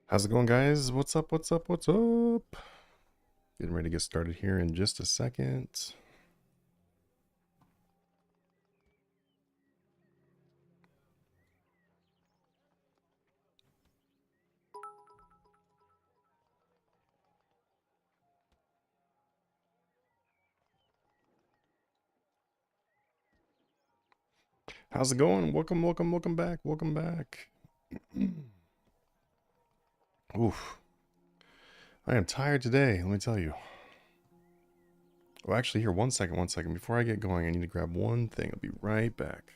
How's it going, guys? What's up? What's up? What's up? Getting ready to get started here in just a second. How's it going? Welcome, welcome, welcome back. Welcome back. Oof. I am tired today, let me tell you. Well, actually, here, one second, one second. Before I get going, I need to grab one thing. I'll be right back.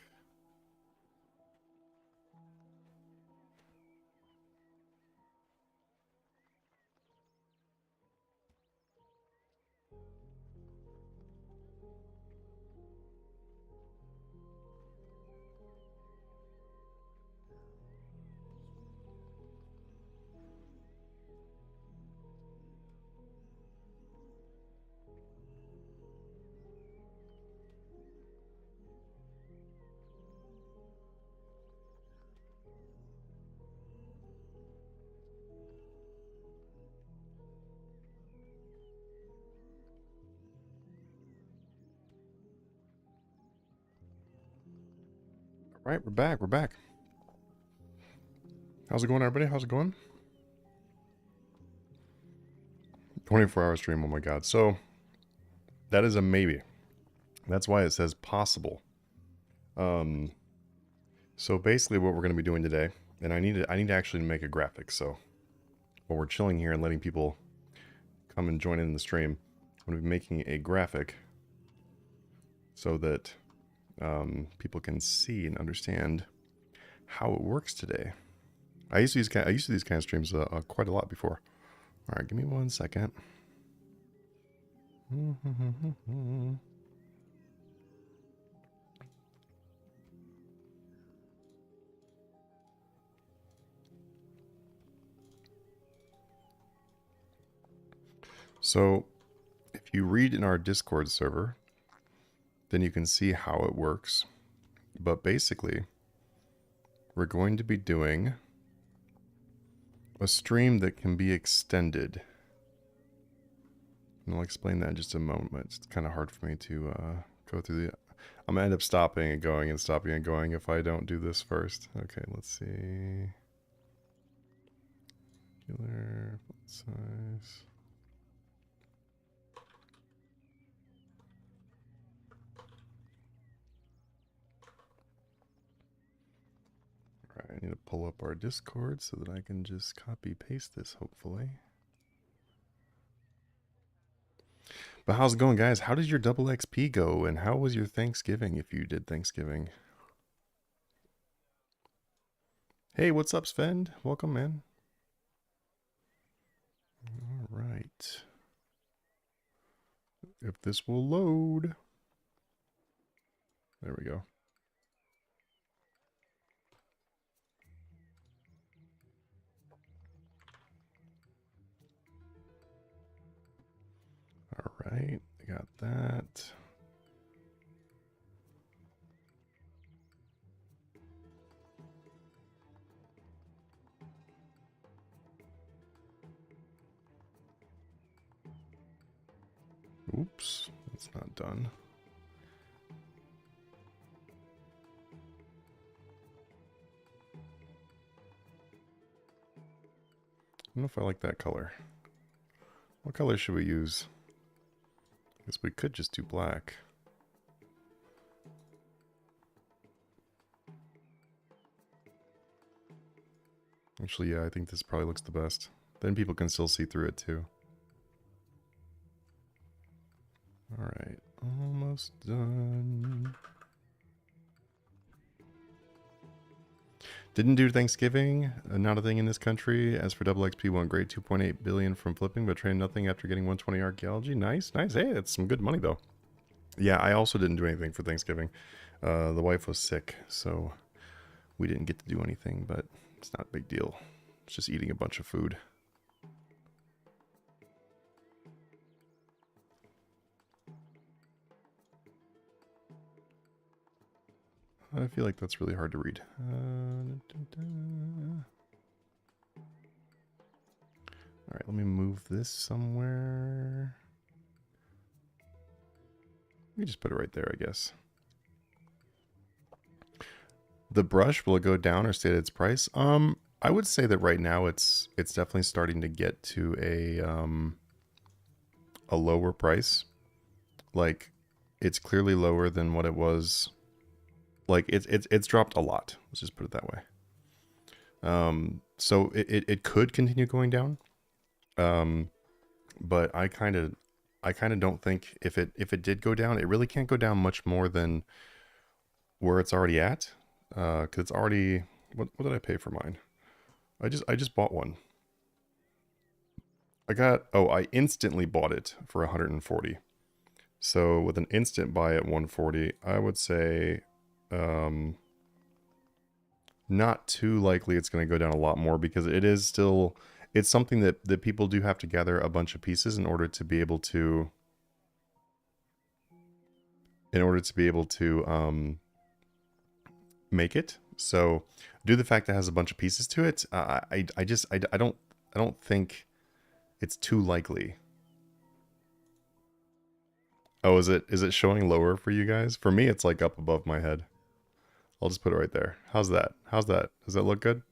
All right, we're back. We're back. How's it going, everybody? How's it going? 24-hour stream. Oh my God. So that is a maybe. That's why it says possible. So basically, what we're going to be doing today, and I need to actually make a graphic. So while we're chilling here and letting people come and join in the stream, I'm going to be making a graphic so that people can see and understand how it works today. I used to do these kind of streams quite a lot before. All right, give me one second. So, if you read in our Discord server, then you can see how it works. But basically, we're going to be doing a stream that can be extended. And I'll explain that in just a moment. It's kind of hard for me to go through the... I'm going to end up stopping and going and stopping and going if I don't do this first. Okay, let's see. Regular font size. Alright, I need to pull up our Discord so that I can just copy paste this, hopefully. But how's it going, guys? How did your double XP go? And how was your Thanksgiving, if you did Thanksgiving? Hey, what's up, Sven? Welcome, man. Alright. If this will load. There we go. Alright, I got that. Oops, that's not done. I don't know if I like that color. What color should we use? I guess we could just do black. Actually, yeah, I think this probably looks the best. Then people can still see through it too. Alright, almost done. Didn't do Thanksgiving, not a thing in this country. As for double XP, won great 2.8 billion from flipping, but traded nothing after getting 120 archaeology. Nice, nice. Hey, that's some good money though. Yeah, I also didn't do anything for Thanksgiving. The wife was sick, so we didn't get to do anything, but it's not a big deal. It's just eating a bunch of food. I feel like that's really hard to read. right, let me move this somewhere. We just put it right there, I guess. The brush, will it go down or stay at its price? I would say that right now it's definitely starting to get to a lower price. Like, it's clearly lower than what it was. Like, it's dropped a lot. Let's just put it that way. So it could continue going down. But I kind of don't think if it did go down, it really can't go down much more than where it's already at. Cause it's already, what did I pay for mine? I just bought one. I instantly bought it for 140. So with an instant buy at 140, I would say, not too likely it's going to go down a lot more, because it is still, it's something that people do have to gather a bunch of pieces in order to be able to make it. So due to the fact that it has a bunch of pieces to it, I don't think it's too likely. Oh, is it showing lower for you guys? For me, it's like up above my head. I'll just put it right there. How's that? How's that? Does that look good?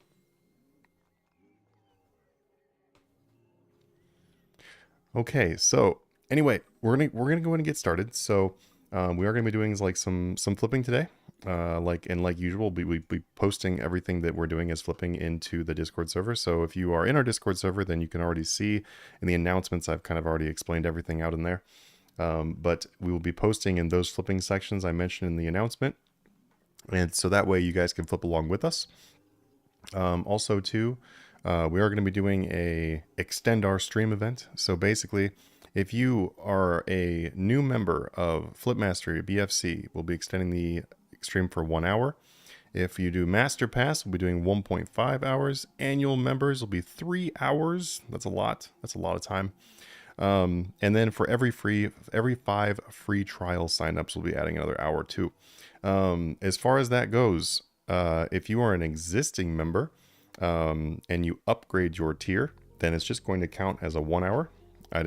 Okay, so anyway, we're gonna go ahead and get started. So we are gonna be doing like some flipping today. Like usual, we'll be posting everything that we're doing as flipping into the Discord server. So if you are in our Discord server, then you can already see in the announcements, I've kind of already explained everything out in there. But we will be posting in those flipping sections I mentioned in the announcement. And so that way you guys can flip along with us. Also too, we are going to be doing a extend our stream event. So basically, if you are a new member of Flip Mastery BFC, we'll be extending the stream for 1 hour. If you do Master Pass, we'll be doing 1.5 hours. Annual members will be 3 hours. That's a lot. That's a lot of time. And then for every 5 free trial signups, we'll be adding another hour too. As far as that goes, if you are an existing member and you upgrade your tier, then it's just going to count as a 1 hour. I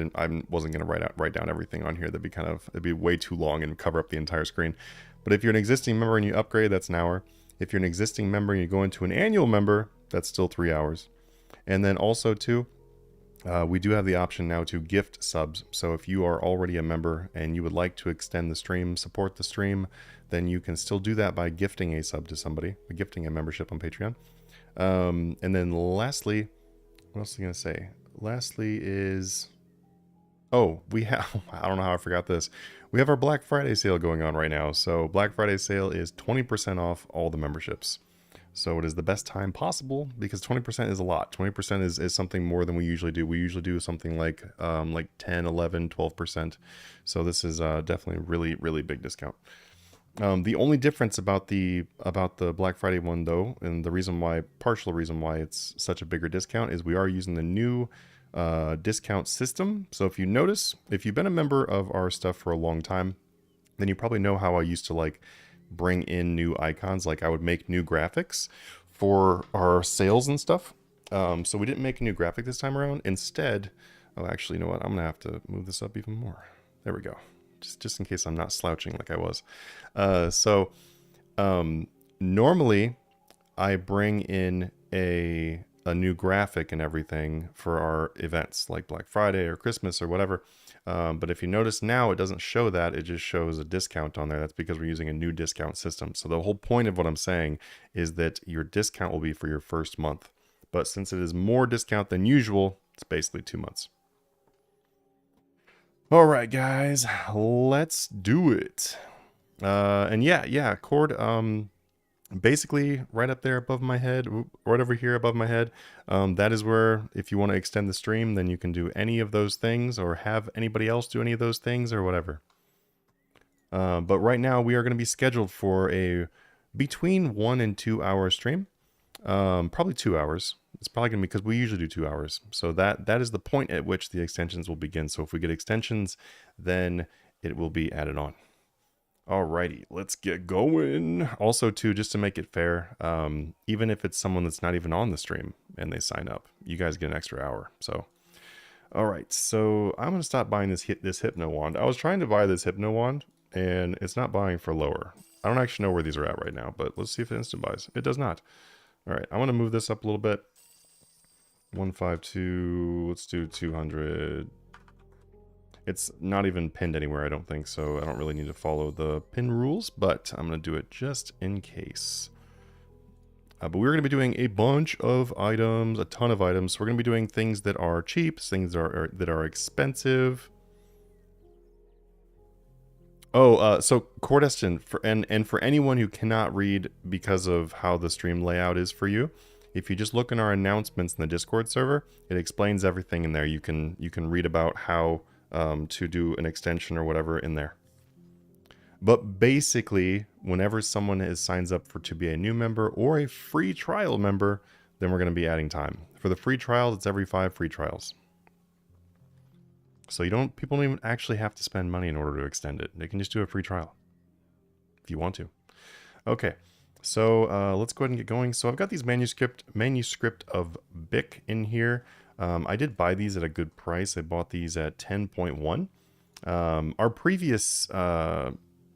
wasn't going to write down everything on here. It'd be way too long and cover up the entire screen. But if you're an existing member and you upgrade, that's an hour. If you're an existing member and you go into an annual member, that's still 3 hours. And then also too, we do have the option now to gift subs. So if you are already a member and you would like to extend the stream, support the stream, then you can still do that by gifting a sub to somebody, by gifting a membership on Patreon. And then lastly, what else was I going to say? Lastly is, we have, I don't know how I forgot this. We have our Black Friday sale going on right now. So Black Friday sale is 20% off all the memberships. So it is the best time possible, because 20% is a lot. 20% is something more than we usually do. We usually do something like 10, 11, 12%. So this is definitely a really, really big discount. The only difference about the Black Friday one though, and partial reason why it's such a bigger discount, is we are using the new discount system. So if you notice, if you've been a member of our stuff for a long time, then you probably know how I used to like bring in new icons. Like I would make new graphics for our sales and stuff. So we didn't make a new graphic this time around. Instead, actually, you know what? I'm gonna have to move this up even more. There we go. Just in case I'm not slouching like I was. Normally I bring in a new graphic and everything for our events like Black Friday or Christmas or whatever. But if you notice now, it doesn't show that. It just shows a discount on there. That's because we're using a new discount system. So the whole point of what I'm saying is that your discount will be for your first month. But since it is more discount than usual, it's basically 2 months. All right, guys, let's do it. And yeah, Cord, basically right up there above my head, right over here above my head, that is where, if you want to extend the stream, then you can do any of those things, or have anybody else do any of those things, or whatever. But right now we are going to be scheduled for a between 1 and 2 hour stream. Probably 2 hours. It's probably going to be, because we usually do 2 hours. So that is the point at which the extensions will begin. So if we get extensions, then it will be added on. Alrighty, let's get going. Also too, just to make it fair, even if it's someone that's not even on the stream and they sign up, you guys get an extra hour. So All right, so I'm gonna stop buying this hypno wand. I was trying to buy this hypno wand, and it's not buying for lower. I don't actually know where these are at right now, but let's see if it instant buys. It does not. All right, I want to move this up a little bit. 152. Let's do 200. It's not even pinned anywhere, I don't think, so I don't really need to follow the pin rules, but I'm going to do it just in case. But we're going to be doing a bunch of items, a ton of items. So we're going to be doing things that are cheap, things that are expensive. Oh, so Cordestin, and for anyone who cannot read because of how the stream layout is for you, if you just look in our announcements in the Discord server, it explains everything in there. You can read about how to do an extension or whatever in there. But basically, whenever someone signs up to be a new member or a free trial member, then we're going to be adding time. For the free trials, it's every 5 free trials. So people don't even actually have to spend money in order to extend it. They can just do a free trial if you want to. Okay, so let's go ahead and get going. So I've got these manuscript of Bic in here. I did buy these at a good price. I bought these at 10.1. Our previous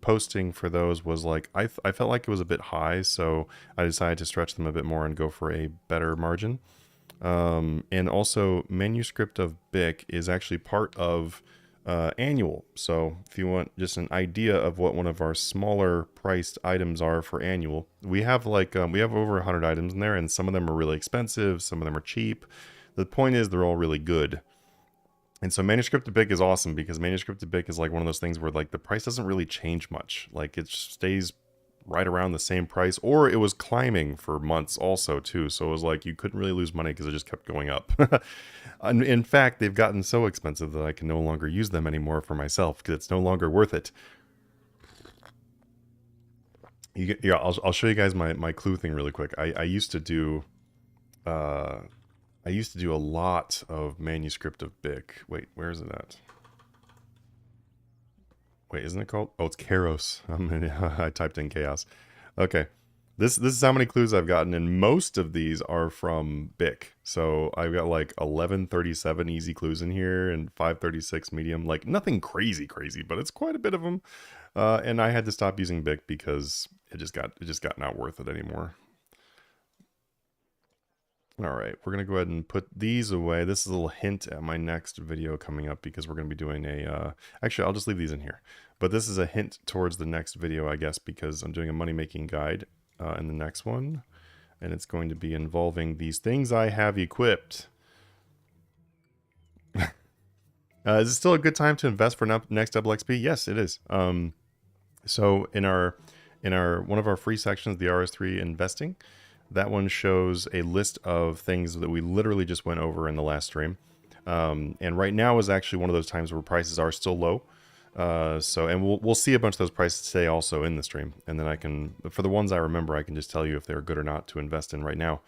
posting for those was like, I felt like it was a bit high, so I decided to stretch them a bit more and go for a better margin. And also, manuscript of Bic is actually part of annual. So if you want just an idea of what one of our smaller priced items are for annual, we have like we have over 100 items in there, and some of them are really expensive, some of them are cheap. The point is they're all really good. And so Manuscript of Bic is awesome because Manuscript of Bic is like one of those things where like the price doesn't really change much. Like it stays right around the same price, or it was climbing for months also too. So it was like you couldn't really lose money because it just kept going up. In fact, they've gotten so expensive that I can no longer use them anymore for myself because it's no longer worth it. Yeah, I'll show you guys my clue thing really quick. I used to do a lot of Manuscript of Bic. Wait, where is it at? Wait, isn't it called? Oh, it's Kairos. I typed in chaos. Okay. This is how many clues I've gotten, and most of these are from Bic. So I've got like 1137 easy clues in here and 536 medium. Like nothing crazy, but it's quite a bit of them. And I had to stop using Bic because it just got not worth it anymore. All right, we're gonna go ahead and put these away. This is a little hint at my next video coming up because we're gonna be doing a, actually I'll just leave these in here. But this is a hint towards the next video, I guess, because I'm doing a money-making guide in the next one. And it's going to be involving these things I have equipped. Is it still a good time to invest for next double XP? Yes, it is. So in our one of our free sections, the RS3 investing, that one shows a list of things that we literally just went over in the last stream. And right now is actually one of those times where prices are still low. And we'll see a bunch of those prices today also in the stream. And then I can, for the ones I remember, I can just tell you if they're good or not to invest in right now.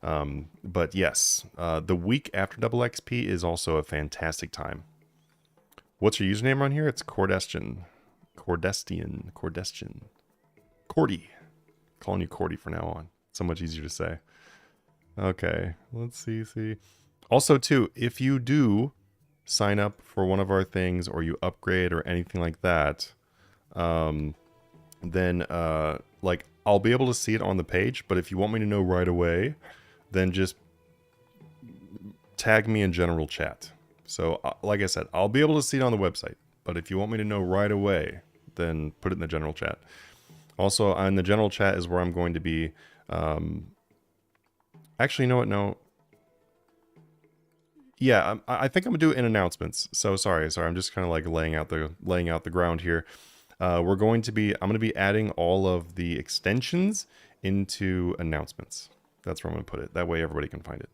But yes, the week after double XP is also a fantastic time. What's your username on here? It's Cordestian. Cordy. Calling you Cordy from now on. So much easier to say. Okay, let's see. Also, too, if you do sign up for one of our things or you upgrade or anything like that, then like I'll be able to see it on the page. But if you want me to know right away, then just tag me in general chat. So like I said, I'll be able to see it on the website. But if you want me to know right away, then put it in the general chat. Also, in the general chat is where I'm going to be. Actually, you know what? No. Yeah, I think I'm gonna do it in announcements. So sorry. I'm just kind of like laying out the ground here. I'm gonna be adding all of the extensions into announcements. That's where I'm gonna put it. That way everybody can find it.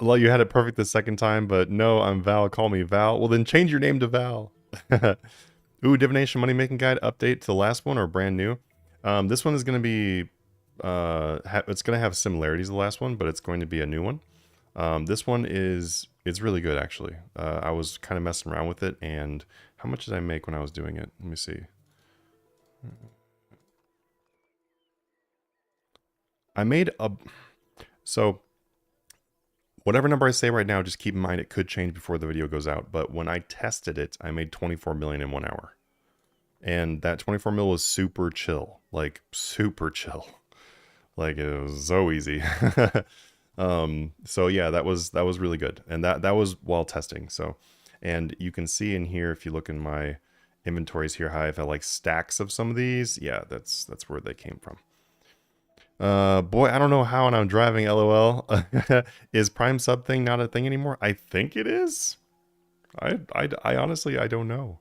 Well, you had it perfect the second time, but no, I'm Val. Call me Val. Well, then change your name to Val. Ooh, Divination Money Making Guide update to the last one or brand new. This one is going to be, it's going to have similarities to the last one, but it's going to be a new one. This one it's really good actually. I was kind of messing around with it, and how much did I make when I was doing it? Let me see. So Whatever number I say right now, just keep in mind it could change before the video goes out. But when I tested it, I made 24 million in 1 hour. And that 24 mil was super chill. Like, super chill. Like, it was so easy. So yeah, that was really good. And that was while testing. So, and you can see in here, if you look in my inventories here, how I've had like stacks of some of these. Yeah, that's where they came from. Boy, I don't know how, and I'm driving, LOL. Is Prime Sub thing not a thing anymore? I think it is. I honestly, I don't know.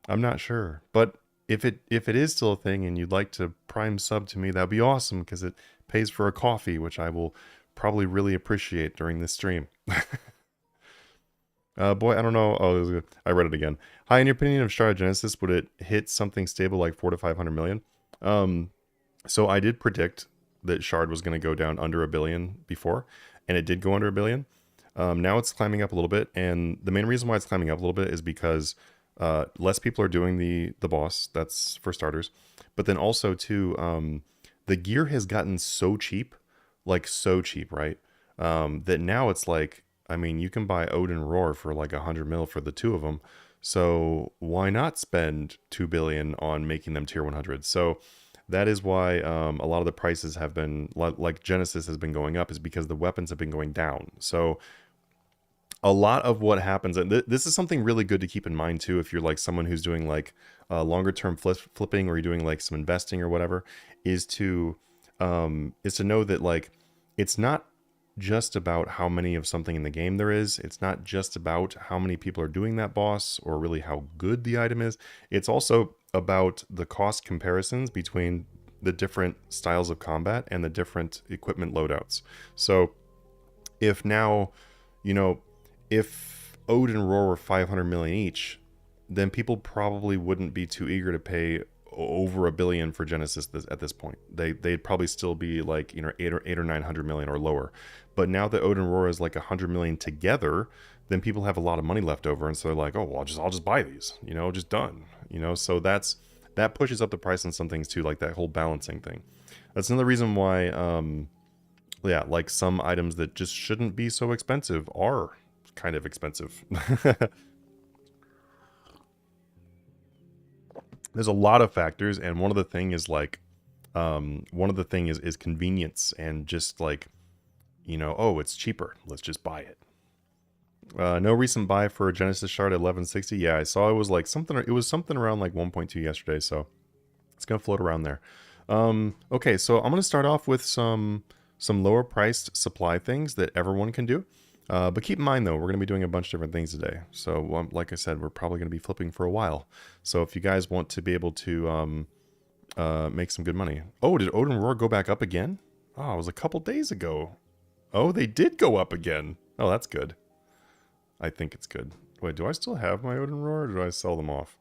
I'm not sure. But if it is still a thing and you'd like to Prime Sub to me, that'd be awesome, because it pays for a coffee, which I will probably really appreciate during this stream. Boy, I don't know. Oh, I read it again. Hi, in your opinion of Shard Genesis, would it hit something stable like 400 to 500 million? So I did predict that Shard was going to go down under $1 billion before, and it did go under $1 billion. Now it's climbing up a little bit, and the main reason why it's climbing up a little bit is because less people are doing the boss. That's for starters. But then also too, the gear has gotten so cheap, like so cheap, right? That now it's like, I mean, you can buy Odin Roar for like 100 mil for the two of them. So why not spend 2 billion on making them tier 100? So that is why a lot of the prices have been, like Genesis has been going up, is because the weapons have been going down. So a lot of what happens, and this is something really good to keep in mind too, if you're like someone who's doing like longer term flipping, or you're doing like some investing or whatever, is to know that like it's not just about how many of something in the game there is. It's not just about how many people are doing that boss or really how good the item is. It's also about the cost comparisons between the different styles of combat and the different equipment loadouts. So if now, you know, if Odin Roar were 500 million each, then people probably wouldn't be too eager to pay over $1 billion for Genesis at this point. They'd probably still be like, you know, 800 or 900 million or lower. But now that Odin Roar is like 100 million together, then people have a lot of money left over, and so they're like, oh, well, I'll just buy these, you know, just done, you know. So that pushes up the price on some things too, like that whole balancing thing. That's another reason why, yeah, like some items that just shouldn't be so expensive are kind of expensive. There's a lot of factors, and one of the thing is like, is convenience, and just like, you know, oh, it's cheaper, let's just buy it. No recent buy for a Genesis shard at 1160. Yeah, I saw it was like something. It was something around like 1.2 yesterday, so it's gonna float around there. Okay, so I'm gonna start off with some lower priced supply things that everyone can do. But keep in mind though, we're gonna be doing a bunch of different things today. So like I said, we're probably gonna be flipping for a while. So if you guys want to be able to make some good money. Oh, did Odin Roar go back up again? Oh, it was a couple days ago. Oh, they did go up again. Oh, that's good. I think it's good. Wait, do I still have my Odin Roar, or do I sell them off?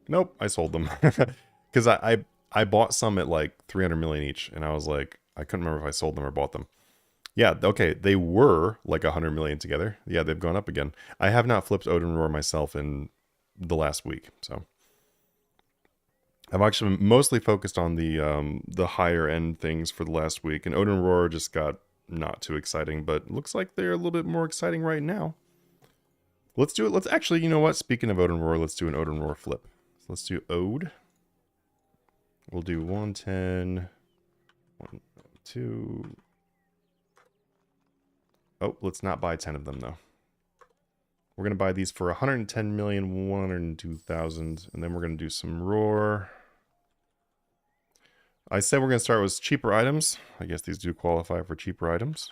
Nope, I sold them. Because I bought some at like 300 million each, and I was like, I couldn't remember if I sold them or bought them. Yeah, okay, they were like 100 million together. Yeah, they've gone up again. I have not flipped Odin Roar myself in the last week, so I've actually mostly focused on the higher end things for the last week, and Odin Roar just got not too exciting, but looks like they're a little bit more exciting right now. Let's do it. Let's actually, you know what? Speaking of Odin Roar, let's do an Odin Roar flip. So let's do Ode. We'll do 110, 1, 2. Oh, let's not buy 10 of them though. We're going to buy these for 110,102,000, and then we're going to do some Roar. I said we're going to start with cheaper items. I guess these do qualify for cheaper items.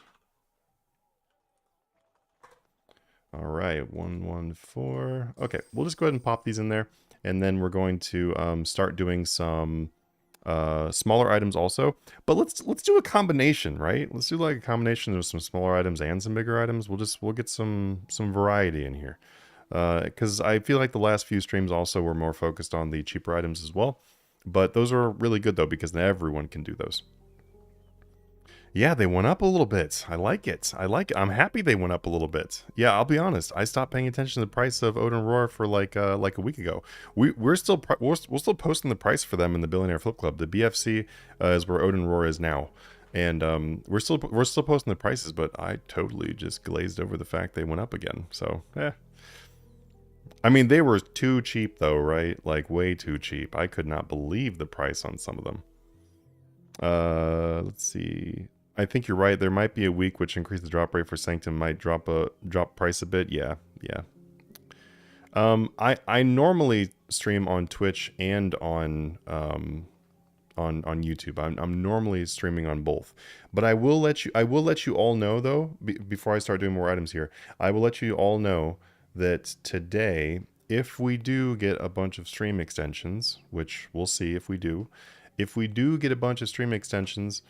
All right, 114. Okay, we'll just go ahead and pop these in there, and then we're going to start doing some smaller items also. But let's do a combination, right? Let's do like a combination of some smaller items and some bigger items. We'll get some variety in here, because I feel like the last few streams also were more focused on the cheaper items as well. But those are really good though, because everyone can do those. Yeah, they went up a little bit. I like it. I'm happy they went up a little bit. Yeah, I'll be honest. I stopped paying attention to the price of Odin Roar for like a week ago. We're still posting the price for them in the Billionaire Flip Club. The BFC is where Odin Roar is now, And we're still posting the prices, but I totally just glazed over the fact they went up again. So, I mean, they were too cheap though, right? Like way too cheap. I could not believe the price on some of them. Let's see. I think you're right. There might be a week which increase the drop rate for Sanctum might drop price a bit. Yeah, yeah. I normally stream on Twitch and on YouTube. I'm normally streaming on both, but I will let you all know though before I start doing more items here. I will let you all know that today, if we do get a bunch of stream extensions, which we'll see if we do get a bunch of stream extensions,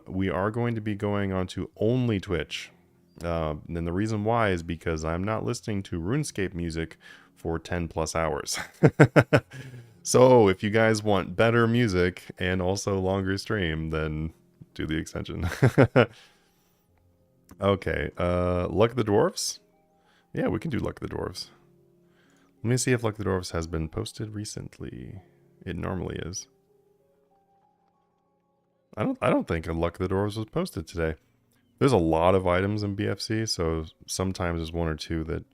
we are going to be going on to only Twitch. And the reason why is because I'm not listening to RuneScape music for 10 plus hours. So if you guys want better music and also longer stream, then do the extension. Okay, Luck of the Dwarfs? Yeah, we can do Luck of the Dwarves. Let me see if Luck of the Dwarves has been posted recently. It normally is. I don't think a Luck of the Dwarves was posted today. There's a lot of items in BFC, so sometimes there's one or two that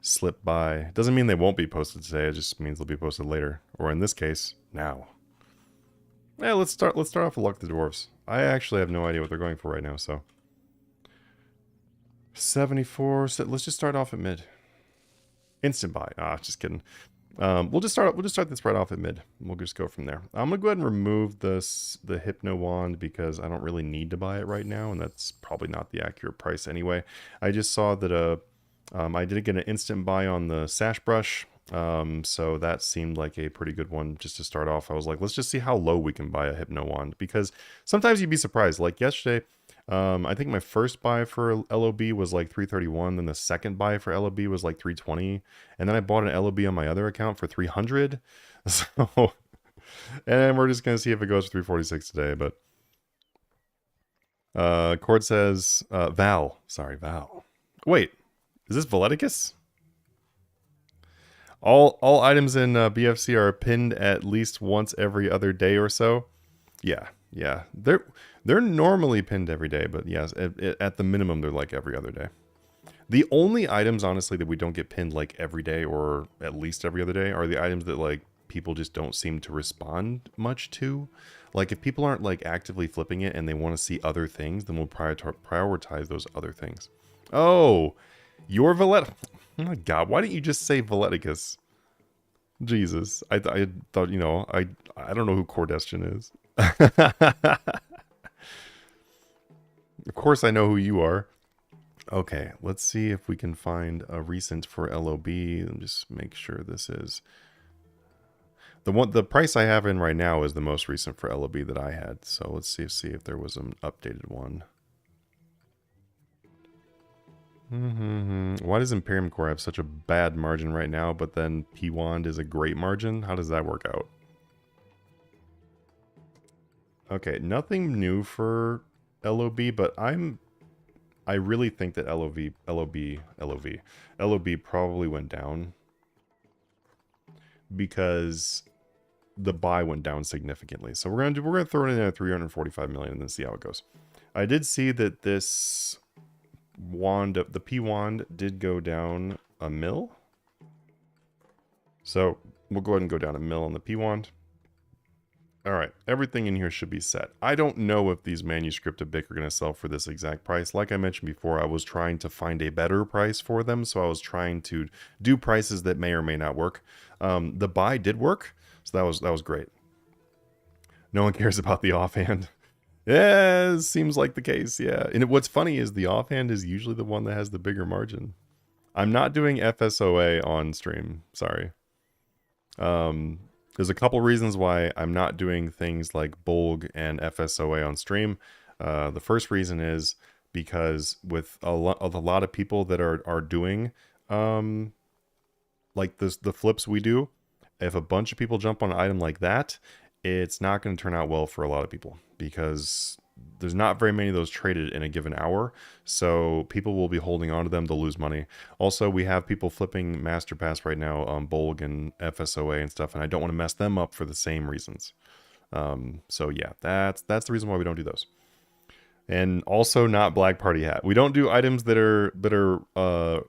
slip by. Doesn't mean they won't be posted today, it just means they'll be posted later. Or in this case, now. Yeah, let's start off with Luck of the Dwarves. I actually have no idea what they're going for right now, so. 74, so let's just start off at mid. Instant buy. Ah, just kidding. We'll just start this right off at mid. We'll just go from there. I'm gonna go ahead and remove the Hypno Wand because I don't really need to buy it right now, and that's probably not the accurate price anyway. I just saw that I did get an instant buy on the Sash Brush, so that seemed like a pretty good one just to start off. I was like, let's just see how low we can buy a Hypno Wand, because sometimes you'd be surprised. Like yesterday, I think my first buy for LOB was like 331, then the second buy for LOB was like 320, and then I bought an LOB on my other account for 300. So, and we're just gonna see if it goes for 346 today. But Cord says Val. Sorry, Val. Wait, is this Valeticus? All items in BFC are pinned at least once every other day or so. Yeah. They're normally pinned every day, but yes, at the minimum, they're like every other day. The only items, honestly, that we don't get pinned like every day or at least every other day are the items that like people just don't seem to respond much to. Like if people aren't like actively flipping it and they want to see other things, then we'll prioritize those other things. Oh, you're Valet. Oh my God, why didn't you just say Valeticus? Jesus, I thought, you know, I don't know who Cordestian is. Of course I know who you are. Okay, let's see if we can find a recent for LOB. Let me just make sure this is the price I have in right now is the most recent for LOB that I had. So let's see if there was an updated one. Why does Imperium Core have such a bad margin right now, but then P-Wand is a great margin? How does that work out? Okay, nothing new for LOB, but I really think that LOB probably went down because the buy went down significantly. So we're gonna throw it in at 345 million and then see how it goes. I did see that this wand, the P wand, did go down a mil. So we'll go ahead and go down a mil on the P wand. All right, everything in here should be set. I don't know if these manuscript of Bic are going to sell for this exact price. Like I mentioned before, I was trying to find a better price for them, so I was trying to do prices that may or may not work. The buy did work, so that was great. No one cares about the offhand. Yeah, seems like the case, yeah. And what's funny is the offhand is usually the one that has the bigger margin. I'm not doing FSOA on stream, sorry. There's a couple reasons why I'm not doing things like Bolg and FSOA on stream. The first reason is because with a lot of people that are doing like the flips we do, if a bunch of people jump on an item like that, it's not going to turn out well for a lot of people because there's not very many of those traded in a given hour, so people will be holding on to them. They'll lose money. Also, we have people flipping Master Pass right now on Bolg and FSOA and stuff, and I don't want to mess them up for the same reasons. So yeah, that's the reason why we don't do those. And also not Black Party Hat. We don't do items that are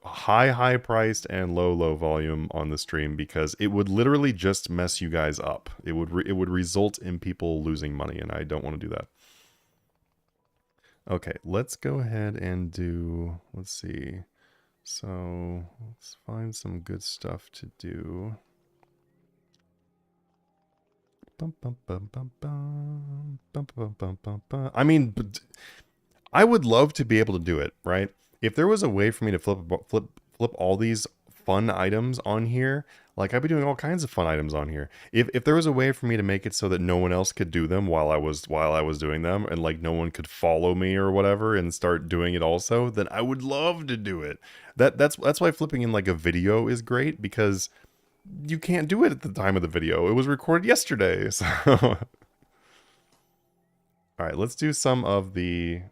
high priced and low volume on the stream because it would literally just mess you guys up. It would result in people losing money, and I don't want to do that. Okay, let's go ahead and do, let's see. So let's find some good stuff to do. I mean, I would love to be able to do it, right? If there was a way for me to flip all these fun items on here, like I'd be doing all kinds of fun items on here. If there was a way for me to make it so that no one else could do them while I was doing them, and like no one could follow me or whatever and start doing it also, then I would love to do it. That's why flipping in like a video is great, because you can't do it at the time of the video. It was recorded yesterday. So all right, let's do some of the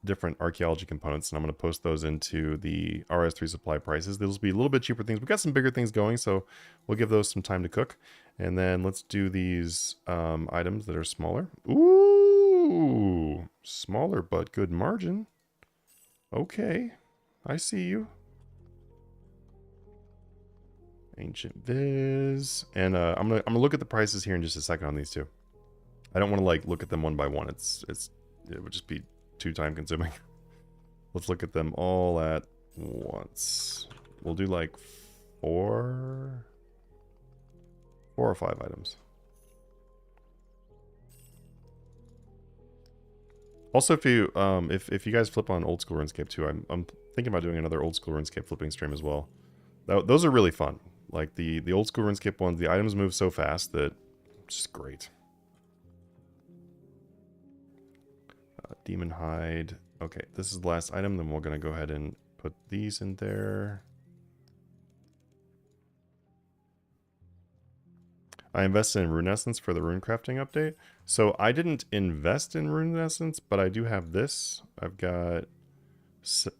different archaeology components, and I'm going to post those into the RS3 supply prices. Those will be a little bit cheaper things. We've got some bigger things going, so we'll give those some time to cook. And then let's do these items that are smaller. Ooh, smaller but good margin. Okay, I see you. Ancient Viz. And I'm gonna look at the prices here in just a second on these two. I don't want to like look at them one by one. It would just be too time consuming. Let's look at them all at once. We'll do like four or five items. Also, if you if you guys flip on old school RuneScape too, I'm thinking about doing another old school RuneScape flipping stream as well. Those are really fun. Like the old school RuneScape ones, the items move so fast that it's just great. Demon Hide. Okay, this is the last item. Then we're going to go ahead and put these in there. I invested in Runescence for the rune crafting update. So I didn't invest in Runescence, but I do have this. I've got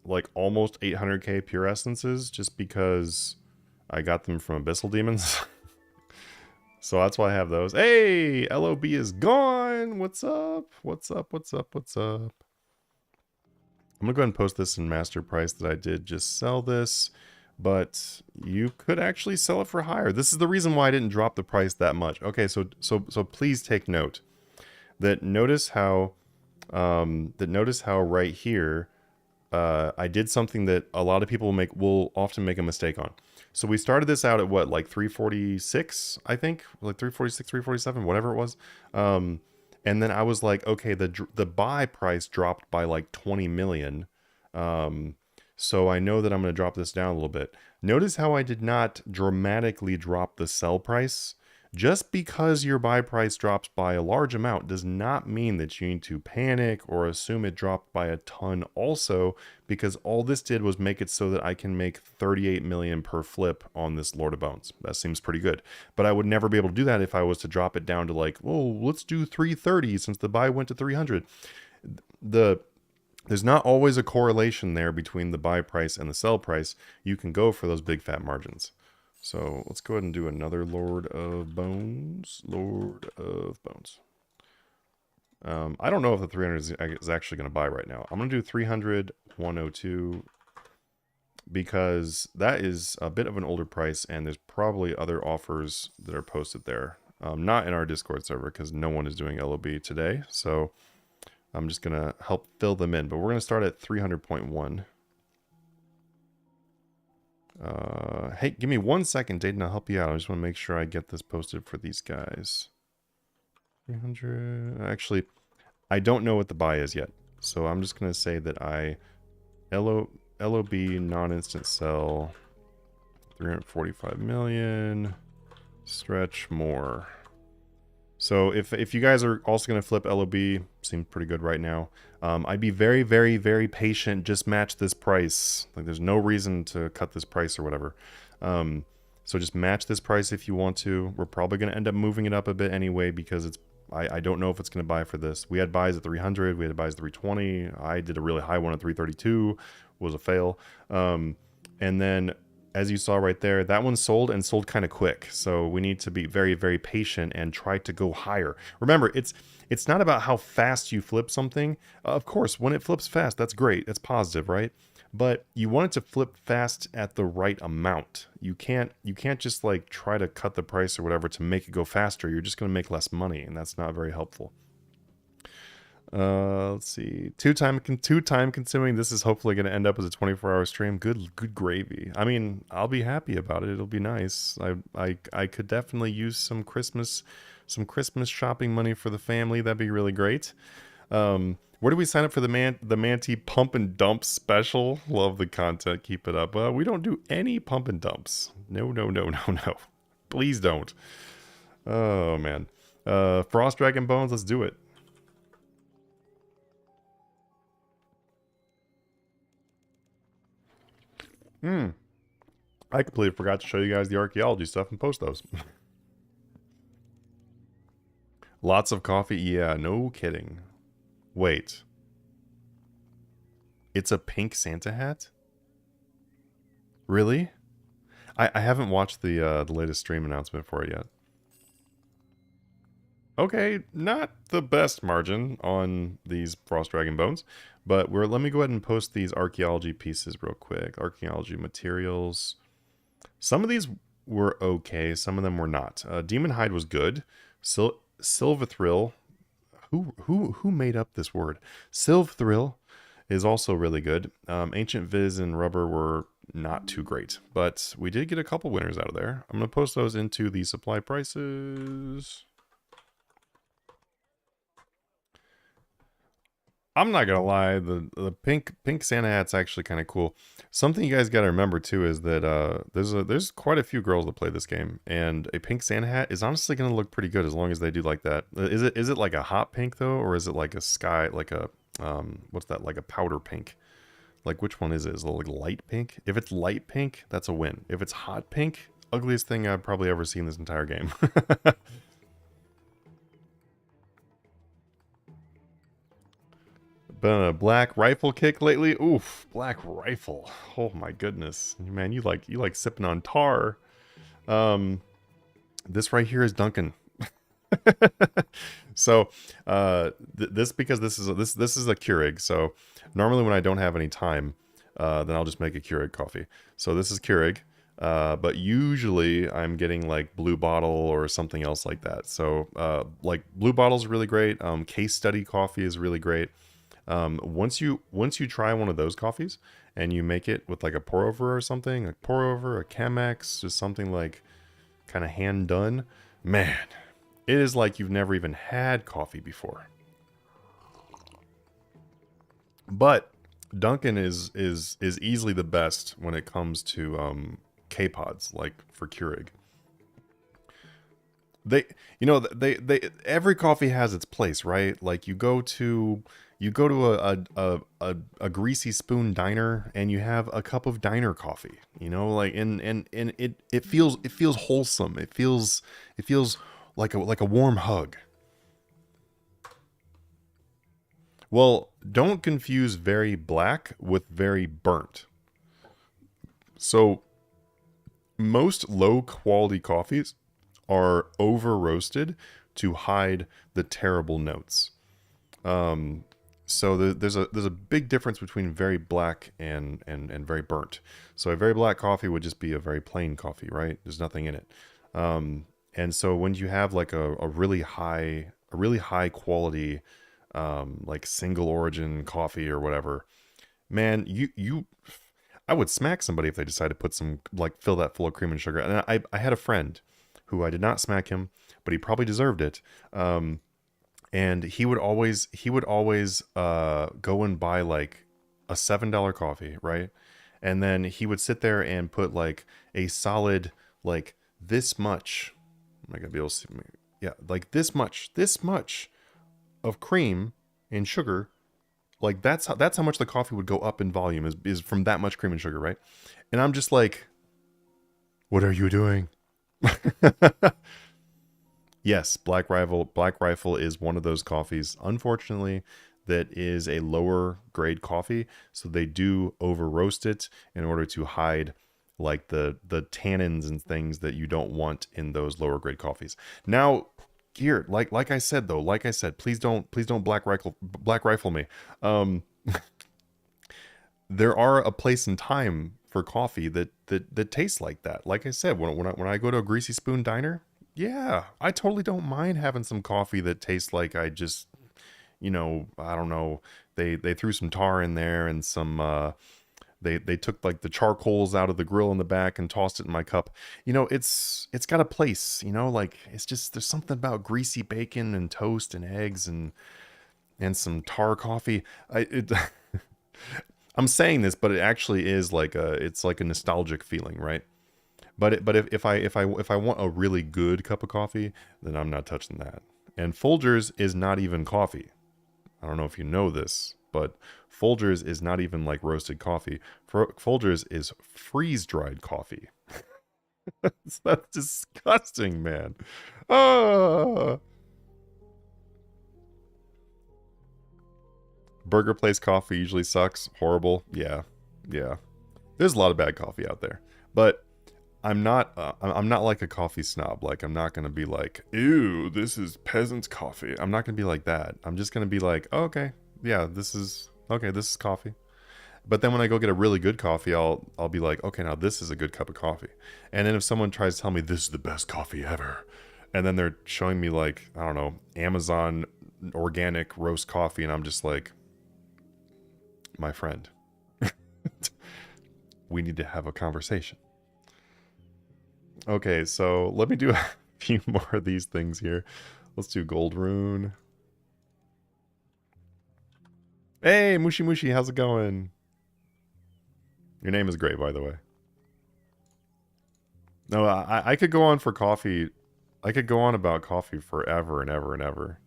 like almost 800k pure essences just because I got them from Abyssal Demons. So that's why I have those. Hey, LOB is gone. What's up? What's up? What's up? What's up? I'm gonna go ahead and post this in master price that I did just sell this, but you could actually sell it for higher. This is the reason why I didn't drop the price that much. Okay, so please take note that notice how right here I did something that a lot of people will often make a mistake on. So we started this out at what, like 346, I think, like 346, 347, whatever it was. And then I was like, okay, the buy price dropped by like 20 million. So I know that I'm going to drop this down a little bit. Notice how I did not dramatically drop the sell price. Just because your buy price drops by a large amount does not mean that you need to panic or assume it dropped by a ton also, because all this did was make it so that I can make 38 million per flip on this Lord of Bones. That seems pretty good. But I would never be able to do that if I was to drop it down to like, well, let's do 330 since the buy went to 300. There's not always a correlation there between the buy price and the sell price. You can go for those big fat margins. So let's go ahead and do another Lord of Bones. Lord of Bones. I don't know if the 300 is actually going to buy right now. I'm going to do 300, 102, because that is a bit of an older price, and there's probably other offers that are posted there. Not in our Discord server, because no one is doing LOB today. So I'm just going to help fill them in. But we're going to start at 300.1. Hey, give me 1 second, Dayton. I'll help you out. I just want to make sure I get this posted for these guys. 300. Actually, I don't know what the buy is yet. So I'm just going to say that I LOB non-instant sell 345 million. Stretch more. So if you guys are also going to flip LOB, seems pretty good right now. I'd be very, very, very patient. Just match this price. Like, there's no reason to cut this price or whatever. So just match this price if you want to. We're probably going to end up moving it up a bit anyway, because it's I don't know if it's going to buy for this. We had buys at 300. We had buys at 320. I did a really high one at 332. Was a fail. And then as you saw right there, that one sold and sold kind of quick. So we need to be very, very patient and try to go higher. Remember, it's not about how fast you flip something. Of course, when it flips fast, that's great. That's positive, right? But you want it to flip fast at the right amount. You can't just like try to cut the price or whatever to make it go faster. You're just going to make less money, and that's not very helpful. Let's see. Two time consuming. This is hopefully going to end up as a 24-hour stream. Good gravy. I mean, I'll be happy about it. It'll be nice. I could definitely use some Christmas shopping money for the family. That'd be really great. Where do we sign up for the Manti pump and dump special? Love the content. Keep it up. We don't do any pump and dumps. No. Please don't. Oh man. Frost Dragon Bones. Let's do it. I completely forgot to show you guys the archaeology stuff and post those. Lots of coffee? Yeah, no kidding. Wait. It's a pink Santa hat? Really? I haven't watched the latest stream announcement for it yet. Okay, not the best margin on these Frost Dragon Bones, but let me go ahead and post these archaeology pieces real quick. Archaeology materials. Some of these were okay, some of them were not. Demon Hide was good. Silvathril. Who made up this word? Silvathril is also really good. Ancient Viz and Rubber were not too great, but we did get a couple winners out of there. I'm going to post those into the supply prices. I'm not gonna lie, the pink Santa hat's actually kind of cool. Something you guys got to remember too is that there's quite a few girls that play this game, and a pink Santa hat is honestly gonna look pretty good as long as they do like that. Is it like a hot pink though, or is it like a sky, like a what's that, like a powder pink? Like which one is it? Is it like light pink? If it's light pink, that's a win. If it's hot pink, ugliest thing I've probably ever seen this entire game. Been on a black rifle kick lately. Oof, black rifle. Oh my goodness, man, you like sipping on tar. This right here is Duncan. So because this is a Keurig. So normally when I don't have any time, then I'll just make a Keurig coffee. So this is Keurig. But usually I'm getting like Blue Bottle or something else like that. So like Blue Bottle's really great. Case Study coffee is really great. Once you try one of those coffees and you make it with like a pour over or something, like pour over, a Chemex, just something like kind of hand done, man, it is like you've never even had coffee before. But Dunkin' is easily the best when it comes to K-Pods, like for Keurig. They every coffee has its place, right? Like you go to a greasy spoon diner and you have a cup of diner coffee, like and it feels wholesome. It feels like a warm hug. Well, don't confuse very black with very burnt. So most low quality coffees are over roasted to hide the terrible notes. So there's a big difference between very black and very burnt. So a very black coffee would just be a very plain coffee, right? There's nothing in it. And so when you have like a really high quality like single origin coffee or whatever, man, I would smack somebody if they decided to put some, like, fill that full of cream and sugar. And I had a friend who, I did not smack him, but he probably deserved it. And he would always go and buy like a $7 coffee, right? And then he would sit there and put like a solid, like this much. Am I gonna be able to see? Yeah, like this much of cream and sugar. Like that's how much the coffee would go up in volume, is from that much cream and sugar, right? And I'm just like, what are you doing? Yes, Black Rifle is one of those coffees, unfortunately, that is a lower grade coffee. So they do over roast it in order to hide like the tannins and things that you don't want in those lower grade coffees. Now, here, like I said though, like I said, please don't black rifle me. Um, there are a place and time for coffee that tastes like that. Like I said, when I go to a Greasy Spoon diner, yeah, I totally don't mind having some coffee that tastes like I just, I don't know, they threw some tar in there and some they took like the charcoals out of the grill in the back and tossed it in my cup. It's got a place, like it's just there's something about greasy bacon and toast and eggs and some tar coffee. I'm saying this, but it actually is it's like a nostalgic feeling, right? But if I want a really good cup of coffee, then I'm not touching that. And Folgers is not even coffee. I don't know if you know this, but Folgers is not even like roasted coffee. Folgers is freeze dried coffee. That's disgusting, man. Ah. Burger place coffee usually sucks. Horrible. Yeah. Yeah. There's a lot of bad coffee out there. But I'm not like a coffee snob. Like I'm not gonna be like, ew, this is peasant's coffee. I'm not gonna be like that. I'm just gonna be like, oh, okay, yeah, this is coffee. But then when I go get a really good coffee, I'll be like, okay, now this is a good cup of coffee. And then if someone tries to tell me this is the best coffee ever, and then they're showing me like, I don't know, Amazon organic roast coffee, and I'm just like, my friend, we need to have a conversation. Okay, so let me do a few more of these things here. Let's do Gold Rune. Hey, Mushi Mushi, how's it going? Your name is great, by the way. No, I could go on for coffee. I could go on about coffee forever and ever and ever.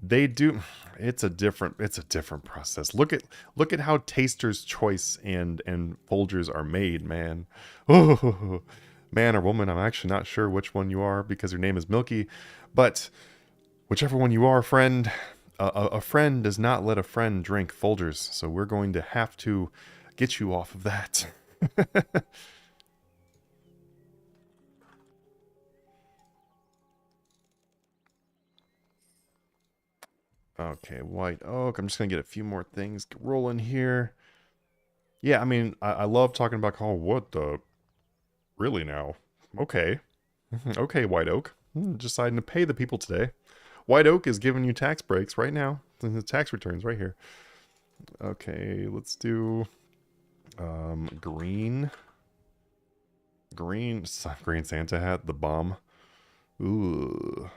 They do. It's a different process. Look at how Taster's Choice and Folgers are made, man. Oh, man or woman, I'm actually not sure which one you are because your name is Milky, but whichever one you are, friend, a friend does not let a friend drink Folgers, so we're going to have to get you off of that. Okay, white oak. I'm just gonna get a few more things rolling here. Yeah, I mean, I love talking about, oh, what the really now? Okay. Okay, White Oak. Deciding to pay the people today. White Oak is giving you tax breaks right now. The tax returns right here. Okay, let's do green. Green Santa hat, the bomb. Ooh.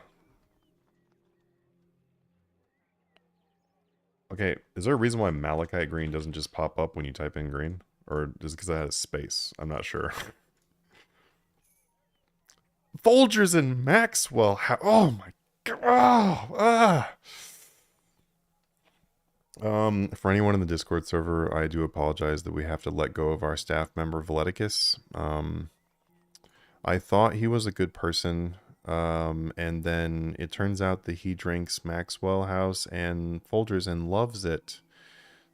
Okay, is there a reason why Malachite green doesn't just pop up when you type in green? Or is it because it has space? I'm not sure. Folgers and Maxwell. Oh my god. Oh, ah. For anyone in the Discord server, I do apologize that we have to let go of our staff member Valeticus. I thought he was a good person, and then it turns out that he drinks Maxwell House and Folgers and loves it.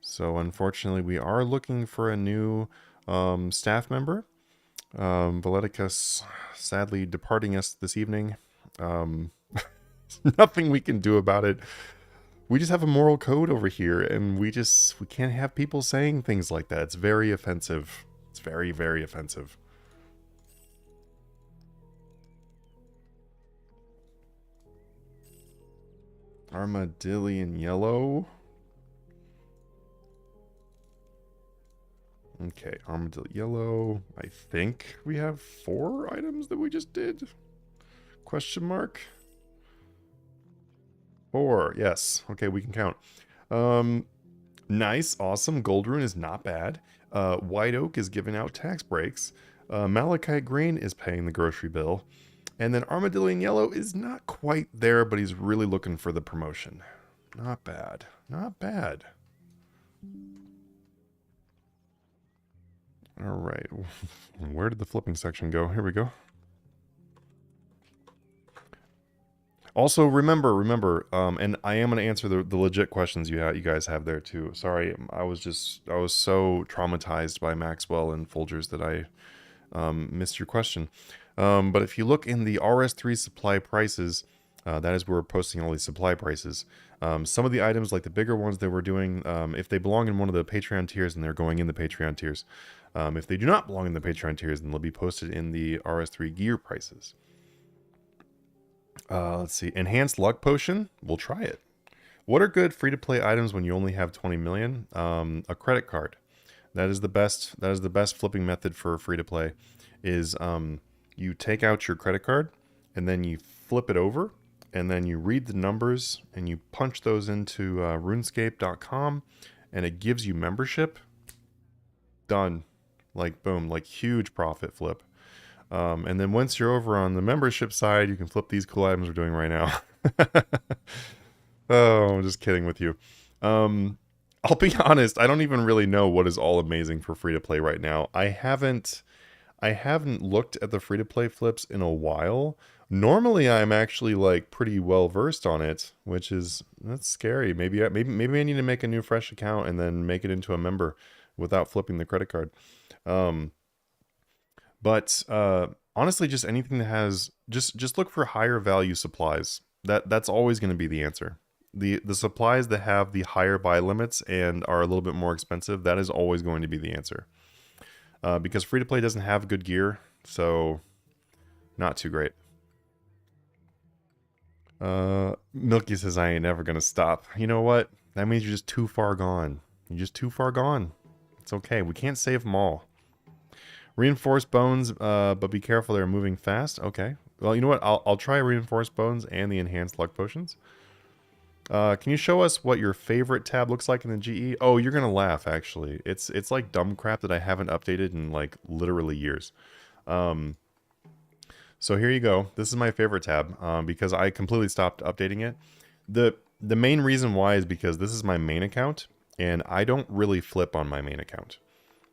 So unfortunately, we are looking for a new staff member. Valeticus sadly departing us this evening. Nothing we can do about it. We just have a moral code over here, and we can't have people saying things like that. It's very offensive. It's very, very offensive. Armadillion yellow. Okay, armadillo yellow. I think we have 4 items that we just did. Question mark. 4, yes. Okay, we can count. Nice, awesome. Gold Rune is not bad. White Oak is giving out tax breaks. Malachite Green is paying the grocery bill. And then Armadillion Yellow is not quite there, but he's really looking for the promotion. Not bad. Not bad. All right. Where did the flipping section go? Here we go. Also, remember, and I am going to answer the legit questions you guys have there too. Sorry, I was so traumatized by Maxwell and Folgers that I missed your question. But if you look in the RS3 supply prices, that is where we're posting all these supply prices. Some of the items, like the bigger ones that we're doing, if they belong in one of the Patreon tiers, then they're going in the Patreon tiers. If they do not belong in the Patreon tiers, then they'll be posted in the RS3 gear prices. Let's see. Enhanced luck potion. We'll try it. What are good free-to-play items when you only have 20 million? A credit card. That is the best. That is the best flipping method for free-to-play. Is you take out your credit card and then you flip it over and then you read the numbers and you punch those into RuneScape.com and it gives you membership. Done. Like boom. Like huge profit flip. And then once you're over on the membership side, you can flip these cool items we're doing right now. Oh, I'm just kidding with you. I'll be honest, I don't even really know what is all amazing for free to play right now. I haven't looked at the free to play flips in a while. Normally I'm actually like pretty well versed on it, which is that's scary. Maybe I need to make a new fresh account and then make it into a member without flipping the credit card. But honestly, just anything that has just look for higher value supplies. That's always going to be the answer. The supplies that have the higher buy limits and are a little bit more expensive, that is always going to be the answer. Because free to play doesn't have good gear, so not too great. Milky says I ain't never gonna stop. You know what? That means you're just too far gone. You're just too far gone. It's okay. We can't save them all. Reinforced bones, but be careful, they're moving fast. Okay. Well, you know what? I'll try reinforced bones and the enhanced luck potions. Can you show us what your favorite tab looks like in the GE? Oh, you're gonna laugh, actually. It's like dumb crap that I haven't updated in like literally years. So here you go. This is my favorite tab because I completely stopped updating it. The main reason why is because this is my main account and I don't really flip on my main account.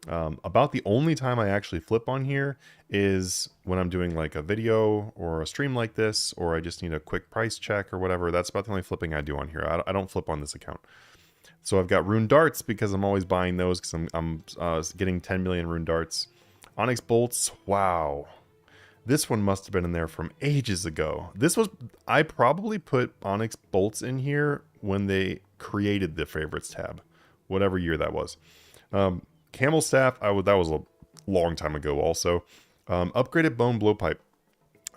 About the only time I actually flip on here is when I'm doing like a video or a stream like this, or I just need a quick price check or whatever. That's about the only flipping I do on here. I don't flip on this account. So I've got rune darts because I'm always buying those because I'm getting 10 million rune darts. Onyx bolts, wow. This one must have been in there from ages ago. I probably put Onyx bolts in here when they created the favorites tab, whatever year that was. Camel staff, that was a long time ago also. Upgraded bone blowpipe.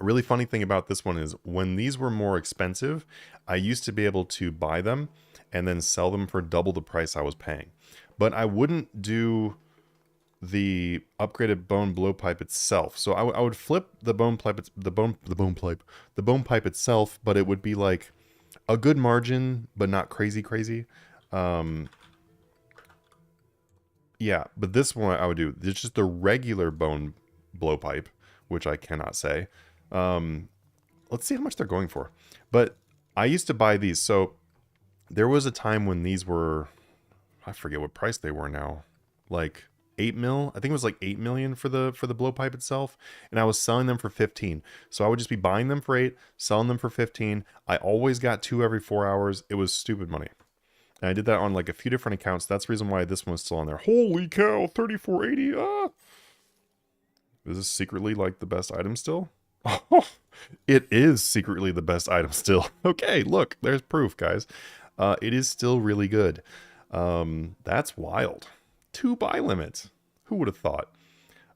A really funny thing about this one is when these were more expensive, I used to be able to buy them and then sell them for double the price I was paying. But I wouldn't do the upgraded bone blowpipe itself. So I would flip the bone pipe, the bone pipe itself, but it would be like a good margin, but not crazy. Yeah, but this one I would do. It's just the regular bone blowpipe, which I cannot say. Let's see how much they're going for. But I used to buy these. So there was a time when these were, I forget what price they were now. Like 8 mil. I think it was like 8 million for the blowpipe itself. And I was selling them for 15. So I would just be buying them for 8, selling them for 15. I always got 2 every 4 hours. It was stupid money. And I did that on like a few different accounts. That's the reason why this one was still on there. Holy cow, 3480. Ah! Is this secretly like the best item still? Oh, it is secretly the best item still. Okay, look, there's proof, guys. It is still really good. That's wild. 2 buy limits. Who would have thought?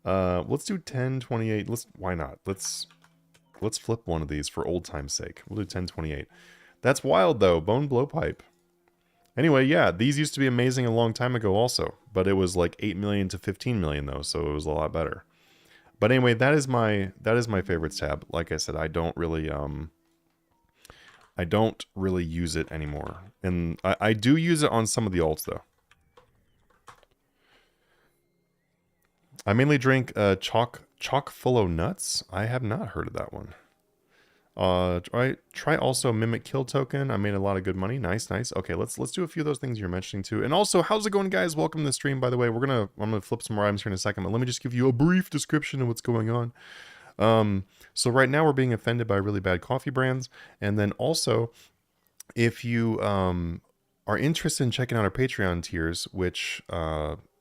Let's do 1028. Why not? Let's flip one of these for old time's sake. We'll do 1028. That's wild though. Bone blowpipe. Anyway, yeah, these used to be amazing a long time ago also, but it was like 8 million to 15 million though, so it was a lot better. But anyway, that is my favorites tab. Like I said, I don't really use it anymore. And I do use it on some of the alts though. I mainly drink chock full of nuts. I have not heard of that one. Try also mimic kill token. I made a lot of good money. Nice. Okay, let's do a few of those things you're mentioning too. And also, how's it going, guys? Welcome to the stream. By the way, I'm gonna flip some more items here in a second, but let me just give you a brief description of what's going on. So right now we're being offended by really bad coffee brands. And then also, if you are interested in checking out our Patreon tiers, which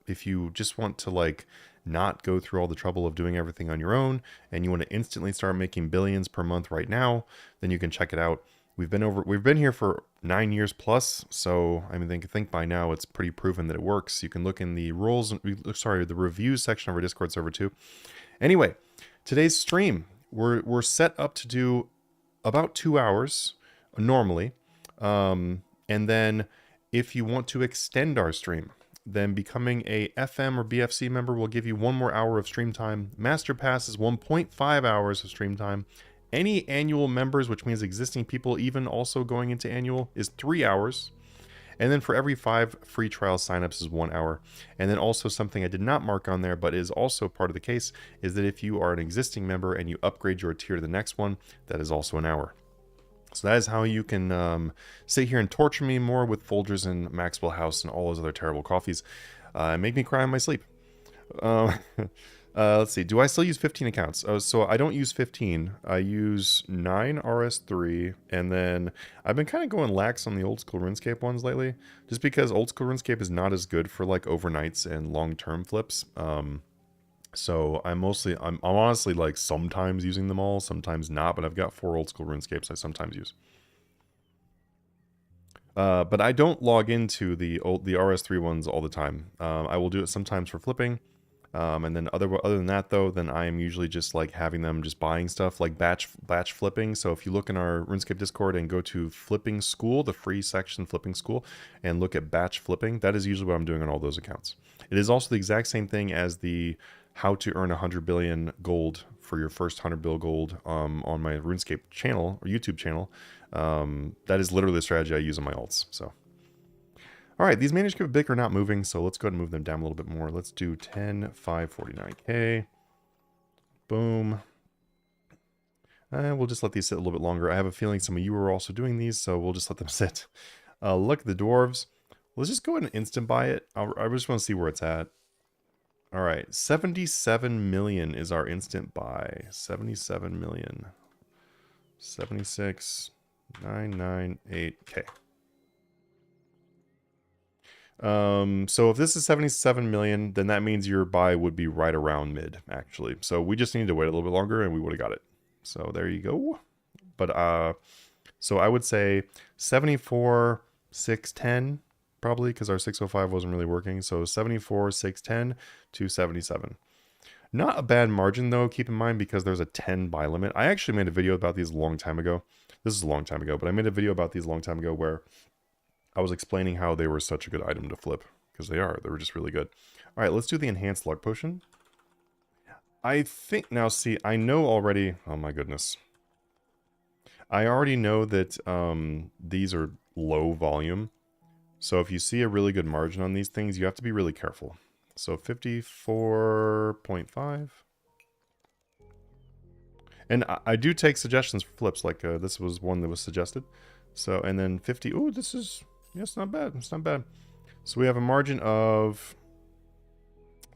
if you just want to like not go through all the trouble of doing everything on your own and you want to instantly start making billions per month right now, then you can check it out. We've been here for 9 years plus, so I mean, I think by now it's pretty proven that it works. You can look in the the reviews section of our Discord server too. Anyway, today's stream, we're set up to do about 2 hours normally. And then if you want to extend our stream, then becoming a FM or BFC member will give you 1 more hour of stream time. Master Pass is 1.5 hours of stream time. Any annual members, which means existing people even also going into annual, is 3 hours. And then for every 5 free trial signups is 1 hour. And then also something I did not mark on there, but is also part of the case, is that if you are an existing member and you upgrade your tier to the next one, that is also an hour. So that is how you can sit here and torture me more with Folgers and Maxwell House and all those other terrible coffees. Make me cry in my sleep. Let's see. Do I still use 15 accounts? So I don't use 15. I use 9 RS3. And then I've been kind of going lax on the old school RuneScape ones lately. Just because old school RuneScape is not as good for like overnights and long-term flips. So I'm honestly like sometimes using them all, sometimes not, but I've got 4 old school RuneScapes I sometimes use. But I don't log into the RS3 ones all the time. I will do it sometimes for flipping. And then other than that though, then I am usually just like having them just buying stuff like batch flipping. So if you look in our RuneScape Discord and go to Flipping School, the free section Flipping School, and look at batch flipping, that is usually what I'm doing on all those accounts. It is also the exact same thing as the how to earn 100 billion gold for your first 100 bill gold on my RuneScape channel or YouTube channel. That is literally the strategy I use on my alts. So, all right, these manuscript big are not moving, so let's go ahead and move them down a little bit more. Let's do 10, 549k. Boom. And we'll just let these sit a little bit longer. I have a feeling some of you are also doing these, so we'll just let them sit. Look at the dwarves. Let's just go ahead and instant buy it. I just want to see where it's at. All right, 77 million is our instant buy. 77 million. 76,998K. So if this is 77 million, then that means your buy would be right around mid, actually. So we just need to wait a little bit longer and we would have got it. So there you go. But so I would say 74,610. Probably because our 605 wasn't really working. So 74,610 to 77. Not a bad margin though, keep in mind, because there's a 10 buy limit. I actually made a video about these a long time ago. This is a long time ago, but I made a video about these a long time ago where I was explaining how they were such a good item to flip. Because they were just really good. All right, let's do the enhanced luck potion. I think, now see, I know already, oh my goodness. I already know that these are low volume. So if you see a really good margin on these things, you have to be really careful. So 54.5. And I do take suggestions for flips, like this was one that was suggested. So, and then 50, oh, this is, yeah, it's not bad, it's not bad. So we have a margin of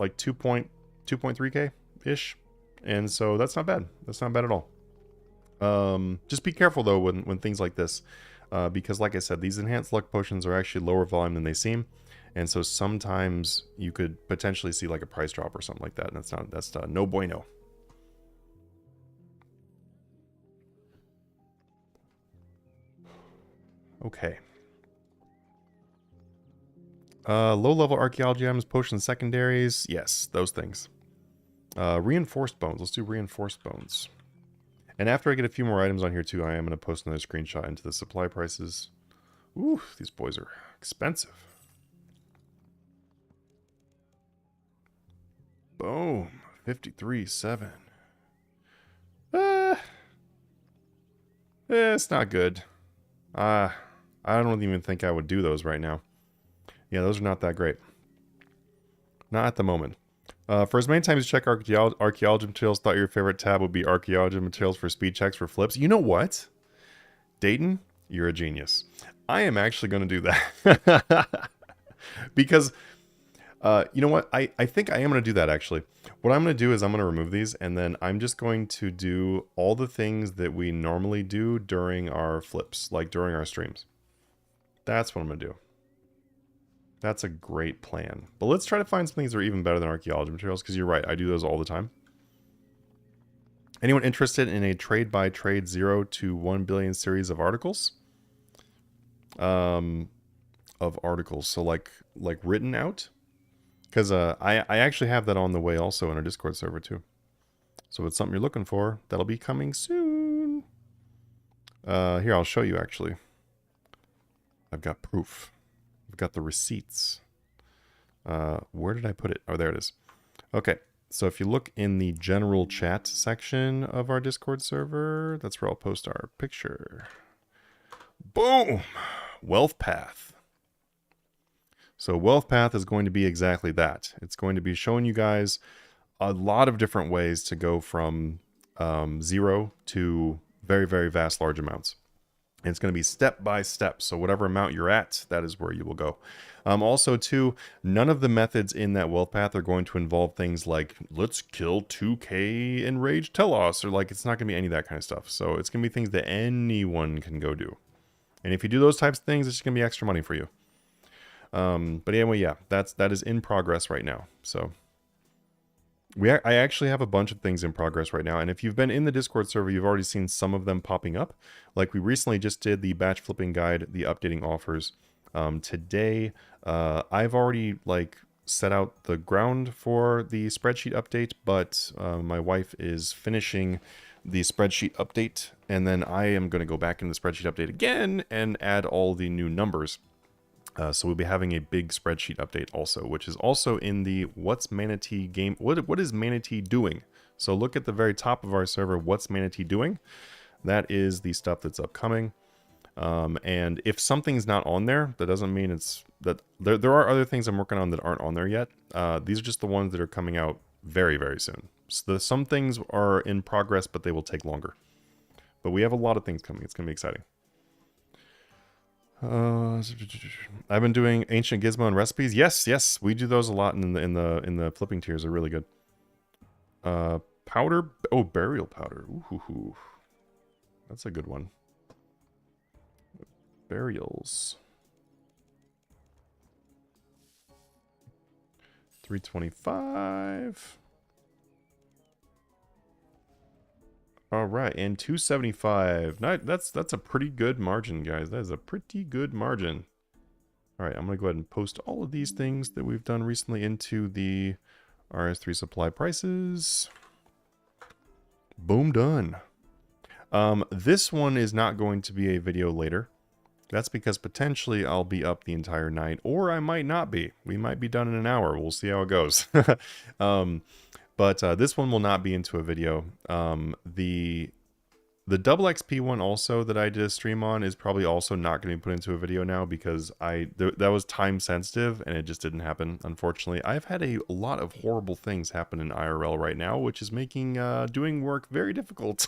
like 2.3k-ish. And so that's not bad, that's not bad at all. Just be careful though when things like this. Because like I said, these enhanced luck potions are actually lower volume than they seem. And so sometimes you could potentially see like a price drop or something like that. And that's no bueno. Okay. Low-level archaeology items, potions, secondaries. Yes, those things. Reinforced bones. Let's do reinforced bones. And after I get a few more items on here too, I am going to post another screenshot into the supply prices. Ooh, these boys are expensive. Boom. 53.7. It's not good. I don't even think I would do those right now. Yeah, those are not that great. Not at the moment. For as many times as you check archaeology materials, thought your favorite tab would be archaeology materials for speed checks for flips. You know what? Dayton, you're a genius. I am actually going to do that. Because You know what? I think I am going to do that, actually. What I'm going to do is I'm going to remove these, and then I'm just going to do all the things that we normally do during our flips, like during our streams. That's what I'm going to do. That's a great plan. But let's try to find some things that are even better than archaeology materials, because you're right, I do those all the time. Anyone interested in a trade-by-trade 0 to 1 billion series of articles? So like written out? Because I actually have that on the way also in our Discord server too. So if it's something you're looking for, that'll be coming soon. Here, I'll show you actually. I've got proof. I've got the receipts. Where did I put it? Oh, there it is. Okay, so if you look in the general chat section of our Discord server, that's where I'll post our picture. Boom! Wealth Path. So Wealth Path is going to be exactly that. It's going to be showing you guys a lot of different ways to go from 0 to very, very vast large amounts. And it's going to be step by step. So whatever amount you're at, that is where you will go. Also, too, none of the methods in that wealth path are going to involve things like, let's kill 2k enraged Telos, or like, it's not going to be any of that kind of stuff. So it's going to be things that anyone can go do. And if you do those types of things, it's going to be extra money for you. But anyway, yeah, that is in progress right now. So I actually have a bunch of things in progress right now, and if you've been in the Discord server, you've already seen some of them popping up. Like we recently just did the batch flipping guide, the updating offers. Today, I've already like set out the ground for the spreadsheet update, but my wife is finishing the spreadsheet update, and then I am going to go back in the spreadsheet update again and add all the new numbers. So we'll be having a big spreadsheet update also, which is also in the What's Manatee game. What is Manatee doing? So look at the very top of our server, What's Manatee doing? That is the stuff that's upcoming. And if something's not on there, that doesn't mean it's that there are other things I'm working on that aren't on there yet. These are just the ones that are coming out very, very soon. So some things are in progress, but they will take longer. But we have a lot of things coming. It's going to be exciting. I've been doing ancient gizmo and recipes. Yes, we do those a lot in the flipping tiers. Are really good. Powder. Oh, burial powder. Ooh, that's a good one. Burials. 325. All right, and 275. That's a pretty good margin, guys. That is a pretty good margin. All right, I'm going to go ahead and post all of these things that we've done recently into the RS3 supply prices. Boom, done. This one is not going to be a video later. That's because potentially I'll be up the entire night, or I might not be. We might be done in an hour. We'll see how it goes. But this one will not be into a video. The double XP one also that I did a stream on is probably also not going to be put into a video now because that was time sensitive and it just didn't happen, unfortunately. I've had a lot of horrible things happen in IRL right now, which is making doing work very difficult.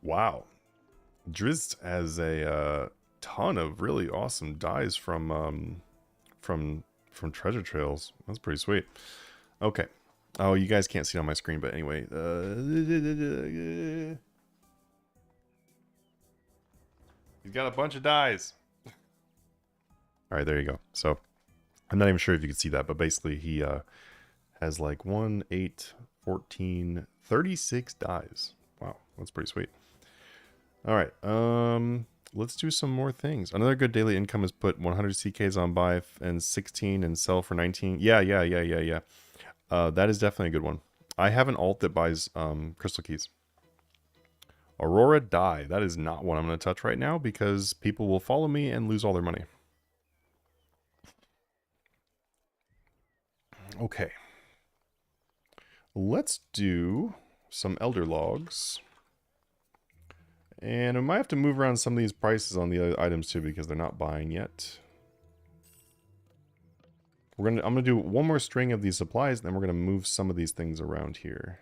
Wow. Drizzt has a ton of really awesome dies from treasure trails. That's pretty sweet. Okay. Oh, you guys can't see it on my screen, but anyway. He's got a bunch of dies. All right, there you go. So I'm not even sure if you can see that, but basically he has like 1, 8, 14, 36 dies. Wow, that's pretty sweet. All right, let's do some more things. Another good daily income is put 100 CKs on buy and 16 and sell for 19. Yeah. That is definitely a good one. I have an alt that buys crystal keys. Aurora die. That is not one I'm going to touch right now because people will follow me and lose all their money. Okay. Let's do some elder logs. And I might have to move around some of these prices on the other items too because they're not buying yet. I'm gonna do one more string of these supplies, and then we're gonna move some of these things around here.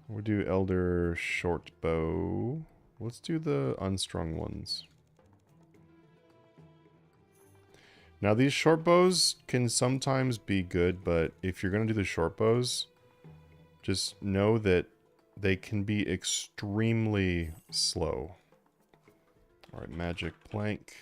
We'll do Elder Short Bow. Let's do the unstrung ones. Now these short bows can sometimes be good, but if you're going to do the short bows, just know that they can be extremely slow. All right, magic plank.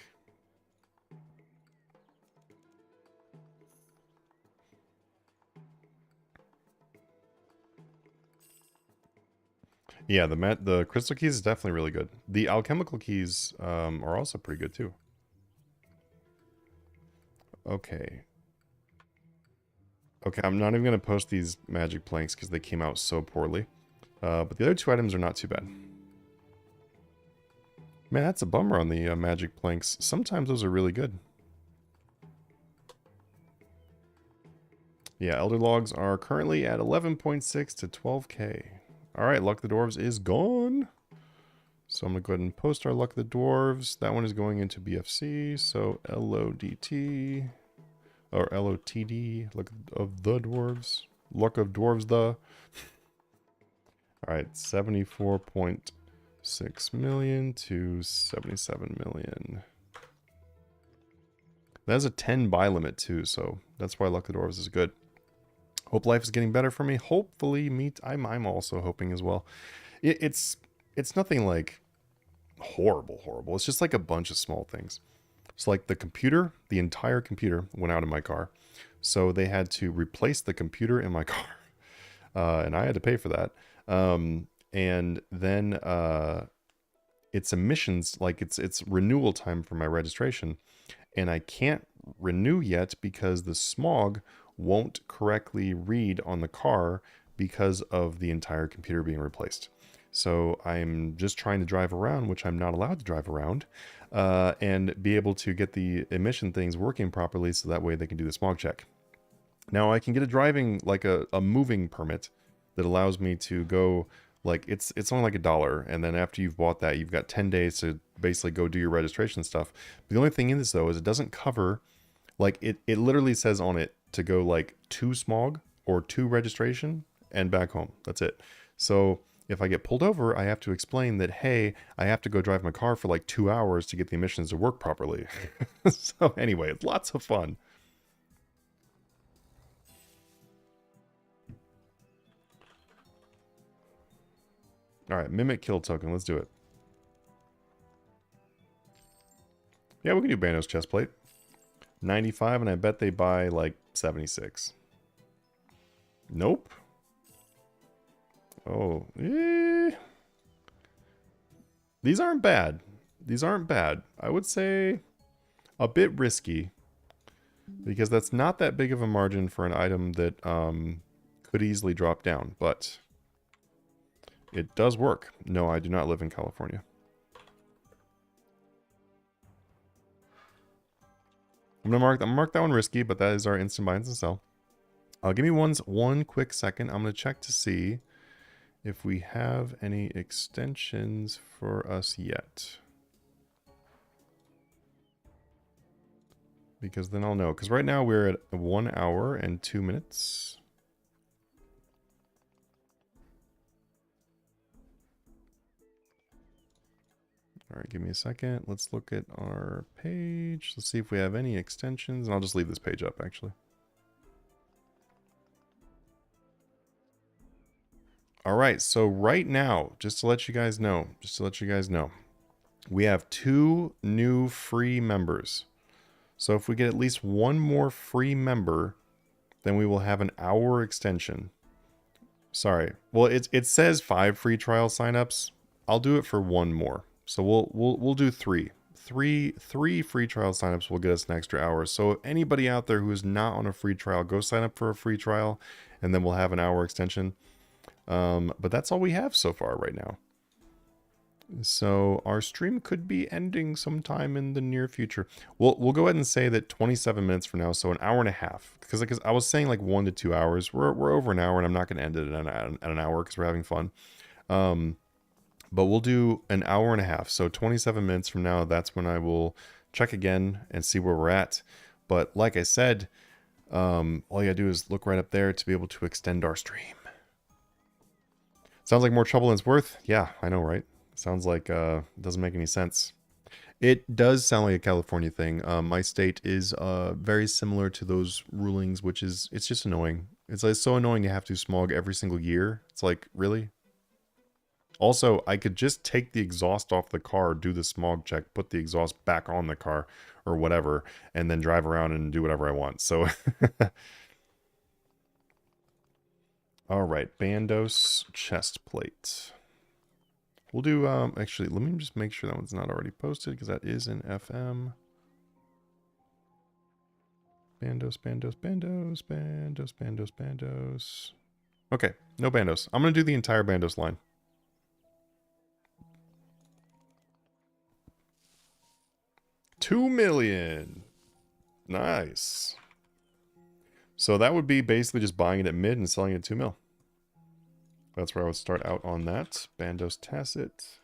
Yeah, the crystal keys is definitely really good. The alchemical keys are also pretty good too. Okay. Okay, I'm not even going to post these magic planks because they came out so poorly. But the other two items are not too bad. Man, that's a bummer on the magic planks. Sometimes those are really good. Yeah, Elder Logs are currently at 11.6 to 12k. Alright, Luck of the Dwarves is gone. So I'm going to go ahead and post our Luck of the Dwarves. That one is going into BFC. So LODT. Or LOTD. Luck of the Dwarves. Luck of Dwarves the. Alright, 74.6 million to 77 million. That's a 10 buy limit too, so that's why Luck of the Dwarves is good. Hope life is getting better for me. Hopefully, I'm also hoping as well. It's nothing like horrible. It's just like a bunch of small things. So like the computer, the entire computer went out in my car. So they had to replace the computer in my car. And I had to pay for that. And then it's emissions, like it's renewal time for my registration. And I can't renew yet because the smog won't correctly read on the car because of the entire computer being replaced. So I'm just trying to drive around, which I'm not allowed to drive around, and be able to get the emission things working properly so that way they can do the smog check. Now I can get a driving, like a moving permit that allows me to go, like it's only like $1, and then after you've bought that, you've got 10 days to basically go do your registration stuff. The only thing in this though is it doesn't cover, like it literally says on it to go like to smog or to registration and back home. That's it. So if I get pulled over, I have to explain that, hey, I have to go drive my car for like 2 hours to get the emissions to work properly. So anyway, it's lots of fun. All right, mimic kill token. Let's do it. Yeah, we can do Bandos chestplate. 95, and I bet they buy like 76. Nope. Oh, these aren't bad. These aren't bad. I would say a bit risky because that's not that big of a margin for an item that could easily drop down, but it does work. No, I do not live in California. I'm gonna mark that one risky, but that is our instant buy, instant sell. Give me one quick second. I'm gonna check to see if we have any extensions for us yet. Because then I'll know. Because right now we're at 1 hour and 2 minutes. All right, give me a second. Let's look at our page. Let's see if we have any extensions. And I'll just leave this page up, actually. All right, so right now, just to let you guys know, we have 2 new free members. So if we get at least 1 more free member, then we will have an hour extension. Sorry. Well, it says 5 free trial signups. I'll do it for 1 more. So we'll do 3. Three free trial signups will get us an extra hour. So if anybody out there who is not on a free trial, go sign up for a free trial, and then we'll have an hour extension. But that's all we have so far right now. So our stream could be ending sometime in the near future. We'll go ahead and say that 27 minutes from now, so an hour and a half. Because I was saying like 1 to 2 hours. We're over an hour, and I'm not going to end it at an hour because we're having fun. But we'll do an hour and a half. So 27 minutes from now, that's when I will check again and see where we're at. But like I said, all you gotta do is look right up there to be able to extend our stream. Sounds like more trouble than it's worth. Yeah, I know, right? Sounds like it doesn't make any sense. It does sound like a California thing. My state is very similar to those rulings, which is it's just annoying. It's like so annoying to have to smog every single year. It's like, really? Also, I could just take the exhaust off the car, do the smog check, put the exhaust back on the car or whatever, and then drive around and do whatever I want. So, all right, Bandos chest plate. We'll do, actually, let me just make sure that one's not already posted because that is in FM. Bandos, Bandos, Bandos, Bandos, Bandos, Bandos. Okay, no Bandos. I'm going to do the entire Bandos line. $2 million. Nice. So that would be basically just buying it at mid and selling it at 2 mil. That's where I would start out on that. Bandos Tacit.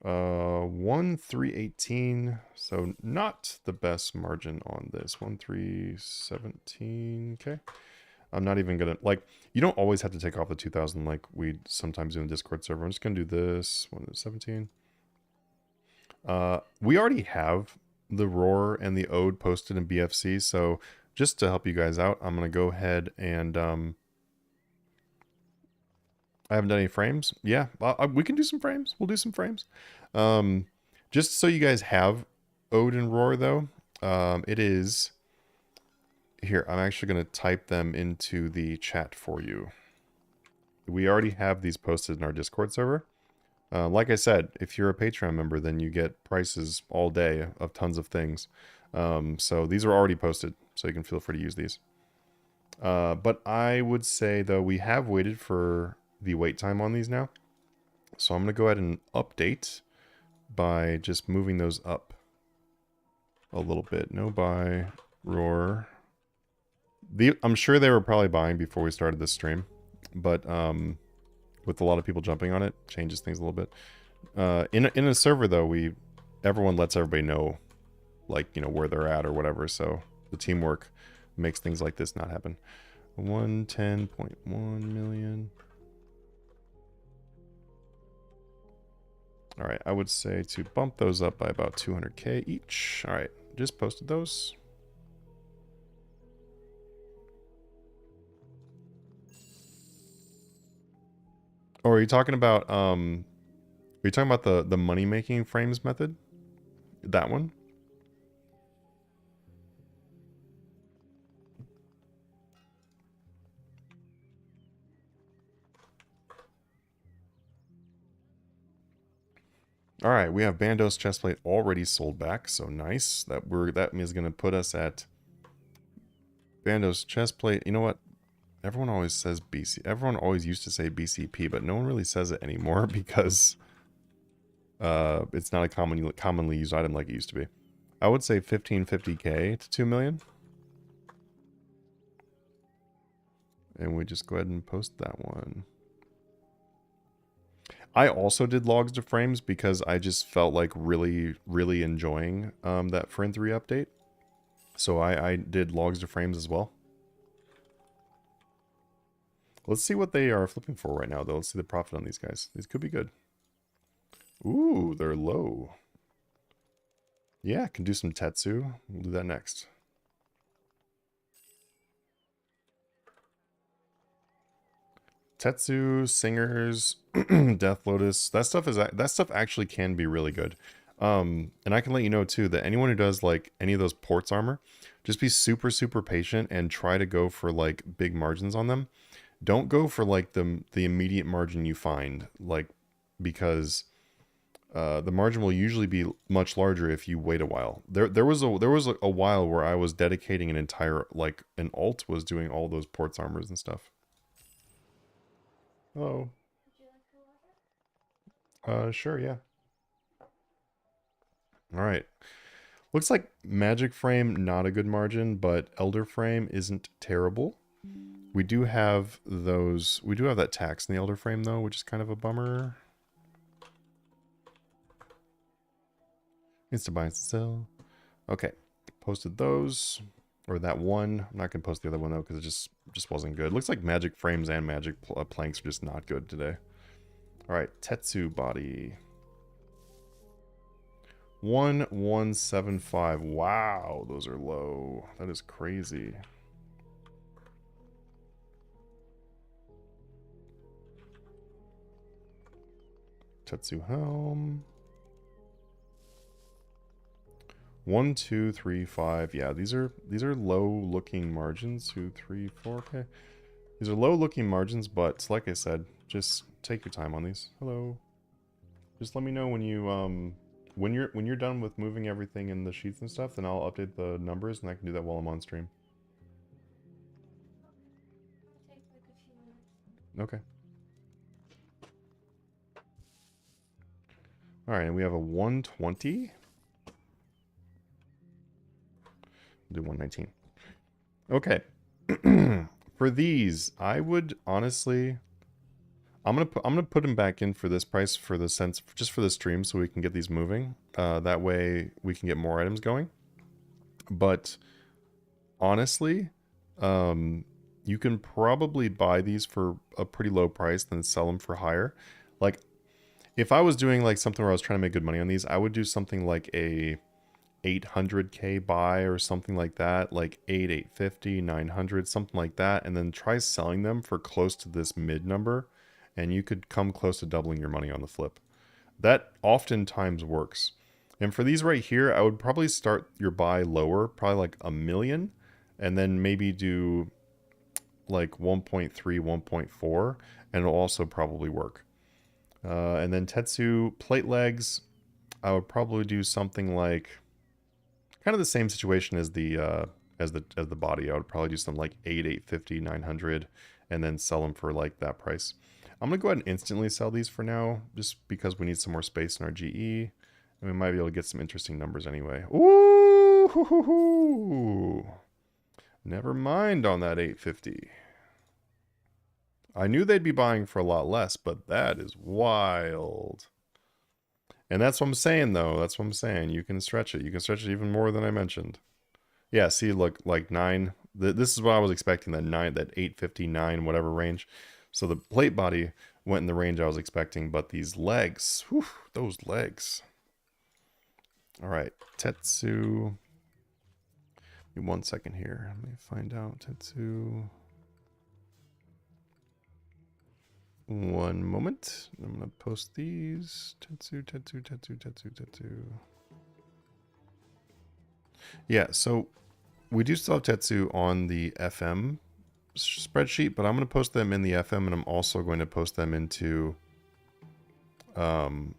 1,318. So not the best margin on this. 1,317. Okay. I'm not even gonna, like, you don't always have to take off the 2,000 like we sometimes do in the Discord server. I'm just gonna do this. 117. We already have the Roar and the Ode posted in BFC, so just to help you guys out, I'm gonna go ahead and I haven't done any frames. Yeah, we can do some frames. We'll do some frames. Just so you guys have Ode and Roar though, it is here. I'm actually gonna type them into the chat for you. We already have these posted in our Discord server. Like I said, if you're a Patreon member, then you get prices all day of tons of things. So these are already posted, so you can feel free to use these. But I would say, though, we have waited for the wait time on these now. So I'm going to go ahead and update by just moving those up a little bit. No buy, Roar. I'm sure they were probably buying before we started this stream, but with a lot of people jumping on it, changes things a little bit. In a server though, everyone lets everybody know, like, you know, where they're at or whatever. So the teamwork makes things like this not happen. 110.1 million. All right, I would say to bump those up by about 200K each. All right, just posted those. Or are you talking about the money making frames method? That one? All right, we have Bandos chestplate already sold back, so nice. That is going to put us at Bandos chestplate. You know what? Everyone always says BC. Everyone always used to say BCP, but no one really says it anymore because it's not a commonly used item like it used to be. I would say 1550K to 2 million. And we just go ahead and post that one. I also did logs to frames because I just felt like really, really enjoying that Friend 3 update. So I did logs to frames as well. Let's see what they are flipping for right now, though. Let's see the profit on these guys. These could be good. Ooh, they're low. Yeah, can do some Tetsu. We'll do that next. Tetsu, Singers, Death Lotus. That stuff actually can be really good. And I can let you know too that anyone who does like any of those ports armor, just be super, super patient and try to go for like big margins on them. Don't go for like the immediate margin you find, like, because the margin will usually be much larger if you wait a while. There was a while where I was dedicating an entire, like, an alt was doing all those ports armors and stuff. Oh. Sure, yeah. All right. Looks like Magic Frame, not a good margin, but Elder Frame isn't terrible. We do have that tax in the Elder Frame, though, which is kind of a bummer. Needs to buy and sell. Okay. Posted those. Or that one. I'm not going to post the other one, though, because it just wasn't good. Looks like magic frames and magic planks are just not good today. All right, Tetsu body. 1175. Wow, those are low. That is crazy. Tetsu helm. 1, 2, 3, 5. Yeah, these are low looking margins. 2, 3, 4. Okay. These are low looking margins, but like I said, just take your time on these. Hello. Just let me know when you when you're done with moving everything in the sheets and stuff, then I'll update the numbers and I can do that while I'm on stream. Okay. All right, and we have a 120. We'll do 119. Okay. For these, I would honestly, I'm gonna put them back in for this price for the sense, just for the stream, so we can get these moving. That way we can get more items going. But honestly, you can probably buy these for a pretty low price, then sell them for higher. Like, if I was doing like something where I was trying to make good money on these, I would do something like a 800k buy or something like that, like 850, 900, something like that, and then try selling them for close to this mid number, and you could come close to doubling your money on the flip. That oftentimes works. And for these right here, I would probably start your buy lower, probably like a million, and then maybe do like 1.3, 1.4, and it'll also probably work. And then Tetsu plate legs, I would probably do something like kind of the same situation as the body. I would probably do something like 850, 900, and then sell them for like that price. I'm gonna go ahead and instantly sell these for now, just because we need some more space in our GE, and we might be able to get some interesting numbers anyway. Ooh, hoo, hoo, hoo. Never mind on that 850. I knew they'd be buying for a lot less, but that is wild. And that's what I'm saying, though. That's what I'm saying. You can stretch it. You can stretch it even more than I mentioned. Yeah, see, look, like 9. This is what I was expecting, that 9, that 859, whatever range. So the plate body went in the range I was expecting, but these legs, whew, those legs. All right, Tetsu. Give me 1 second here. Let me find out. Tetsu. One moment. I'm going to post these. Tetsu, Tetsu, Tetsu, Tetsu, Tetsu. Yeah, so we do still have Tetsu on the FM spreadsheet, but I'm going to post them in the FM, and I'm also going to post them into... I'm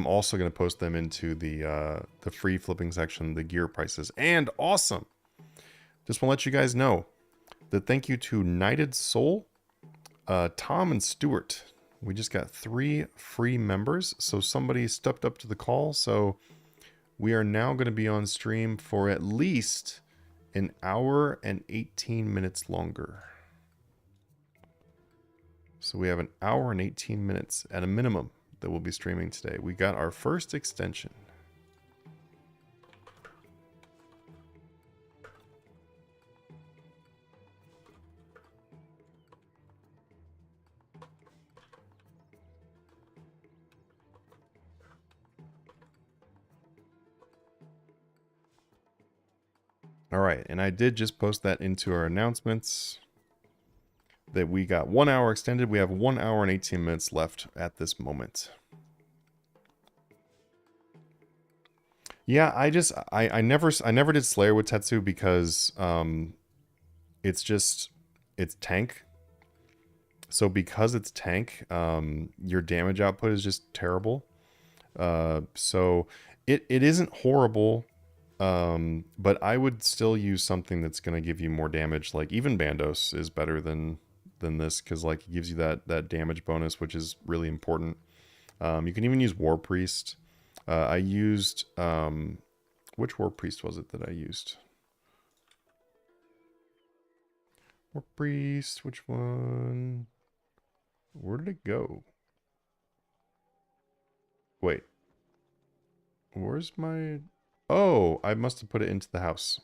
also going to post them into the free flipping section, the gear prices. And awesome! Just want to let you guys know that thank you to Knighted Soul, Tom and Stuart. We just got 3 free members, so somebody stepped up to the call. So we are now going to be on stream for at least an hour and 18 minutes longer. So we have an hour and 18 minutes at a minimum that we'll be streaming today. We got our first extension. All right, and I did just post that into our announcements that we got 1 hour extended. We have 1 hour and 18 minutes left at this moment. Yeah, I never did Slayer with Tetsu because it's tank. So because it's tank, your damage output is just terrible. So it isn't horrible. But I would still use something that's going to give you more damage. Like even Bandos is better than this, because like it gives you that damage bonus, which is really important. You can even use War Priest. I used which War Priest was it that I used? War Priest, which one? Where did it go? Wait. Where's my... Oh, I must have put it into the house.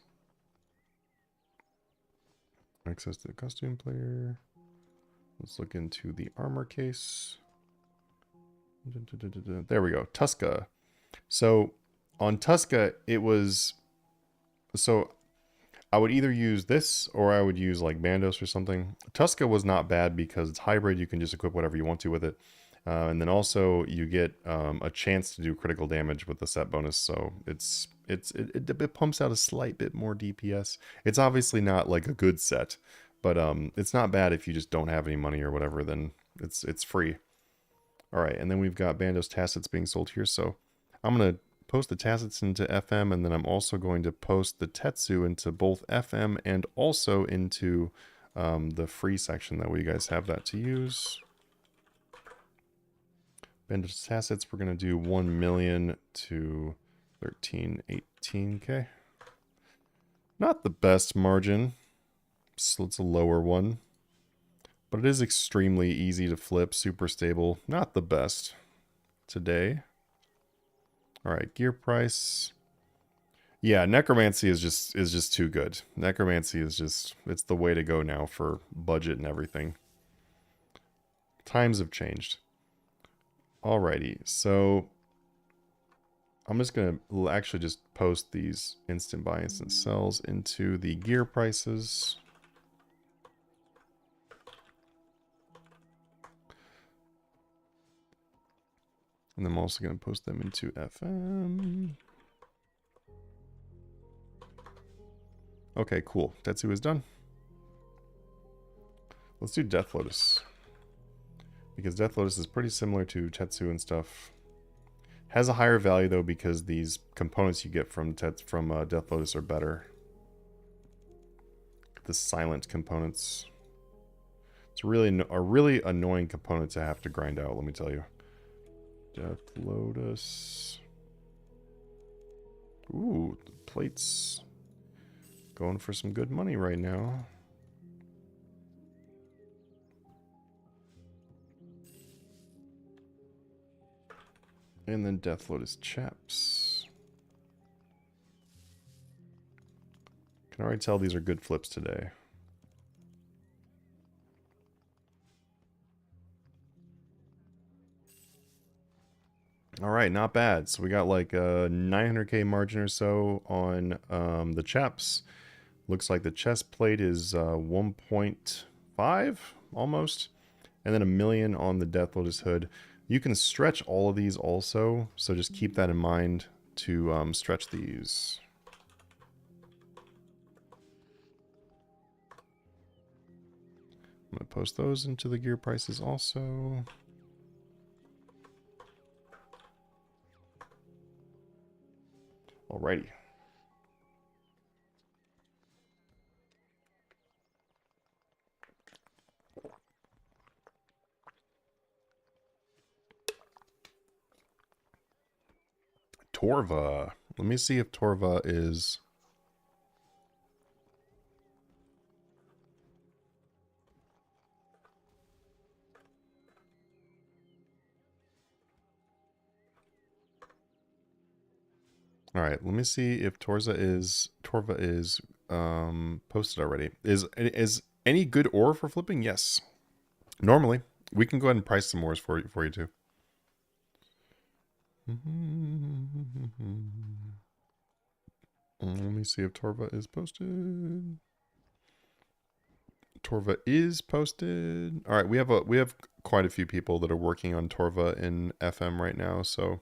Access to the costume player. Let's look into the armor case. There we go. Tusca. So on Tusca, it was... So I would either use this or I would use like Bandos or something. Tusca was not bad because it's hybrid. You can just equip whatever you want to with it. And then also you get a chance to do critical damage with the set bonus. So it pumps out a slight bit more DPS. It's obviously not like a good set, but it's not bad if you just don't have any money or whatever. Then it's free. All right, and then we've got Bandos Tacits being sold here. So I'm gonna post the Tacits into FM, and then I'm also going to post the Tetsu into both FM and also into the free section. That way you guys have that to use. Bandos Tacits, we're going to do 1 million to 1318k. Not the best margin, so it's a lower one. But it is extremely easy to flip, super stable. Not the best today. Alright, gear price. Yeah, Necromancy is just too good. Necromancy is just, it's the way to go now for budget and everything. Times have changed. Alrighty, so I'm just going to actually just post these instant buy, instant sells into the gear prices. And then I'm also going to post them into FM. Okay, cool. Tetsu is done. Let's do Death Lotus. Because Death Lotus is pretty similar to Tetsu and stuff. Has a higher value though because these components you get from Death Lotus are better. The silent components. It's really a really annoying component to have to grind out, let me tell you. Death Lotus. Ooh, the plates. Going for some good money right now. And then Death Lotus chaps. Can already tell these are good flips today. Alright, not bad. So we got like a 900k margin or so on the chaps. Looks like the chest plate is 1.5 almost. And then 1 million on the Death Lotus hood. You can stretch all of these also, so just keep that in mind to stretch these. I'm going to post those into the gear prices also. Alrighty. Torva. Let me see if Torva is... Alright, let me see if Torva is posted already. Is any good ore for flipping? Yes. Normally. We can go ahead and price some ores for you too. Let me see if Torva is posted. Torva is posted. All right, we have quite a few people that are working on Torva in FM right now, so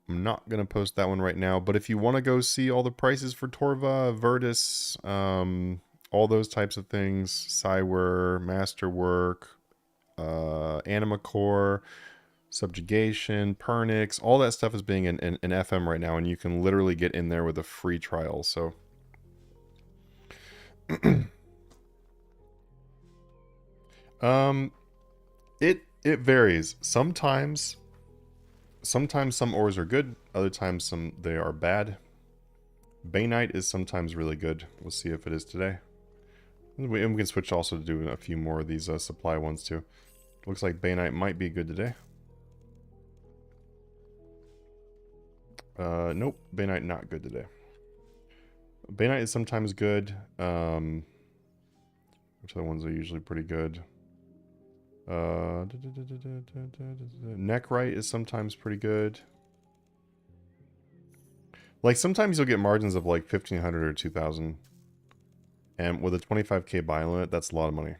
I'm not gonna post that one right now. But if you want to go see all the prices for Torva, Virtus, all those types of things, Cyware, Masterwork, Anima Core, Subjugation, Pernix, all that stuff is being in FM right now, and you can literally get in there with a free trial. So it varies. Sometimes some ores are good, other times they are bad. Bainite is sometimes really good. We'll see if it is today. And we can switch also to do a few more of these supply ones too. Looks like Bainite might be good today. Nope. Bainite not good today. Bainite is sometimes good. Which other ones are usually pretty good? Neckrite is sometimes pretty good. Like, sometimes you'll get margins of like 1,500 or 2,000. And with a 25k buy limit, that's a lot of money.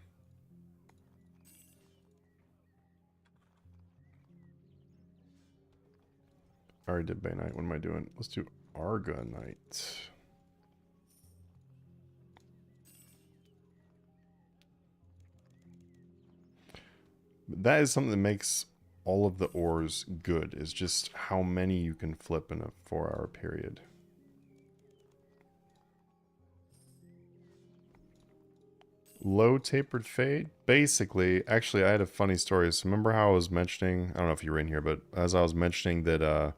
I already did Bainite. What am I doing? Let's do Argonite. That is something that makes all of the ores good, is just how many you can flip in a 4-hour period. Low tapered fade? Basically, actually, I had a funny story. So remember how I was mentioning, I don't know if you were in here, but as I was mentioning that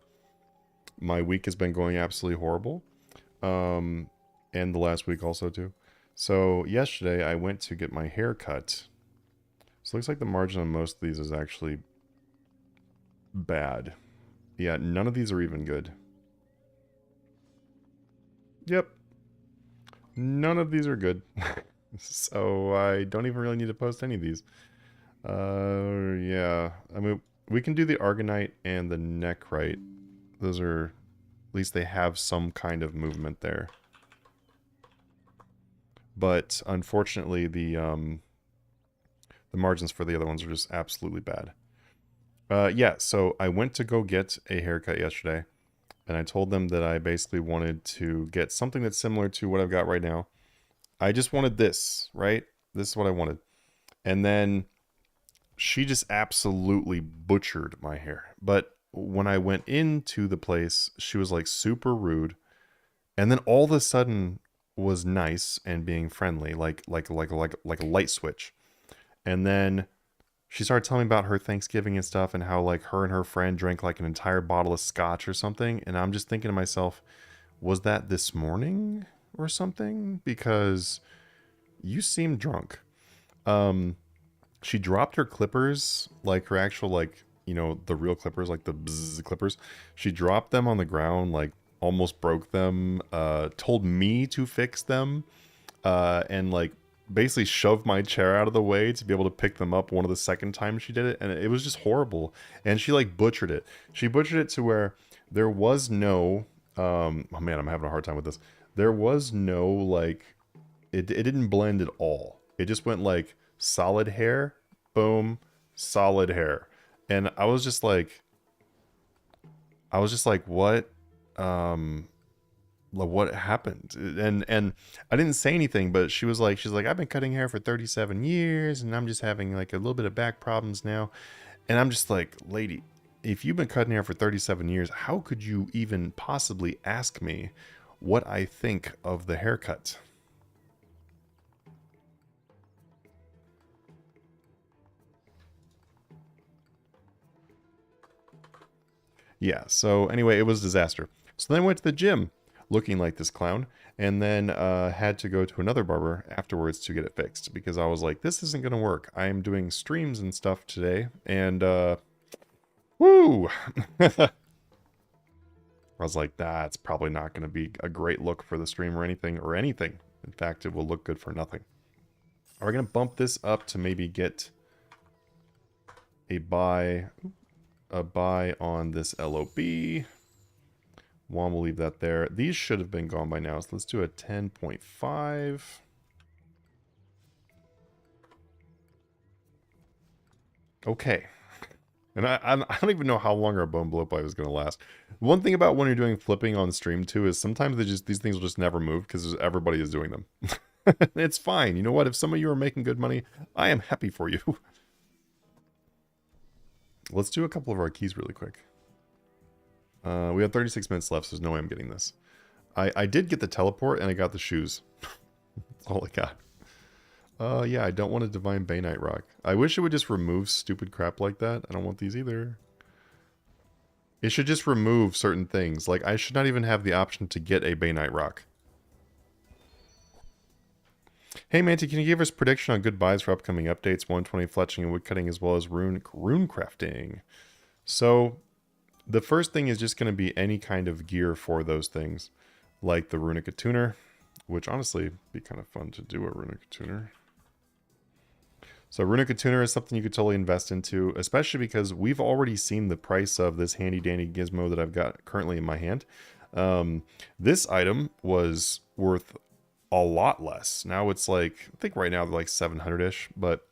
my week has been going absolutely horrible. And the last week also too. So yesterday I went to get my hair cut. So it looks like the margin on most of these is actually bad. Yeah, none of these are even good. Yep. None of these are good. So I don't even really need to post any of these. Yeah. I mean, we can do the Argonite and the Neckrite. Those are, at least they have some kind of movement there. But unfortunately, the margins for the other ones are just absolutely bad. Yeah, so I went to go get a haircut yesterday, and I told them that I basically wanted to get something that's similar to what I've got right now. I just wanted this, right? This is what I wanted. And then she just absolutely butchered my hair. But when I went into the place, she was like super rude. And then all of a sudden was nice and being friendly, like a light switch. And then she started telling me about her Thanksgiving and stuff, and how like her and her friend drank like an entire bottle of scotch or something. And I'm just thinking to myself, was that this morning or something? Because you seem drunk. She dropped her clippers, like her actual, like, you know, the real clippers, like the bzz clippers. She dropped them on the ground, like almost broke them, told me to fix them, and like basically shoved my chair out of the way to be able to pick them up one of the second times she did it. And it was just horrible. And she like butchered it. She butchered it to where there was no, oh man, I'm having a hard time with this. There was no like, it didn't blend at all. It just went like solid hair, boom, solid hair. And I was just like, what? What happened? And I didn't say anything, but she's like, I've been cutting hair for 37 years, and I'm just having like a little bit of back problems now. And I'm just like, lady, if you've been cutting hair for 37 years, how could you even possibly ask me what I think of the haircut? Yeah, so anyway, it was a disaster. So then I went to the gym looking like this clown, and then had to go to another barber afterwards to get it fixed, because I was like, this isn't going to work. I am doing streams and stuff today, and woo! I was like, that's probably not going to be a great look for the stream or anything, In fact, it will look good for nothing. Are we going to bump this up to maybe get a buy on this LOB? One, we'll leave that there. These should have been gone by now, so let's do a 10.5. Okay. And I don't even know how long our bone blow pipe is going to last. One thing about when you're doing flipping on stream too is sometimes these things will just never move because everybody is doing them. It's fine. You know what? If some of you are making good money, I am happy for you. Let's do a couple of our keys really quick. We have 36 minutes left, so there's no way I'm getting this. I did get the teleport, and I got the shoes. That's all I got. Yeah, I don't want a Divine Bainite Rock. I wish it would just remove stupid crap like that. I don't want these either. It should just remove certain things. Like, I should not even have the option to get a Bainite Rock. Hey, Manty, can you give us prediction on good buys for upcoming updates? 120 fletching and woodcutting, as well as rune crafting. So, The first thing is just going to be any kind of gear for those things, like the runic attuner, which honestly be kind of fun to do a runic attuner. So runic attuner is something you could totally invest into, especially because we've already seen the price of this handy dandy gizmo that I've got currently in my hand. This item was worth a lot less. Now it's like, I think right now they're like 700-ish, but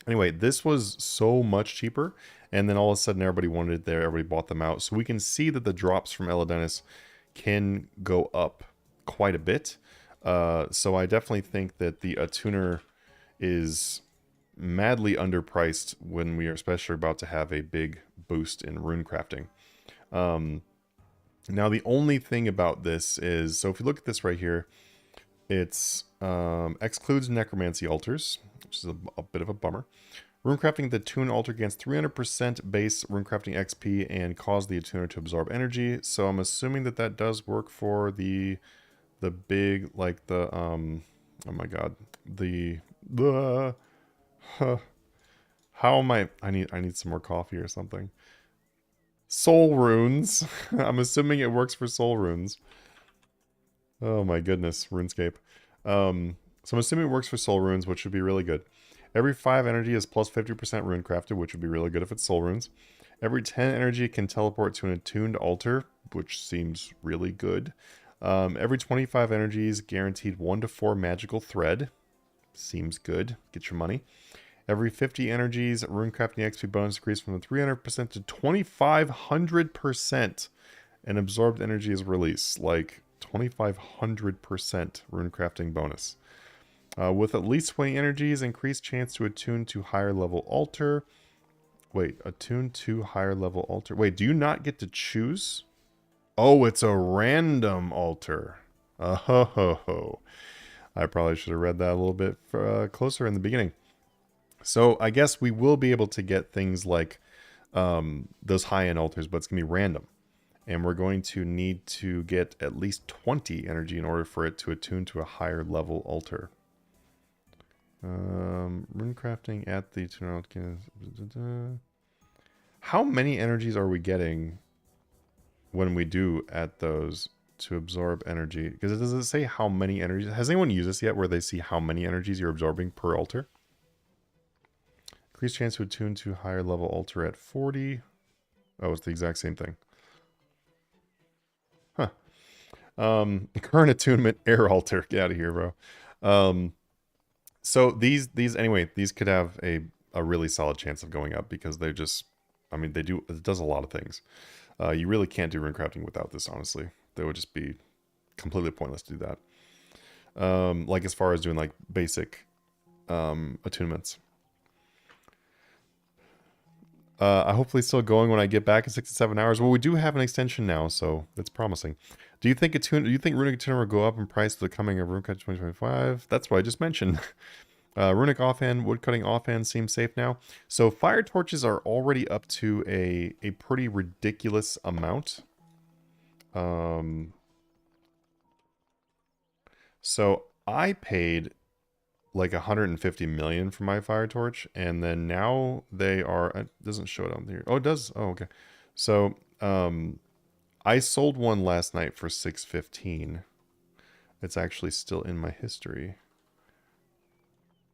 anyway, this was so much cheaper, and then all of a sudden everybody wanted it there, everybody bought them out. So we can see that the drops from Eladenis can go up quite a bit. So I definitely think that the attuner is madly underpriced when we are especially about to have a big boost in rune crafting. Now the only thing about this is, so if you look at this right here, it's excludes necromancy altars, which is a bit of a bummer. Runecrafting the Attune altar gains 300% base runecrafting XP and cause the attuner to absorb energy. So I'm assuming that that does work for the big, like the oh my god, how am I need some more coffee or something. Soul runes. I'm assuming it works for soul runes. Oh my goodness, RuneScape. So I'm assuming it works for soul runes, which would be really good. Every 5 energy is plus 50% rune crafted, which would be really good if it's soul runes. Every 10 energy can teleport to an attuned altar, which seems really good. Every 25 energies guaranteed 1 to 4 magical thread. Seems good. Get your money. Every 50 energies, runecrafting XP bonus increased from 300% to 2500%. And absorbed energy is released. Like 2500% runecrafting bonus. With at least 20 energies, increased chance to attune to higher level altar. Wait, attune to higher level altar. Wait, do you not get to choose? Oh, it's a random altar. Oh, ho, ho, ho. I probably should have read that a little bit closer in the beginning. So I guess we will be able to get things like those high-end altars, but it's going to be random. And we're going to need to get at least 20 energy in order for it to attune to a higher level altar. Runecrafting at the tunnel. How many energies are we getting when we do at those to absorb energy? Because does it say how many energies? Has anyone used this yet where they see how many energies you're absorbing per altar? Increased chance to attune to higher level altar at 40. Oh, it's the exact same thing. Huh. Current attunement air altar. Get out of here, bro. So these anyway, these could have a really solid chance of going up because they just, I mean, it does a lot of things. You really can't do runecrafting without this, honestly. That would just be completely pointless to do that. Like as far as doing like basic attunements. Hopefully still going when I get back in 6 to 7 hours. Well, we do have an extension now, so that's promising. Do you think Runic Attuner will go up in price to the coming of RuneCut 2025? That's what I just mentioned. Runic offhand, woodcutting offhand seems safe now. So fire torches are already up to a pretty ridiculous amount. So I paid like 150 million for my fire torch, and then now they are, it doesn't show it on here. Oh, it does. Oh, okay. So I sold one last night for 615. It's actually still in my history.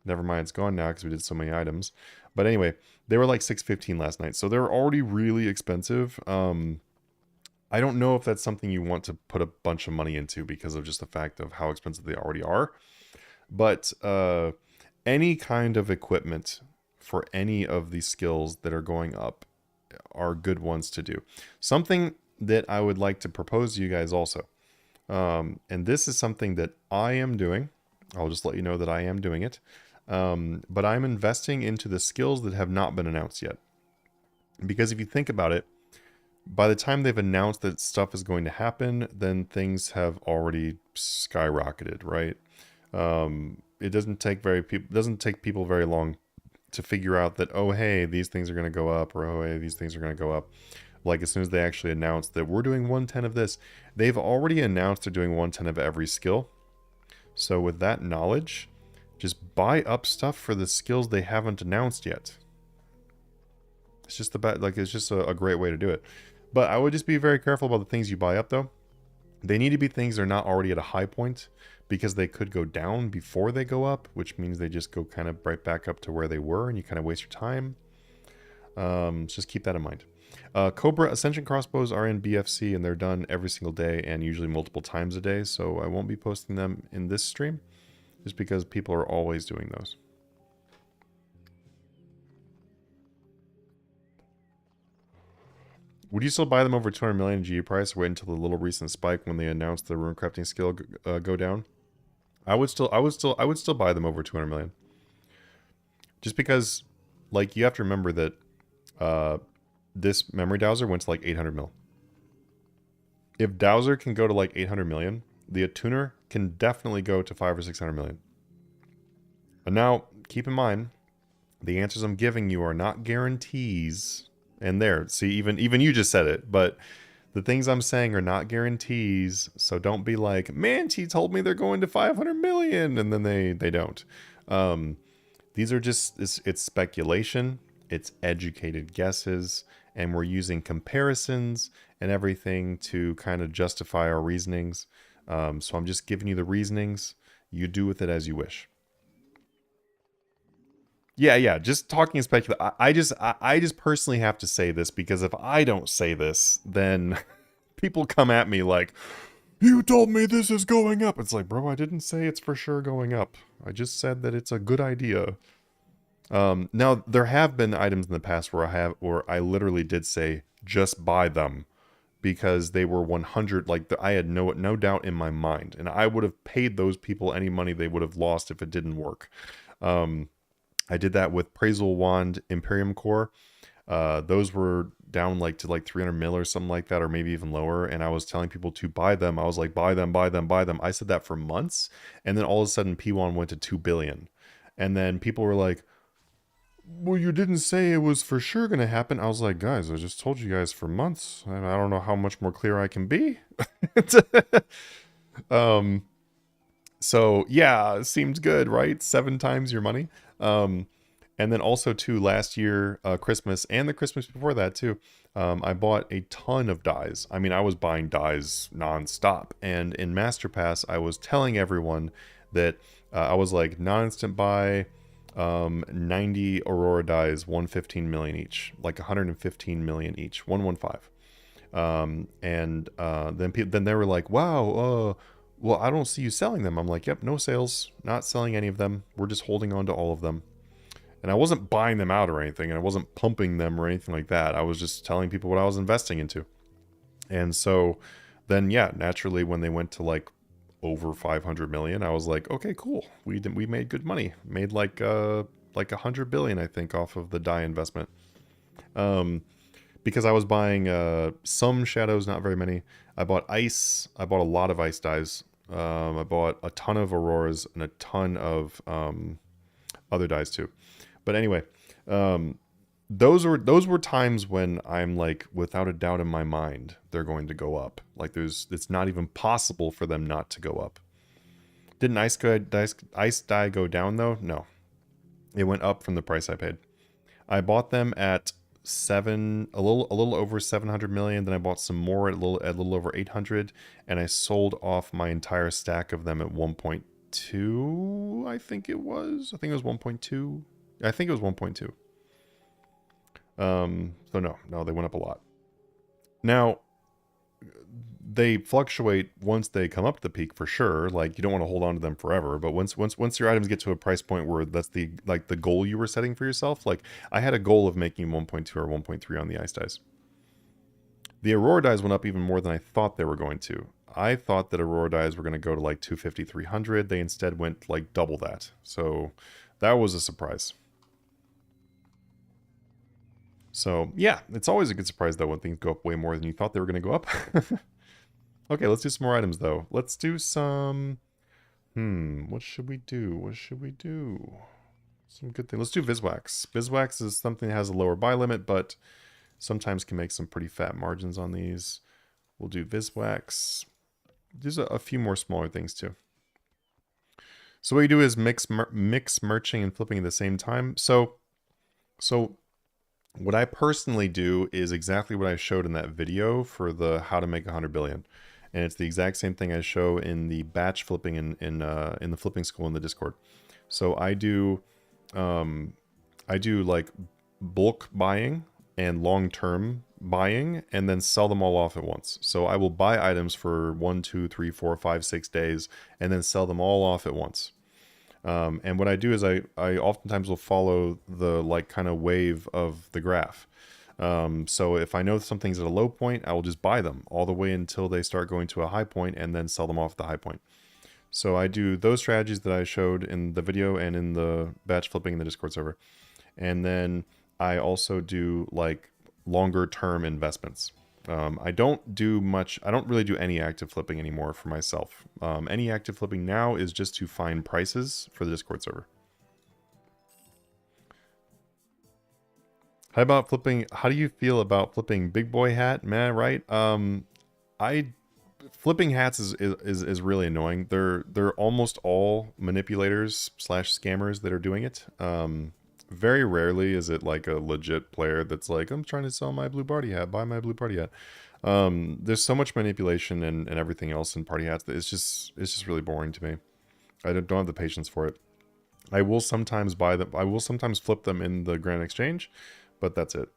Never mind, it's gone now because we did so many items. But anyway, they were like 615 last night, so they're already really expensive. I don't know if that's something you want to put a bunch of money into because of just the fact of how expensive they already are. But any kind of equipment for any of these skills that are going up are good ones to do. Something that I would like to propose to you guys also. And this is something that I am doing. I'll just let you know that I am doing it. But I'm investing into the skills that have not been announced yet. Because if you think about it, by the time they've announced that stuff is going to happen, then things have already skyrocketed, right? It doesn't take people very long to figure out that, oh, hey, these things are going to go up, or oh, hey, these things are going to go up. Like as soon as they actually announce that we're doing 110 of this, they've already announced they're doing 110 of every skill. So with that knowledge, just buy up stuff for the skills they haven't announced yet. It's just it's just a great way to do it. But I would just be very careful about the things you buy up, though. They need to be things that are not already at a high point, because they could go down before they go up, which means they just go kind of right back up to where they were, and you kind of waste your time. So just keep that in mind. Cobra Ascension crossbows are in BFC, and they're done every single day and usually multiple times a day, so I won't be posting them in this stream, just because people are always doing those. Would you still buy them over 200 million GE price, or wait until the little recent spike when they announced the rune crafting skill go down? I would still buy them over 200 million. Just because, like, you have to remember that this memory dowser went to like 800 mil. If dowser can go to like 800 million, the attuner can definitely go to 500 or 600 million. And now, keep in mind, the answers I'm giving you are not guarantees. And there, see, even you just said it, but the things I'm saying are not guarantees. So don't be like, man, she told me they're going to 500 million, and then they don't. These are just, it's speculation, it's educated guesses, and we're using comparisons and everything to kind of justify our reasonings. So I'm just giving you the reasonings. You do with it as you wish. Yeah, just talking speculation. I just personally have to say this, because if I don't say this, then people come at me like, you told me this is going up. It's like, bro, I didn't say it's for sure going up. I just said that it's a good idea. Now, there have been items in the past where I literally did say, just buy them, because they were 100, like, I had no doubt in my mind, and I would have paid those people any money they would have lost if it didn't work. I did that with Praisal Wand Imperium Core. Those were down like to like 300 mil or something like that, or maybe even lower, and I was telling people to buy them. I was like, buy them, buy them, buy them. I said that for months, and then all of a sudden P1 went to 2 billion. And then people were like, well, you didn't say it was for sure going to happen. I was like, guys, I just told you guys for months. I don't know how much more clear I can be. So yeah, it seemed good, right? 7 times your money. And then also too, last year, Christmas and the Christmas before that too, I bought a ton of dies. I mean, I was buying dies nonstop. And in Master Pass, I was telling everyone that I was like, non-instant buy, 90 Aurora dies, 115 million each, like 115 million each, 115. Then they were like, wow, well, I don't see you selling them. I'm like, yep, no sales, not selling any of them. We're just holding on to all of them. And I wasn't buying them out or anything, and I wasn't pumping them or anything like that. I was just telling people what I was investing into. And so then, yeah, naturally, when they went to like over 500 million, I was like, okay, cool. We made good money. Made like 100 billion, I think, off of the die investment. Because I was buying some shadows, not very many. I bought ice. I bought a lot of ice dies. I bought a ton of auroras and a ton of other dies too. But anyway, those were times when I'm like, without a doubt in my mind, they're going to go up. Like it's not even possible for them not to go up. Didn't ice die go down though? No, it went up from the price I paid. I bought them at a little over 700 million. Then I bought some more at a little over 800, and I sold off my entire stack of them at 1.2. I think it was 1.2. I think it was 1.2. So no, they went up a lot. Now, they fluctuate once they come up to the peak for sure. Like, you don't want to hold on to them forever, but once your items get to a price point where that's the goal you were setting for yourself. Like, I had a goal of making 1.2 or 1.3 on the ice dice. The Aurora dies went up even more than I thought they were going to. I thought that Aurora dies were going to go to like 250, 300. They instead went like double that. So that was a surprise. So, yeah, it's always a good surprise, though, when things go up way more than you thought they were going to go up. Okay, let's do some more items, though. Let's do some... what should we do? Some good things. Let's do Viswax. Viswax is something that has a lower buy limit, but sometimes can make some pretty fat margins on these. We'll do Viswax. There's a few more smaller things, too. So what you do is mix merching and flipping at the same time. So What I personally do is exactly what I showed in that video for the how to make 100 billion. And it's the exact same thing I show in the batch flipping in the flipping school in the Discord. So I do like bulk buying and long-term buying and then sell them all off at once. So I will buy items for 1, 2, 3, 4, 5, 6 days and then sell them all off at once. And what I do is I oftentimes will follow the like kind of wave of the graph. So if I know something's at a low point, I will just buy them all the way until they start going to a high point and then sell them off at the high point. So I do those strategies that I showed in the video and in the batch flipping in the Discord server. And then I also do like longer term investments. I don't really do any active flipping anymore for myself. Any active flipping now is just to find prices for the Discord server. How do you feel about flipping big boy hat? Man, right? Flipping hats is really annoying. They're almost all manipulators / scammers that are doing it. Very rarely is it like a legit player that's like, I'm trying to sell my blue party hat, buy my blue party hat. There's so much manipulation and everything else in party hats that it's just really boring to me. I don't have the patience for it. I will sometimes buy them. I will sometimes flip them in the Grand Exchange, but that's it.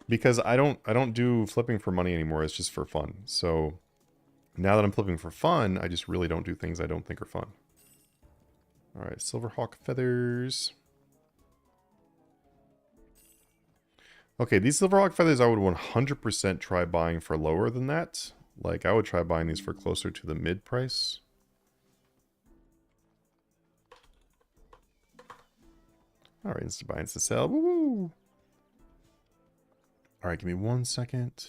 Because I don't do flipping for money anymore. It's just for fun. So now that I'm flipping for fun, I just really don't do things I don't think are fun. All right, Silverhawk feathers. Okay, these Silverhawk feathers I would 100% try buying for lower than that. Like, I would try buying these for closer to the mid price. All right, insta buy, insta sell. Woo! All right, give me 1 second.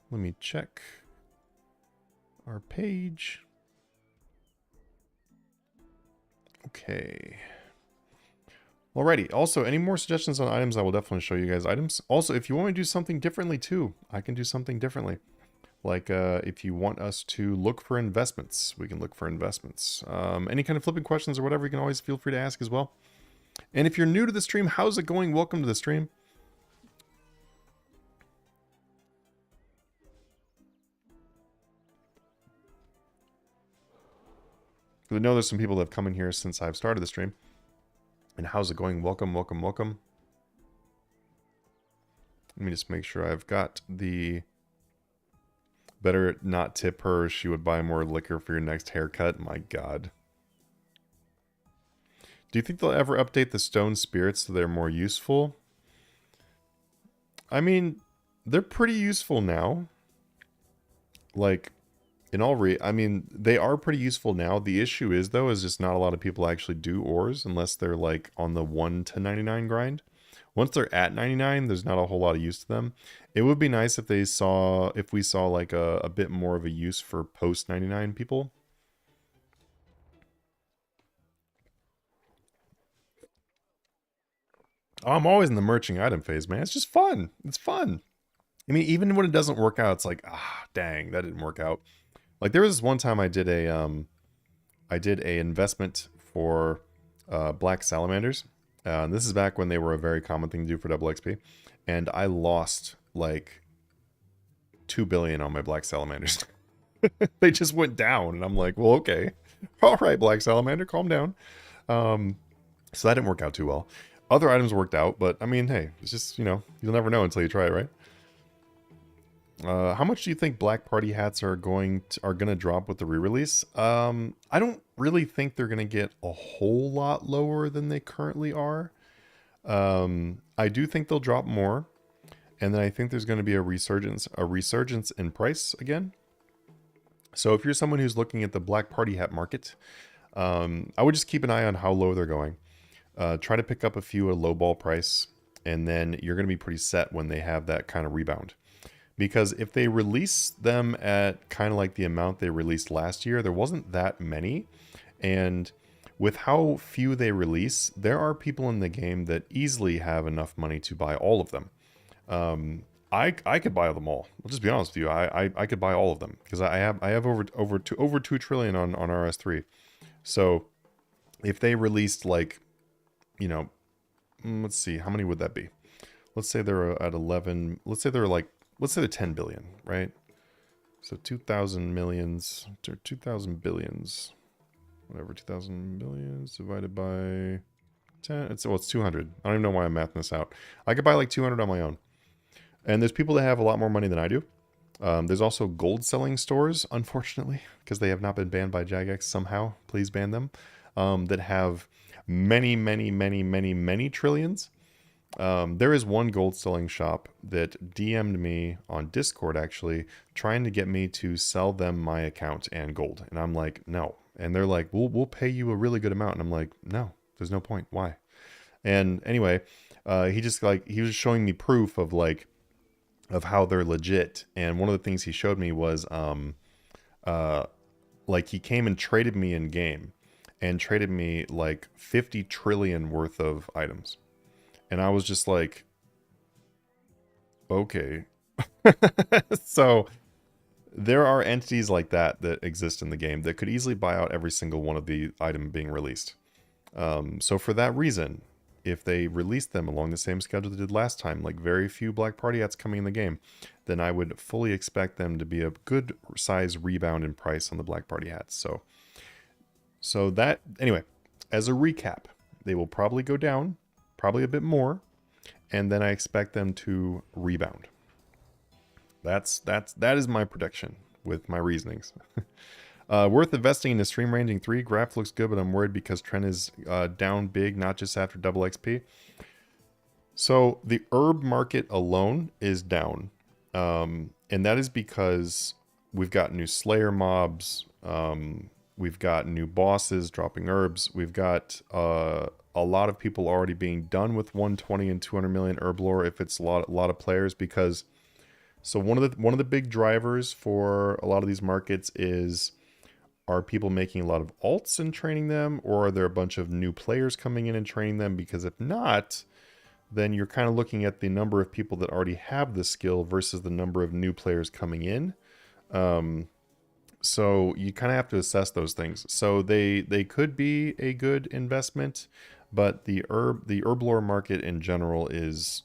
Let me check our page. Okay. Alrighty. Also, any more suggestions on items, I will definitely show you guys items. Also, if you want me to do something differently too, I can do something differently. Like if you want us to look for investments, we can look for investments. Any kind of flipping questions or whatever, you can always feel free to ask as well. And if you're new to the stream, how's it going? Welcome to the stream. I know there's some people that have come in here since I've started the stream. And how's it going? Welcome, welcome, welcome. Let me just make sure I've got the... Better not tip her. She would buy more liquor for your next haircut. My God. Do you think they'll ever update the stone spirits so they're more useful? I mean, they're pretty useful now. Like... I mean, they are pretty useful now. The issue is, though, is just not a lot of people actually do ores unless they're, like, on the 1 to 99 grind. Once they're at 99, there's not a whole lot of use to them. It would be nice if we saw, like, a bit more of a use for post-99 people. Oh, I'm always in the merching item phase, man. It's just fun. It's fun. I mean, even when it doesn't work out, it's like, ah, dang, that didn't work out. Like there was this one time I did a investment for black salamanders. And this is back when they were a very common thing to do for double XP, and I lost like 2 billion on my black salamanders. They just went down, and I'm like, well, okay, all right, black salamander, calm down. So that didn't work out too well. Other items worked out, but I mean, hey, it's just, you know, you'll never know until you try it, right? How much do you think black party hats are gonna drop with the re-release? I don't really think they're gonna get a whole lot lower than they currently are. I do think they'll drop more, and then I think there's gonna be a resurgence in price again. So if you're someone who's looking at the black party hat market, I would just keep an eye on how low they're going. Try to pick up a few at a low ball price, and then you're gonna be pretty set when they have that kind of rebound. Because if they release them at kind of like the amount they released last year, there wasn't that many. And with how few they release, there are people in the game that easily have enough money to buy all of them. I could buy them all. I'll just be honest with you. I could buy all of them because I have over 2 trillion on RS3. So if they released like, you know, let's see, how many would that be? Let's say they're at 11. Let's say they're like, let's say they're 10 billion, right? So 2,000 millions to 2,000 billions, whatever, 2,000 billions divided by 10. It's 200. I don't even know why I'm mathing this out. I could buy like 200 on my own. And there's people that have a lot more money than I do. There's also gold selling stores, unfortunately, because they have not been banned by Jagex somehow. Please ban them. That have many, many, many, many, many trillions. There is one gold selling shop that DM'd me on Discord, actually, trying to get me to sell them my account and gold. And I'm like, no. And they're like, we'll pay you a really good amount. And I'm like, no, there's no point. Why? And anyway, he was showing me proof of like, of how they're legit. And one of the things he showed me was, like he came and traded me in game and traded me like 50 trillion worth of items. And I was just like, okay. So there are entities like that that exist in the game that could easily buy out every single one of the item being released. So for that reason, if they released them along the same schedule they did last time, like very few Black Party hats coming in the game, then I would fully expect them to be a good size rebound in price on the Black Party hats. So that, anyway, as a recap, they will probably go down, probably a bit more, and then I expect them to rebound. That is my prediction with my reasonings. Worth investing in a stream ranging 3. Graph looks good, but I'm worried because trend is down big, not just after double XP. So the herb market alone is down. And that is because we've got new Slayer mobs. We've got new bosses dropping herbs. We've got a lot of people already being done with 120 and 200 million herb lore if it's a lot of players, because so one of the big drivers for a lot of these markets is, are people making a lot of alts and training them, or are there a bunch of new players coming in and training them? Because if not, then you're kind of looking at the number of people that already have the skill versus the number of new players coming in. So you kind of have to assess those things. So they could be a good investment, but the herb lore market in general is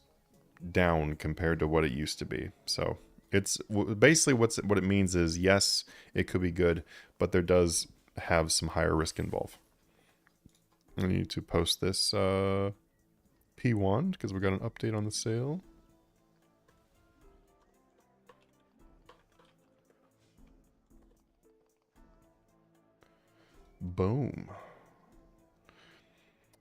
down compared to what it used to be. So it's basically what it means is, yes, it could be good, but there does have some higher risk involved. I need to post this P1 because we got an update on the sale. Boom.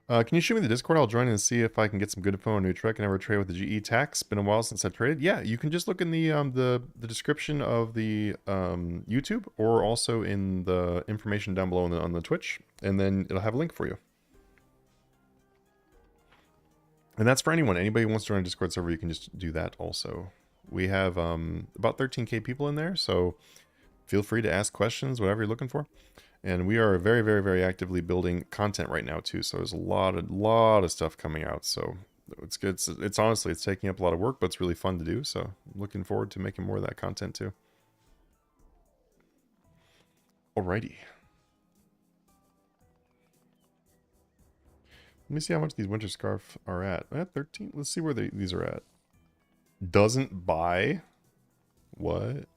Can you shoot me the Discord? I'll join and see if I can get some good info on Utrecht. I never trade with the GE tax. Been a while since I traded. Yeah, you can just look in the description of the YouTube, or also in the information down below on the Twitch, and then it'll have a link for you. And that's for anyone. Anybody who wants to join a Discord server, you can just do that also. We have about 13K people in there, so feel free to ask questions, whatever you're looking for. And we are very, very, very actively building content right now too. So there's a lot of stuff coming out. So it's good. It's honestly, it's taking up a lot of work, but it's really fun to do. So I'm looking forward to making more of that content too. Alrighty. Let me see how much these winter scarf are at. At 13. Let's see where these are at. Doesn't buy. What?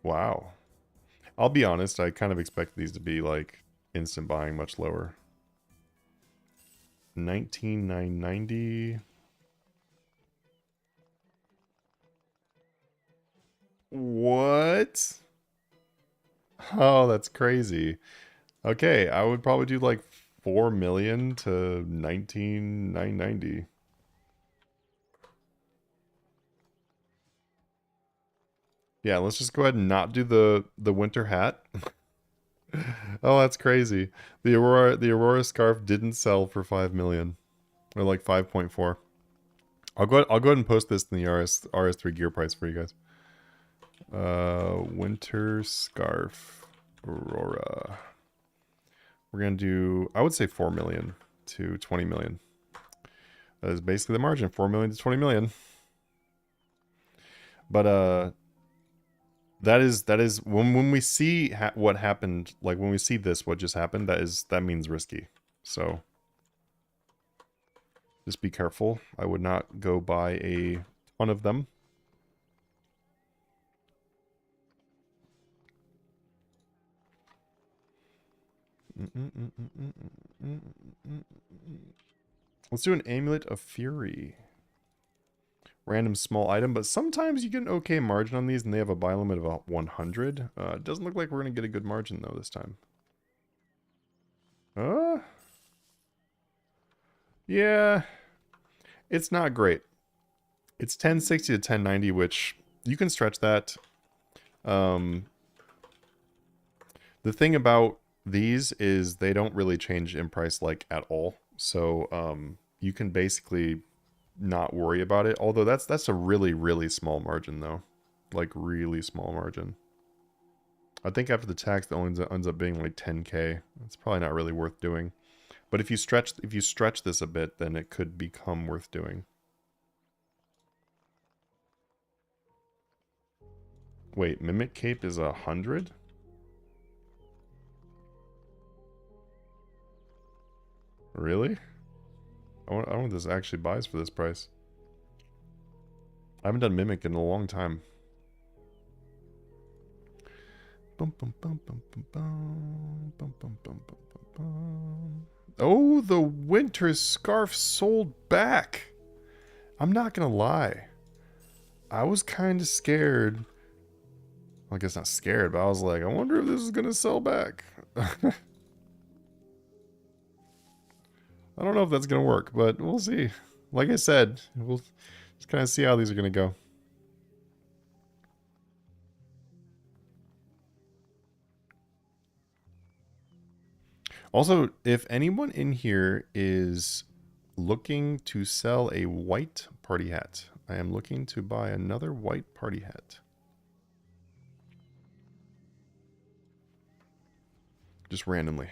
Wow. I'll be honest, I kind of expect these to be like instant buying much lower. 19,990. What? Oh, that's crazy. Okay, I would probably do like 4 million to 19,990. Yeah, let's just go ahead and not do the winter hat. Oh, that's crazy. The Aurora scarf didn't sell for 5 million, or like 5.4. I'll go ahead and post this in the RS3 gear price for you guys. Winter scarf Aurora. We're gonna do, I would say 4 million to 20 million. That is basically the margin, 4 million to 20 million. But That is when we see what happened, like when we see this, what just happened, that means risky. So just be careful. I would not go buy a ton of them. Let's do an Amulet of Fury. Random small item, but sometimes you get an okay margin on these, and they have a buy limit of 100. It doesn't look like we're going to get a good margin, though, this time. Yeah, it's not great. It's 1060 to 1090, which you can stretch that. The thing about these is they don't really change in price, like, at all. So, you can basically not worry about it. Although that's a really, really small margin, though. Like, really small margin. I think after the tax, that only ends up being like 10K. It's probably not really worth doing. But if you stretch this a bit, then it could become worth doing. Wait, Mimic Cape is 100? Really? I wonder what this actually buys for this price. I haven't done Mimic in a long time. Oh, the winter scarf sold back. I'm not gonna lie. I was kind of scared. Well, I guess not scared, but I was like, I wonder if this is gonna sell back. I don't know if that's gonna work, but we'll see. Like I said, we'll just kind of see how these are gonna go. Also, if anyone in here is looking to sell a white party hat, I am looking to buy another white party hat. Just randomly.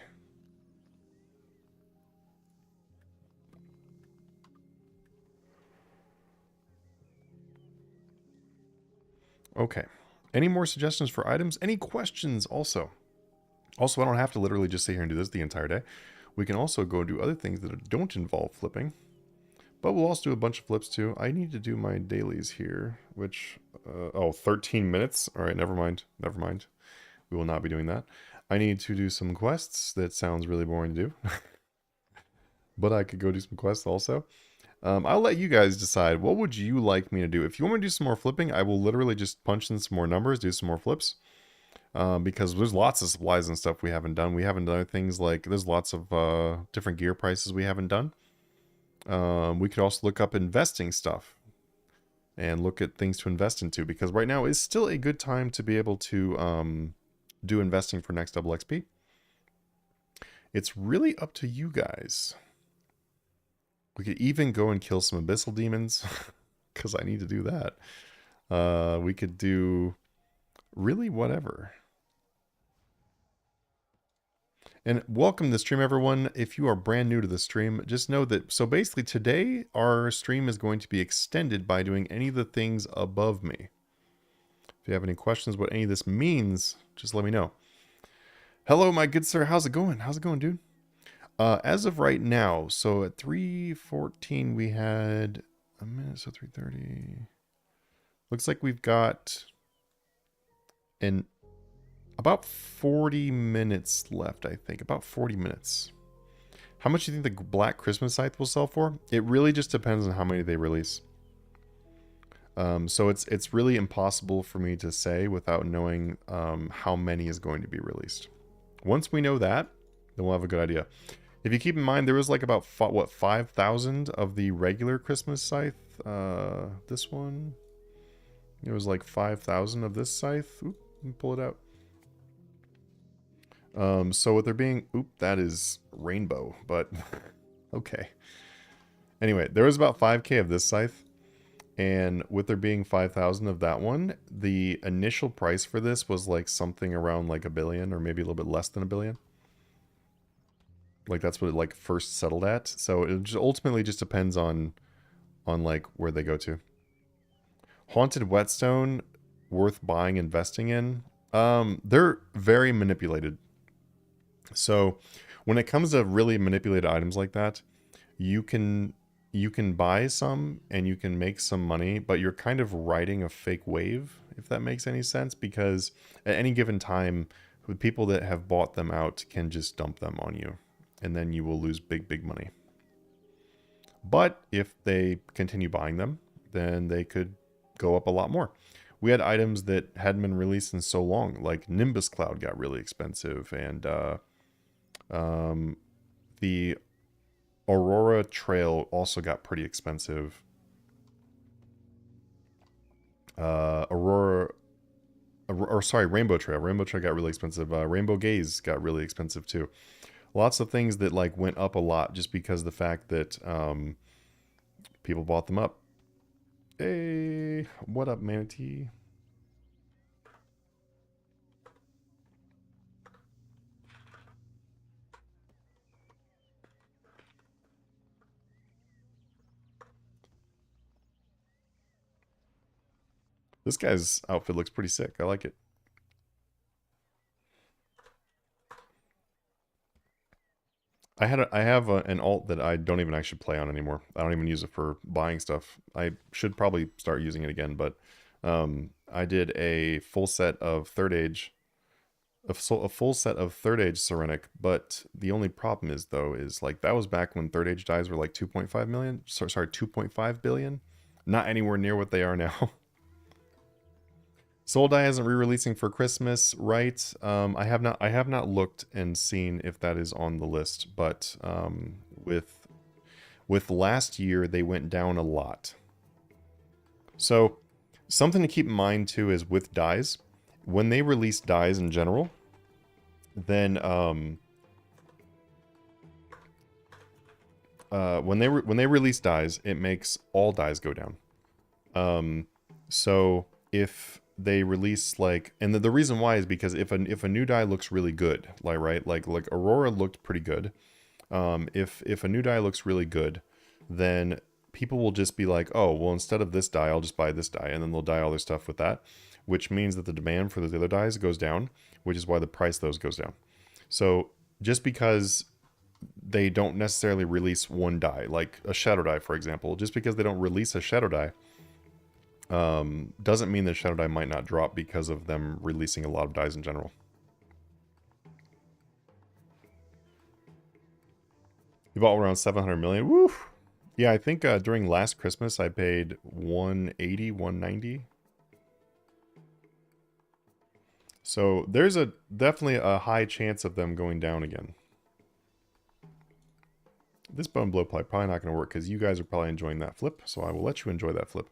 Okay. Any more suggestions for items? Any questions also? Also, I don't have to literally just sit here and do this the entire day. We can also go do other things that don't involve flipping. But we'll also do a bunch of flips too. I need to do my dailies here, which, 13 minutes. All right, never mind. Never mind. We will not be doing that. I need to do some quests. That sounds really boring to do. But I could go do some quests also. I'll let you guys decide. What would you like me to do? If you want me to do some more flipping, I will literally just punch in some more numbers, do some more flips. Because there's lots of supplies and stuff we haven't done. We haven't done things like, there's lots of different gear prices we haven't done. We could also look up investing stuff and look at things to invest into, because right now is still a good time to be able to do investing for next double XP. It's really up to you guys. We could even go and kill some abyssal demons, because I need to do that. We could do really whatever. And welcome to the stream, everyone. If you are brand new to the stream, just know that, so basically today, our stream is going to be extended by doing any of the things above me. If you have any questions what any of this means, just let me know. Hello, my good sir. How's it going? How's it going, dude? As of right now, so at 3:14 we had a minute, so 3:30. Looks like we've got about 40 minutes left, I think. About 40 minutes. How much do you think the Black Christmas Scythe will sell for? It really just depends on how many they release. So it's really impossible for me to say without knowing how many is going to be released. Once we know that, then we'll have a good idea. If you keep in mind, there was like about, 5,000 of the regular Christmas Scythe. This one. There was like 5,000 of this Scythe. Oop, let me pull it out. So with there being, that is rainbow, but okay. Anyway, there was about 5K of this Scythe, and with there being 5,000 of that one, the initial price for this was like something around like $1 billion, or maybe a little bit less than $1 billion. Like that's what it like first settled at. So it just ultimately just depends on like where they go to. Haunted Whetstone worth buying, investing in, they're very manipulated. So when it comes to really manipulated items like that, you can you can buy some and you can make some money, but you're kind of riding a fake wave, if that makes any sense, because at any given time, the people that have bought them out can just dump them on you, and then you will lose big money. But if they continue buying them, then they could go up a lot more. We had items that hadn't been released in so long, like Nimbus Cloud got really expensive, and the Aurora Trail also got pretty expensive. Rainbow Trail. Rainbow Trail got really expensive. Rainbow Gaze got really expensive too. Lots of things that like went up a lot just because of the fact that people bought them up. Hey, what up, Manatee? This guy's outfit looks pretty sick. I like it. I have an alt that I don't even actually play on anymore. I don't even use it for buying stuff. I should probably start using it again, but I did a full set of third age, a full set of third age Serenic. But the only problem is though, is like that was back when third age dies were like 2.5 million. Sorry, 2.5 billion. Not anywhere near what they are now. Soul Die isn't re-releasing for Christmas, right? I have not looked and seen if that is on the list, but with last year they went down a lot. So something to keep in mind too is with dies, when they release dies in general, then when they release dies, it makes all dies go down. So if they release like, and the reason why is because if a new die looks really good, like right, like Aurora looked pretty good. If a new die looks really good, then people will just be like, oh well, instead of this die, I'll just buy this die, and then they'll dye all their stuff with that, which means that the demand for the other dies goes down, which is why the price of those goes down. So just because they don't necessarily release one die, like a shadow die, for example, just because they don't release a shadow die doesn't mean that shadow die might not drop because of them releasing a lot of dies in general. You bought around 700 million. Woo! Yeah, I think during last Christmas I paid 180, 190. So there's definitely a high chance of them going down again. This bone blow pipe probably not going to work because you guys are probably enjoying that flip, so I will let you enjoy that flip.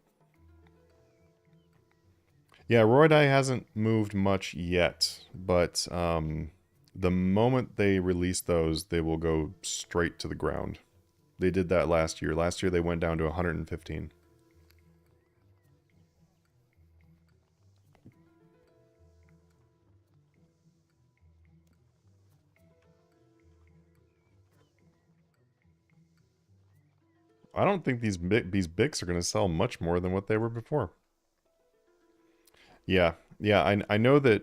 Yeah, Roy Die hasn't moved much yet, but the moment they release those, they will go straight to the ground. They did that last year. Last year they went down to 115. I don't think these Bics are going to sell much more than what they were before. Yeah, yeah, I know that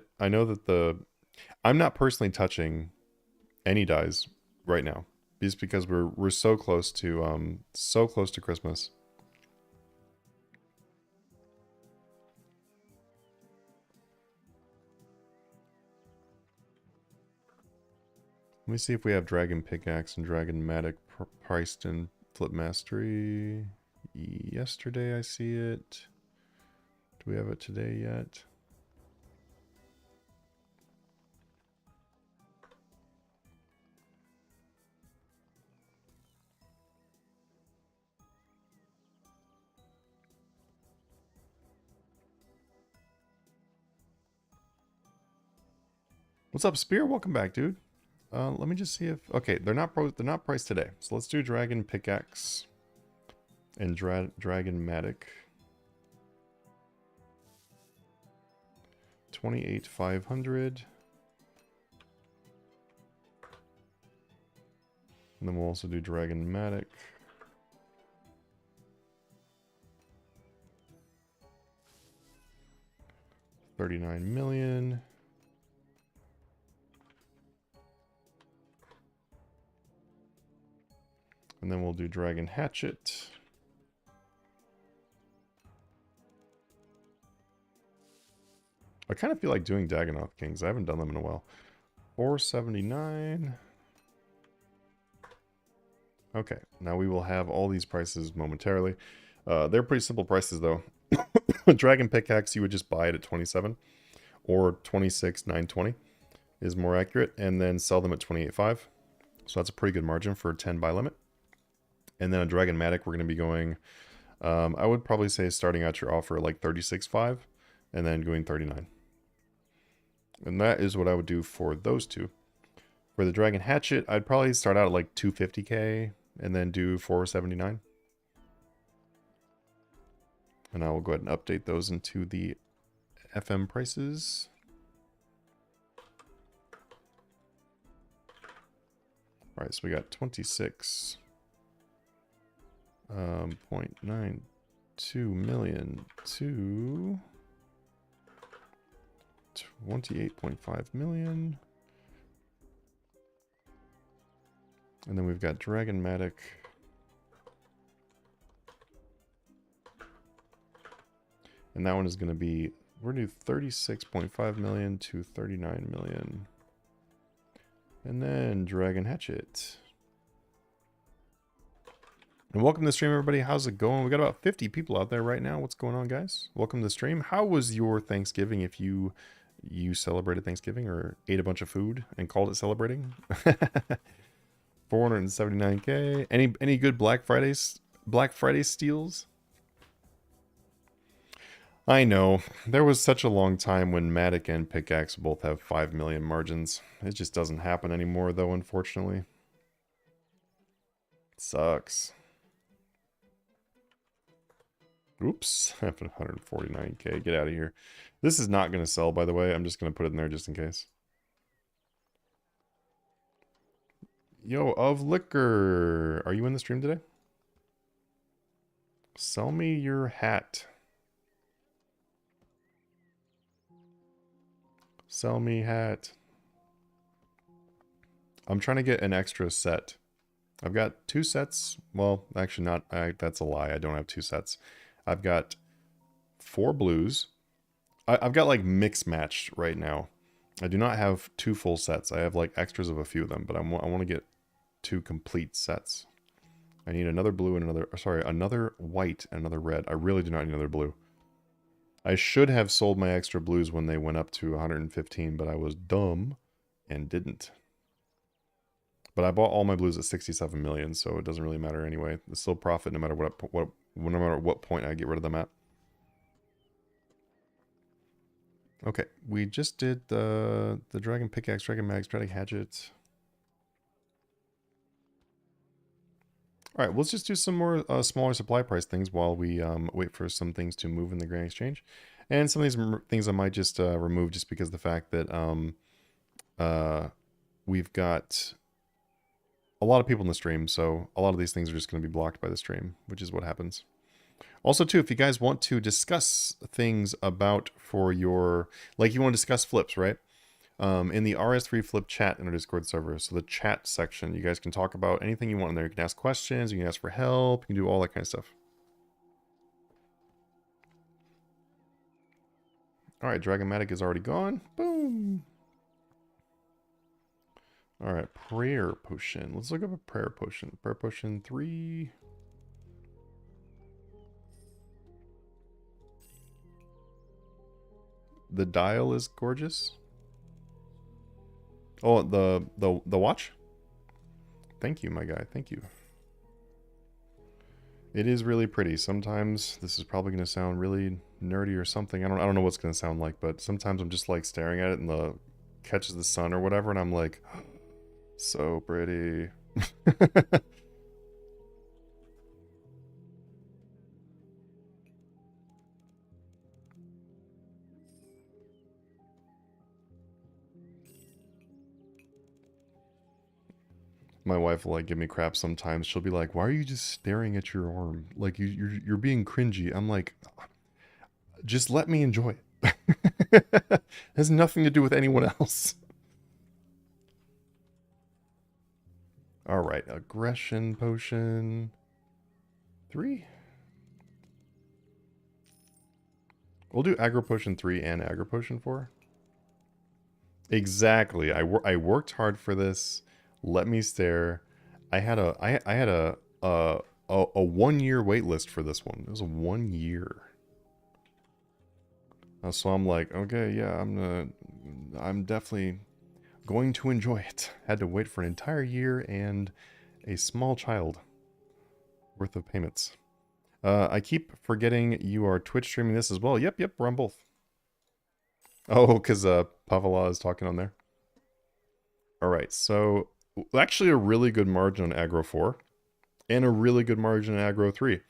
I'm not personally touching any dies right now, just because we're so close to Christmas. Let me see if we have Dragon Pickaxe and Dragon Matic priced in Flip Mastery. Yesterday I see it. Do we have it today yet? What's up, Spear? Welcome back, dude. Let me just see if... Okay, they're not priced today. So let's do Dragon Pickaxe and Dragon Matic. 28,500. And then we'll also do Dragon Matic. 39 million. And then we'll do Dragon Hatchet. I kind of feel like doing Dagonoth Kings. I haven't done them in a while. 479. Okay, now we will have all these prices momentarily. They're pretty simple prices though. Dragon Pickaxe, you would just buy it at 27 or 26,920 is more accurate, and then sell them at 28.5. So that's a pretty good margin for a 10 buy limit. And then a Dragon Matic, we're going to be going, I would probably say starting out your offer like 36.5 and then going 39. And that is what I would do for those two. For the Dragon Hatchet, I'd probably start out at like 250k and then do 479. And I will go ahead and update those into the FM prices. All right, so we got 26.92 million to 28.5 million. And then we've got Dragon Matic. And that one is going to be, we're going to do 36.5 million to 39 million. And then Dragon Hatchet. And welcome to the stream, everybody. How's it going? We got about 50 people out there right now. What's going on, guys? Welcome to the stream. How was your Thanksgiving if you celebrated Thanksgiving or ate a bunch of food and called it celebrating? 479k. Any good Black Friday steals? I know. There was such a long time when Matic and Pickaxe both have 5 million margins. It just doesn't happen anymore, though, unfortunately. It sucks. Oops. 149k. Get out of here. This is not going to sell, by the way. I'm just going to put it in there just in case. Yo, of liquor. Are you in the stream today? Sell me your hat. Sell me hat. I'm trying to get an extra set. I've got 2 sets. Well, actually not. That's a lie. I don't have 2 sets. I've got 4 blues. I've got like mix matched right now. I do not have 2 full sets. I have like extras of a few of them, but I want to get 2 complete sets. I need another blue and another white and another red. I really do not need another blue. I should have sold my extra blues when they went up to 115, but I was dumb and didn't. But I bought all my blues at 67 million, so it doesn't really matter anyway. It's still profit no matter no matter what point I get rid of them at. Okay, we just did the Dragon Pickaxe, Dragon Mags, Dragon Hatchet. All right, let's just do some more smaller supply price things while we wait for some things to move in the Grand Exchange. And some of these things I might just remove just because of the fact that we've got a lot of people in the stream, so a lot of these things are just going to be blocked by the stream, which is what happens. Also, too, if you guys want to discuss things about for your, like you want to discuss flips, right? In the RS3 Flip chat in our Discord server, so the chat section, you guys can talk about anything you want in there. You can ask questions, you can ask for help, you can do all that kind of stuff. All right, Dragomatic is already gone. Boom. All right, Prayer Potion. Let's look up a Prayer Potion. Prayer Potion 3. The dial is gorgeous. Oh, the watch? Thank you, my guy. Thank you. It is really pretty. Sometimes this is probably going to sound really nerdy or something. I don't know what's going to sound like, but sometimes I'm just like staring at it and the catches the sun or whatever, and I'm like, so pretty. My wife will like give me crap sometimes. She'll be like, "Why are you just staring at your arm? Like you're being cringy." I'm like, "Just let me enjoy it. Has nothing to do with anyone else. All right, aggression potion 3. We'll do aggro potion 3 and aggro potion 4. Exactly. I worked hard for this. Let me stare. I had a 1 year wait list for this one. It was a 1 year. So I'm like, okay, yeah, I'm definitely going to enjoy it. Had to wait for an entire year and a small child worth of payments. I keep forgetting you are Twitch streaming this as well. Yep, we're on both. Oh, because Pavala is talking on there. All right, so actually a really good margin on aggro 4 and a really good margin on aggro 3.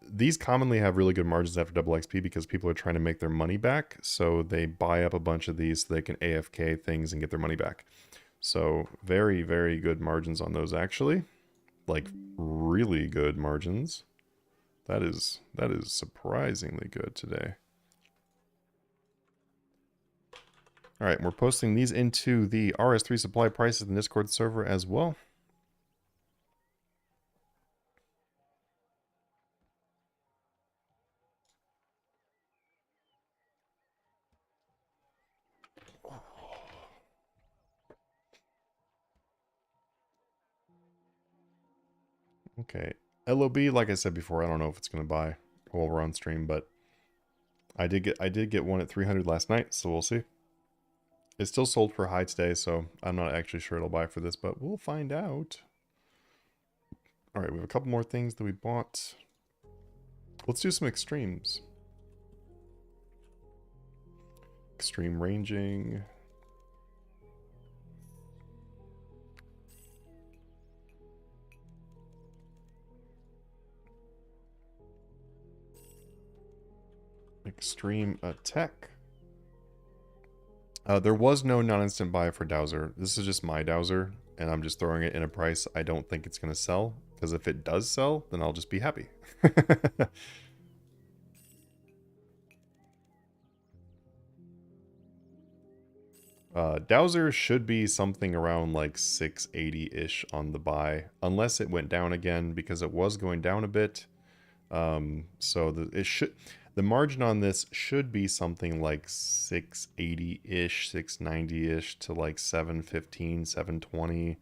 These commonly have really good margins after double XP because people are trying to make their money back. So they buy up a bunch of these so they can AFK things and get their money back. So very, very good margins on those actually. Like really good margins. That is surprisingly good today. All right, we're posting these into the RS3 supply prices in the Discord server as well. Okay, LOB, like I said before, I don't know if it's going to buy while we're on stream, but I did get one at 300 last night, so we'll see. It's still sold for high today, so I'm not actually sure it'll buy for this, but we'll find out. All right, we have a couple more things that we bought. Let's do some extremes. Extreme ranging. Extreme attack. There was no non-instant buy for Dowser. This is just my Dowser, and I'm just throwing it in a price I don't think it's going to sell. Because if it does sell, then I'll just be happy. Dowser should be something around like 680-ish on the buy. Unless it went down again, because it was going down a bit. So the margin on this should be something like 680-ish, 690-ish to like 715, 720.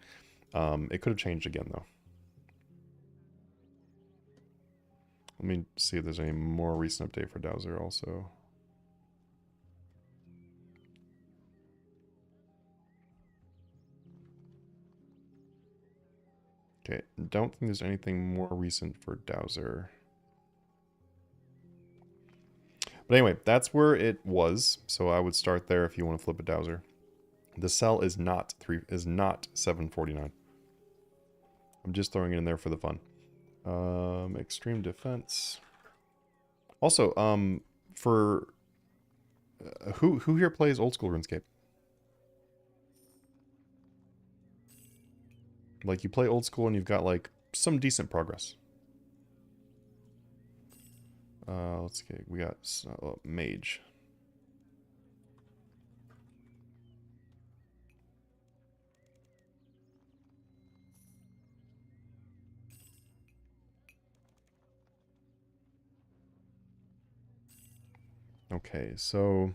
It could have changed again though. Let me see if there's any more recent update for Dowser also. Okay, don't think there's anything more recent for Dowser. But anyway, that's where it was. So I would start there if you want to flip a Dowser. The sell is not 749. I'm just throwing it in there for the fun. Extreme defense. Also, for who here plays old school RuneScape? Like you play old school and you've got like some decent progress. Let's get, we got mage. Okay, so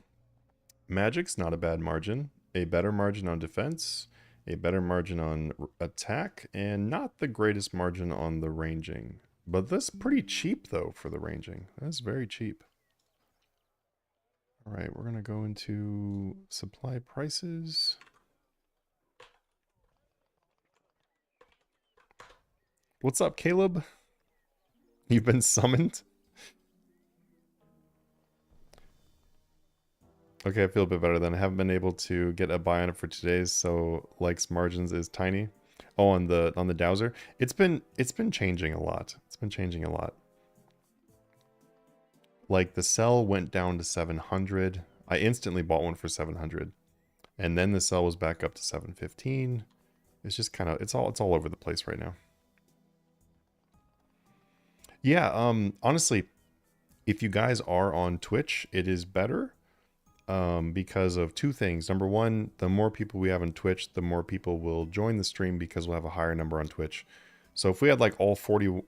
magic's not a bad margin. A better margin on defense, a better margin on attack, and not the greatest margin on the ranging. But that's pretty cheap though for the ranging. That's very cheap. All right, we're gonna go into supply prices. What's up, Caleb? You've been summoned? Okay, I feel a bit better then. I haven't been able to get a buy on it for today's, so likes margins is tiny. Oh, on the Dowser. It's been changing a lot. It's been changing a lot. Like the sell went down to 700. I instantly bought one for 700. And then the sell was back up to 715. It's just kind of it's all over the place right now. Yeah, honestly, If you guys are on Twitch, it is better because of two things. Number one, the more people we have on Twitch, the more people will join the stream because we'll have a higher number on Twitch. So if we had like all 40,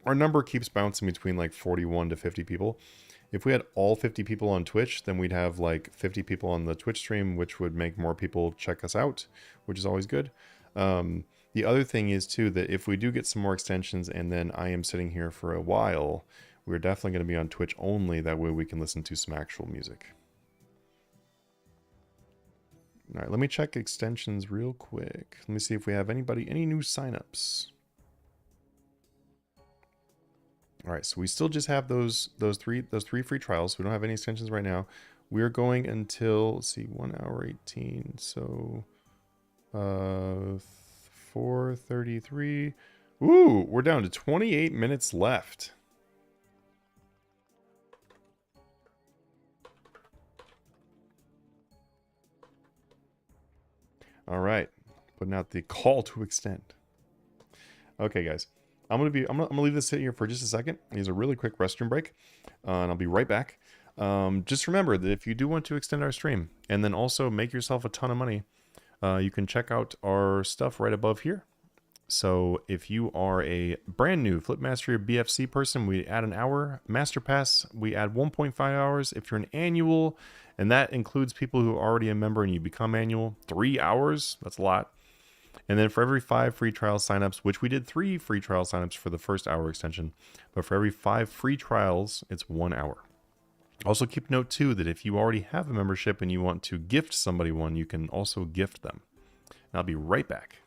our number keeps bouncing between like 41 to 50 people. If we had all 50 people on Twitch, then we'd have like 50 people on the Twitch stream, which would make more people check us out, which is always good. The other thing is too, that if we do get some more extensions and then I am sitting here for a while, we're definitely going to be on Twitch only. That way we can listen to some actual music. All right, let me check extensions real quick. Let me see if we have any new signups. All right, so we still just have those three free trials. We don't have any extensions right now. We're going until, let's see, 1 hour 18. So 4:33. Ooh, we're down to 28 minutes left. All right, putting out the call to extend. Okay, guys, I'm gonna leave this sit here for just a second. Here's a really quick restroom break, and I'll be right back. Just remember that if you do want to extend our stream and then also make yourself a ton of money, you can check out our stuff right above here. So if you are a brand new Flip Mastery or BFC person, we add an hour. Master Pass, we add 1.5 hours. If you're an annual, and that includes people who are already a member and you become annual, 3 hours. That's a lot. And then for every 5 free trial signups, which we did 3 free trial signups for the first hour extension, but for every 5 free trials, it's 1 hour. Also keep note too that if you already have a membership and you want to gift somebody one, you can also gift them. And I'll be right back.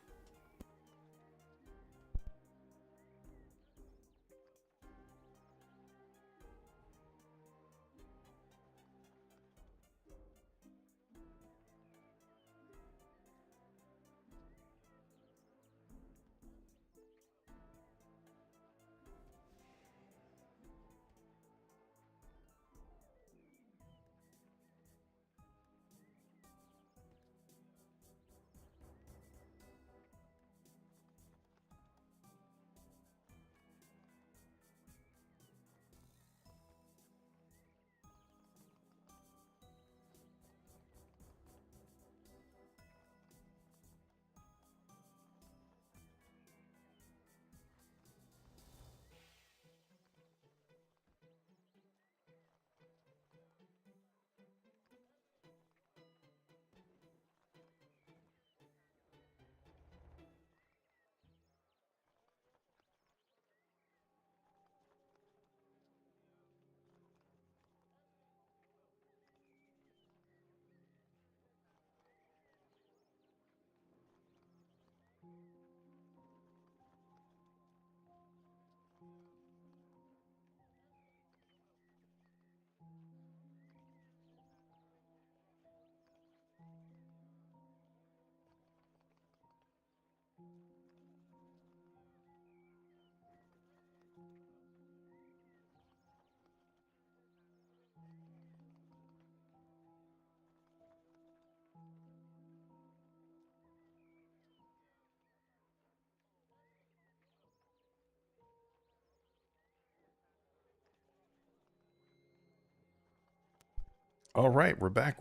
All right, we're back.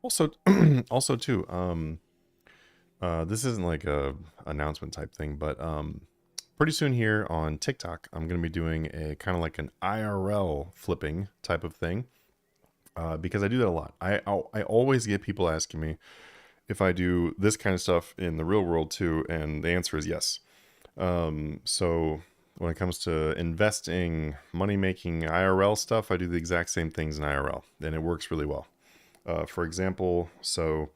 Also, also too, this isn't like a announcement type thing, but pretty soon here on TikTok, I'm gonna be doing a kind of like an IRL flipping type of thing, because I do that a lot. I always get people asking me if I do this kind of stuff in the real world too, and the answer is yes. So when it comes to investing, money making, IRL stuff, I do the exact same things in IRL, and it works really well. For example, so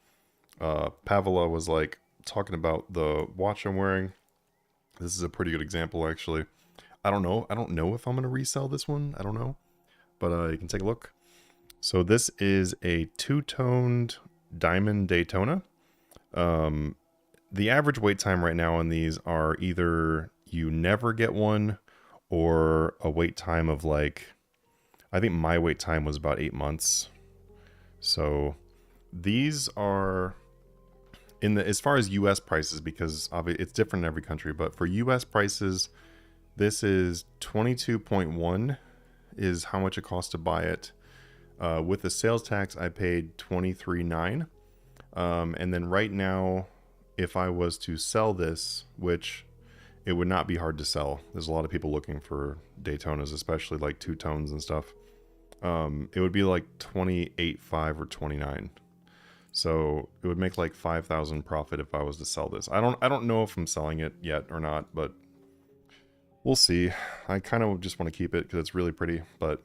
Pavela was like talking about the watch I'm wearing. This is a pretty good example, actually. I don't know if I'm going to resell this one. I don't know. But you can take a look. So this is a two-toned diamond Daytona. The average wait time right now on these are either you never get one or a wait time of like, I think my wait time was about 8 months. So these are in the, as far as US prices, because obviously it's different in every country, but for US prices, This is 22.1 is how much it costs to buy it. With the sales tax, I paid 23.9. And then right now, if I was to sell this, which it would not be hard to sell. There's a lot of people looking for Daytonas, especially like two tones and stuff. It would be like 28.5 or 29. So it would make like 5,000 profit if I was to sell this. I don't know if I'm selling it yet or not, but we'll see. I kind of just want to keep it because it's really pretty, but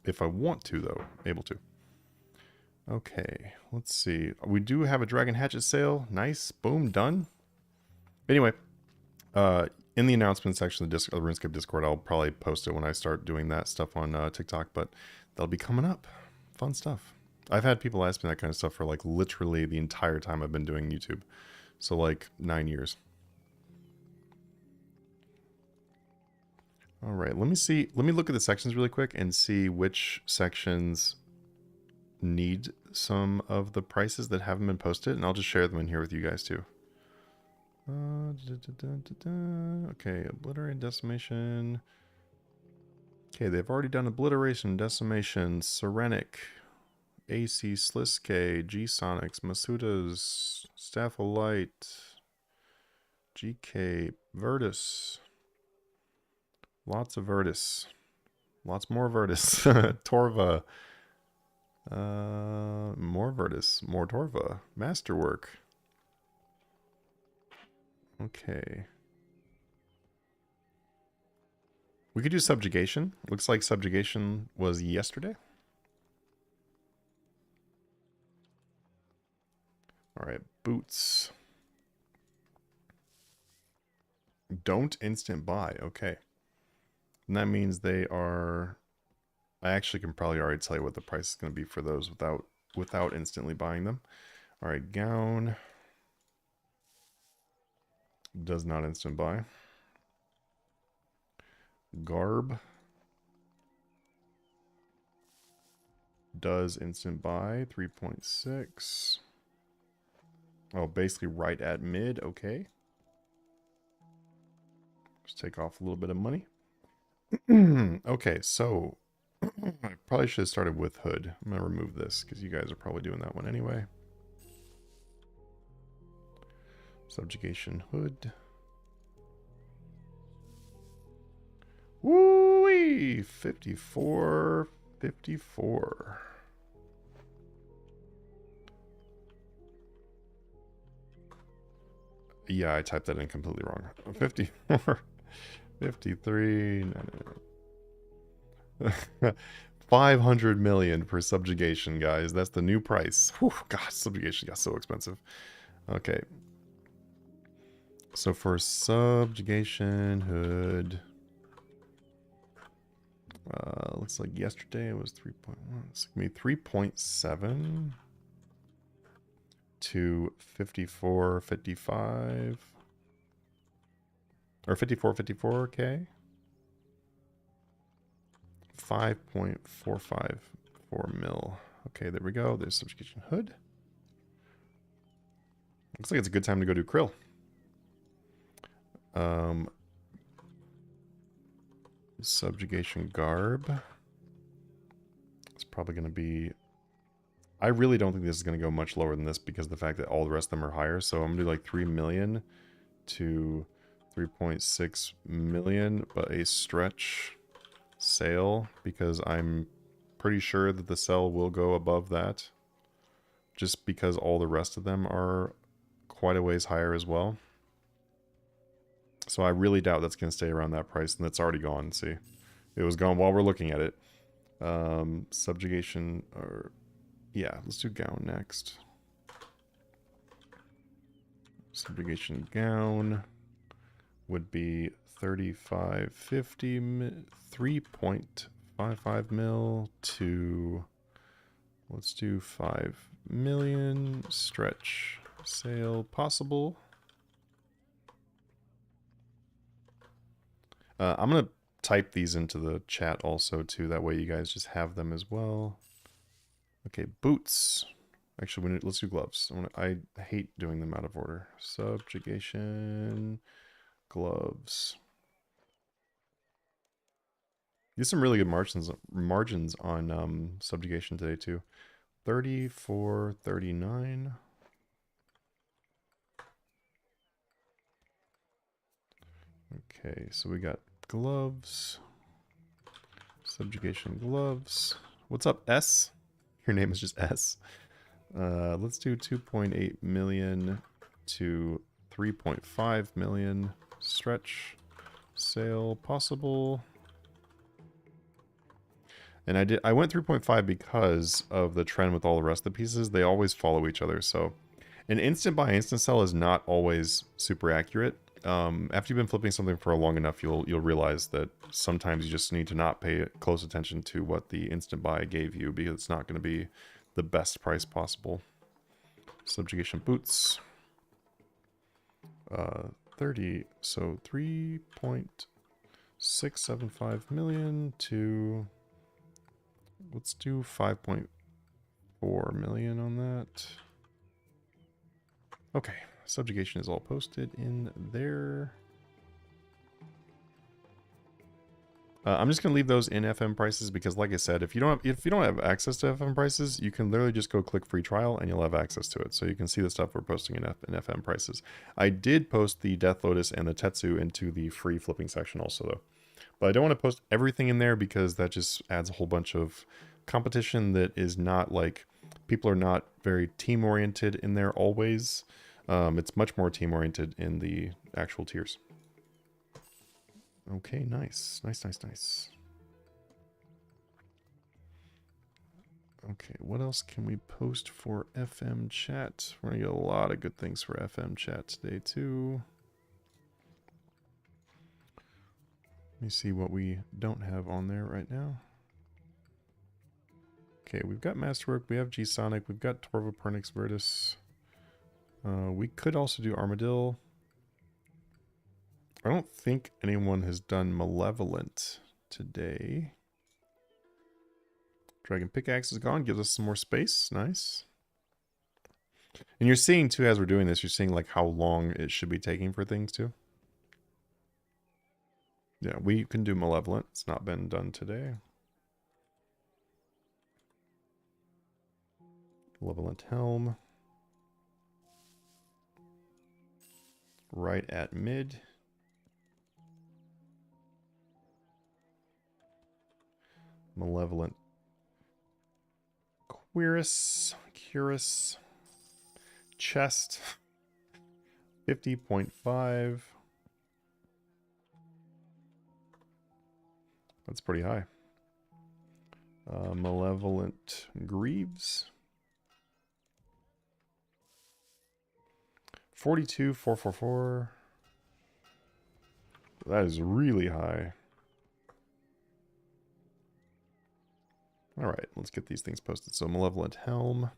if I want to though, able to. Okay, let's see. We do have a Dragon Hatchet sale. Nice. Boom, done. Anyway, in the announcements section of the RuneScape Discord, I'll probably post it when I start doing that stuff on TikTok, but that'll be coming up. Fun stuff. I've had people ask me that kind of stuff for like literally the entire time I've been doing YouTube. So like 9 years. All right, let me see. Let me look at the sections really quick and see which sections need some of the prices that haven't been posted, and I'll just share them in here with you guys too. Okay, obliterate, decimation. Okay, they've already done obliteration, decimation, Serenic, AC, Sliske, G-Sonics, Masudas, Staff of Light, GK, Virtus. Lots of Virtus. Lots more Virtus. Torva. More Virtus. More Torva. Masterwork. Okay. We could do Subjugation. Looks like Subjugation was yesterday. Alright, Boots. Don't instant buy. Okay. And that means they are... I actually can probably already tell you what the price is going to be for those without instantly buying them. Alright, Gown. Does not instant buy. Garb. Does instant buy. 3.6. Oh, basically right at mid. Okay. Just take off a little bit of money. Okay, so I probably should have started with Hood. I'm going to remove this because you guys are probably doing that one anyway. Subjugation Hood. Woo-wee! 54, 54. Yeah, I typed that in completely wrong. 54, 53, no. 500 million for subjugation, guys. That's the new price. Whew, God, subjugation got so expensive. Okay. So for subjugation Hood, looks like yesterday it was 3.1. It's going to be 3.7 to 54, 55. Or 54, 54K. 5.454 mil. Okay, there we go. There's subjugation Hood. Looks like it's a good time to go do Krill. Subjugation Garb. It's probably going to be... I really don't think this is going to go much lower than this because of the fact that all the rest of them are higher. So I'm going to do like 3 million to 3.6 million, but a stretch sale because I'm pretty sure that the sell will go above that just because all the rest of them are quite a ways higher as well. So I really doubt that's going to stay around that price, and that's already gone. See, it was gone while we're looking at it. Subjugation, or yeah, let's do Gown next. Subjugation Gown would be 3550, 3.55 mil to, let's do 5 million, stretch sale possible. I'm going to type these into the chat also too, that way you guys just have them as well. Okay, boots. Actually, let's do gloves. I hate doing them out of order. Subjugation, gloves. There's some really good margins on subjugation today too. 34, 39. Okay, so we got gloves. Subjugation gloves. What's up, S? Your name is just S. Let's do 2.8 million to 3.5 million. Stretch. Sale possible. And I went 3.5 because of the trend with all the rest of the pieces. They always follow each other. So an instant buy instant sell is not always super accurate. After you've been flipping something for long enough, you'll realize that sometimes you just need to not pay close attention to what the instant buy gave you, because it's not going to be the best price possible. Subjugation boots. 30. So 3.675 million to... Let's do 5.4 million on that. Okay, subjugation is all posted in there. I'm just gonna leave those in FM prices because, like I said, if you don't have access to FM prices, you can literally just go click free trial and you'll have access to it. So you can see the stuff we're posting in FM prices. I did post the Death Lotus and the Tetsu into the free flipping section also, though. But I don't want to post everything in there because that just adds a whole bunch of competition that is not like, people are not very team oriented in there always. It's much more team oriented in the actual tiers. Okay, nice. Nice. Okay, what else can we post for FM chat? We're gonna get a lot of good things for FM chat today too. Let me see what we don't have on there right now. Okay, we've got Masterwork, we have G-Sonic, we've got Torva Pernix Virtus. We could also do Armadillo. I don't think anyone has done Malevolent today. Dragon Pickaxe is gone, gives us some more space. Nice. And you're seeing too, as we're doing this, you're seeing like how long it should be taking for things too. Yeah, we can do Malevolent. It's not been done today. Malevolent Helm. Right at mid. Malevolent Cuirass. Chest. 50.5. That's pretty high. Malevolent Greaves. 42,444. That is really high. All right, let's get these things posted. So Malevolent Helm.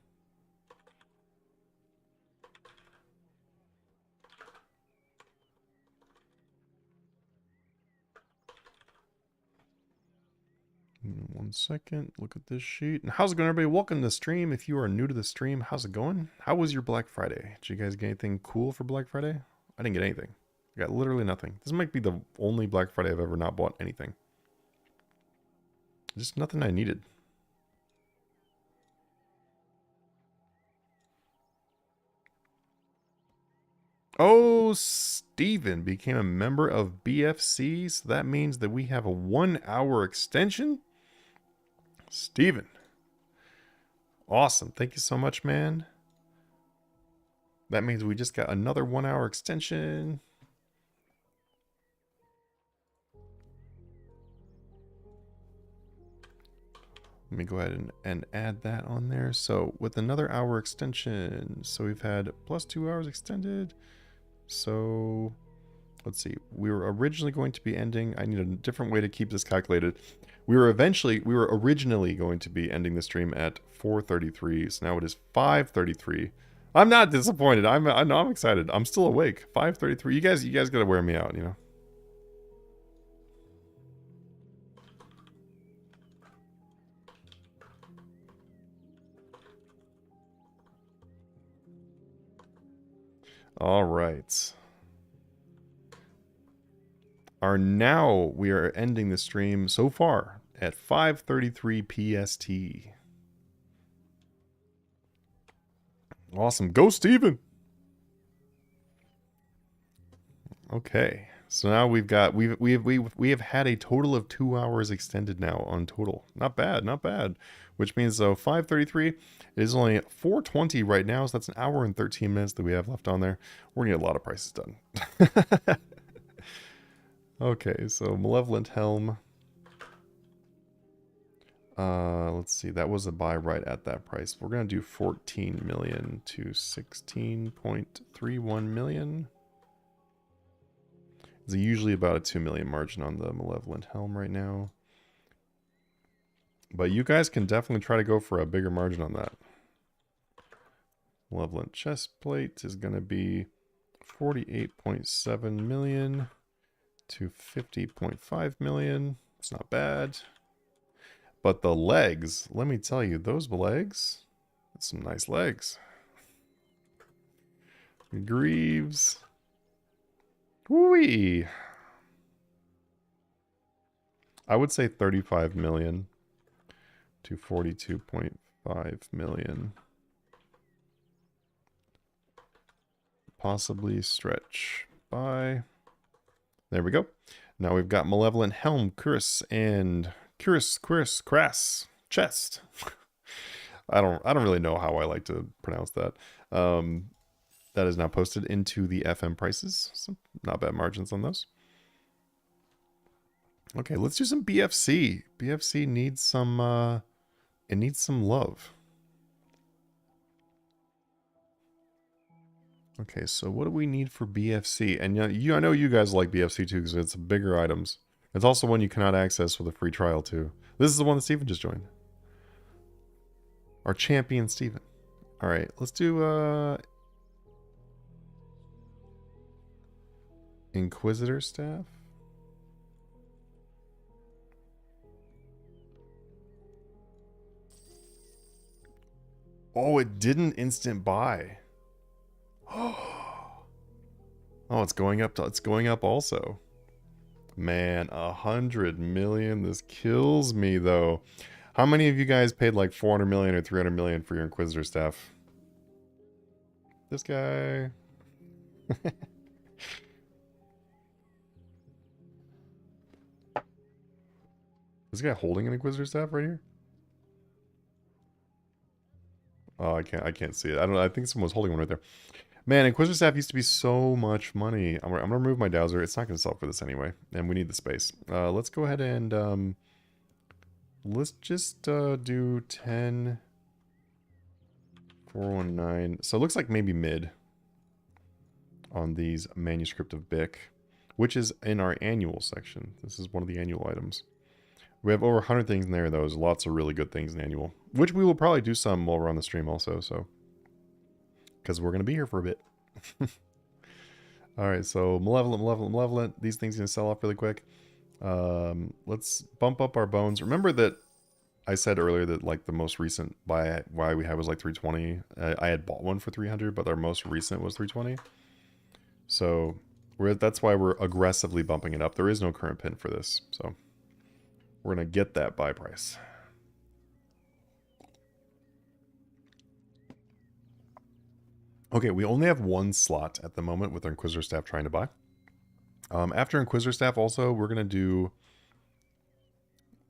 One second, look at this sheet. And how's it going, everybody? Welcome to the stream. If you are new to the stream, how's it going? How was your Black Friday? Did you guys get anything cool for Black Friday? I didn't get anything. I got literally nothing. This might be the only Black Friday I've ever not bought anything. Just nothing I needed. Oh, Steven became a member of BFC, so that means that we have a 1 hour extension. Steven. Awesome. Thank you so much, man. That means we just got another 1 hour extension. Let me go ahead and add that on there. So with another hour extension, so we've had plus 2 hours extended. So let's see. We were originally going to be ending. I need a different way to keep this calculated. We were originally going to be ending the stream at 4:33. So now it is 5:33. I'm not disappointed. I'm excited. I'm still awake. 5:33. You guys gotta wear me out, you know. All right. we are ending the stream so far at 5:33 PST. Awesome. Go, Steven! Okay. So now we have had a total of 2 hours extended now on total. Not bad, not bad. Which means though 5:33, it is only 4:20 right now, so that's an hour and 13 minutes that we have left on there. We're gonna get a lot of prices done. Okay, so Malevolent Helm. Let's see, that was a buy right at that price. We're gonna do 14 million to 16.31 million. There's usually about a 2 million margin on the Malevolent Helm right now. But you guys can definitely try to go for a bigger margin on that. Malevolent Chestplate is going to be 48.7 million to 50.5 million. It's not bad. But the legs, let me tell you, those legs, that's some nice legs. Greaves. Whee! I would say 35 million to 42.5 million. Possibly stretch by. There we go. Now we've got Malevolent Helm, Cuirass, and Crass Chest. I don't really know how I like to pronounce that. That is now posted into the FM prices. So not bad margins on those. Okay, let's do some BFC. BFC needs some it needs some love. Okay, so what do we need for BFC? And I know you guys like BFC too because it's bigger items. It's also one you cannot access with a free trial too. This is the one that Steven just joined. Our champion Steven. All right, let's do Inquisitor staff. Oh, it didn't instant buy. Oh, it's going up. It's going up also. Man, 100 million. This kills me though. How many of you guys paid like 400 million or 300 million for your Inquisitor staff? This guy. This guy holding an Inquisitor staff right here? Oh, I can't see it. I don't know. I think someone was holding one right there. Man, Inquisitor staff used to be so much money. I'm gonna remove my dowser. It's not gonna sell for this anyway, and we need the space. Let's go ahead and let's just do 10 419. So it looks like maybe mid on these Manuscript of Bic, which is in our annual section. This is one of the annual items. We have over 100 things in there, though. There's lots of really good things in annual, which we will probably do some while we're on the stream also, so. Because we're going to be here for a bit. Alright, so Malevolent. These things are going to sell off really quick. Let's bump up our bones. Remember that I said earlier that like the most recent buy we had was like 320. I had bought one for 300, but our most recent was 320. So that's why we're aggressively bumping it up. There is no current pin for this, so we're going to get that buy price. Okay, we only have one slot at the moment with our Inquisitor staff trying to buy. After Inquisitor staff also, we're going to do...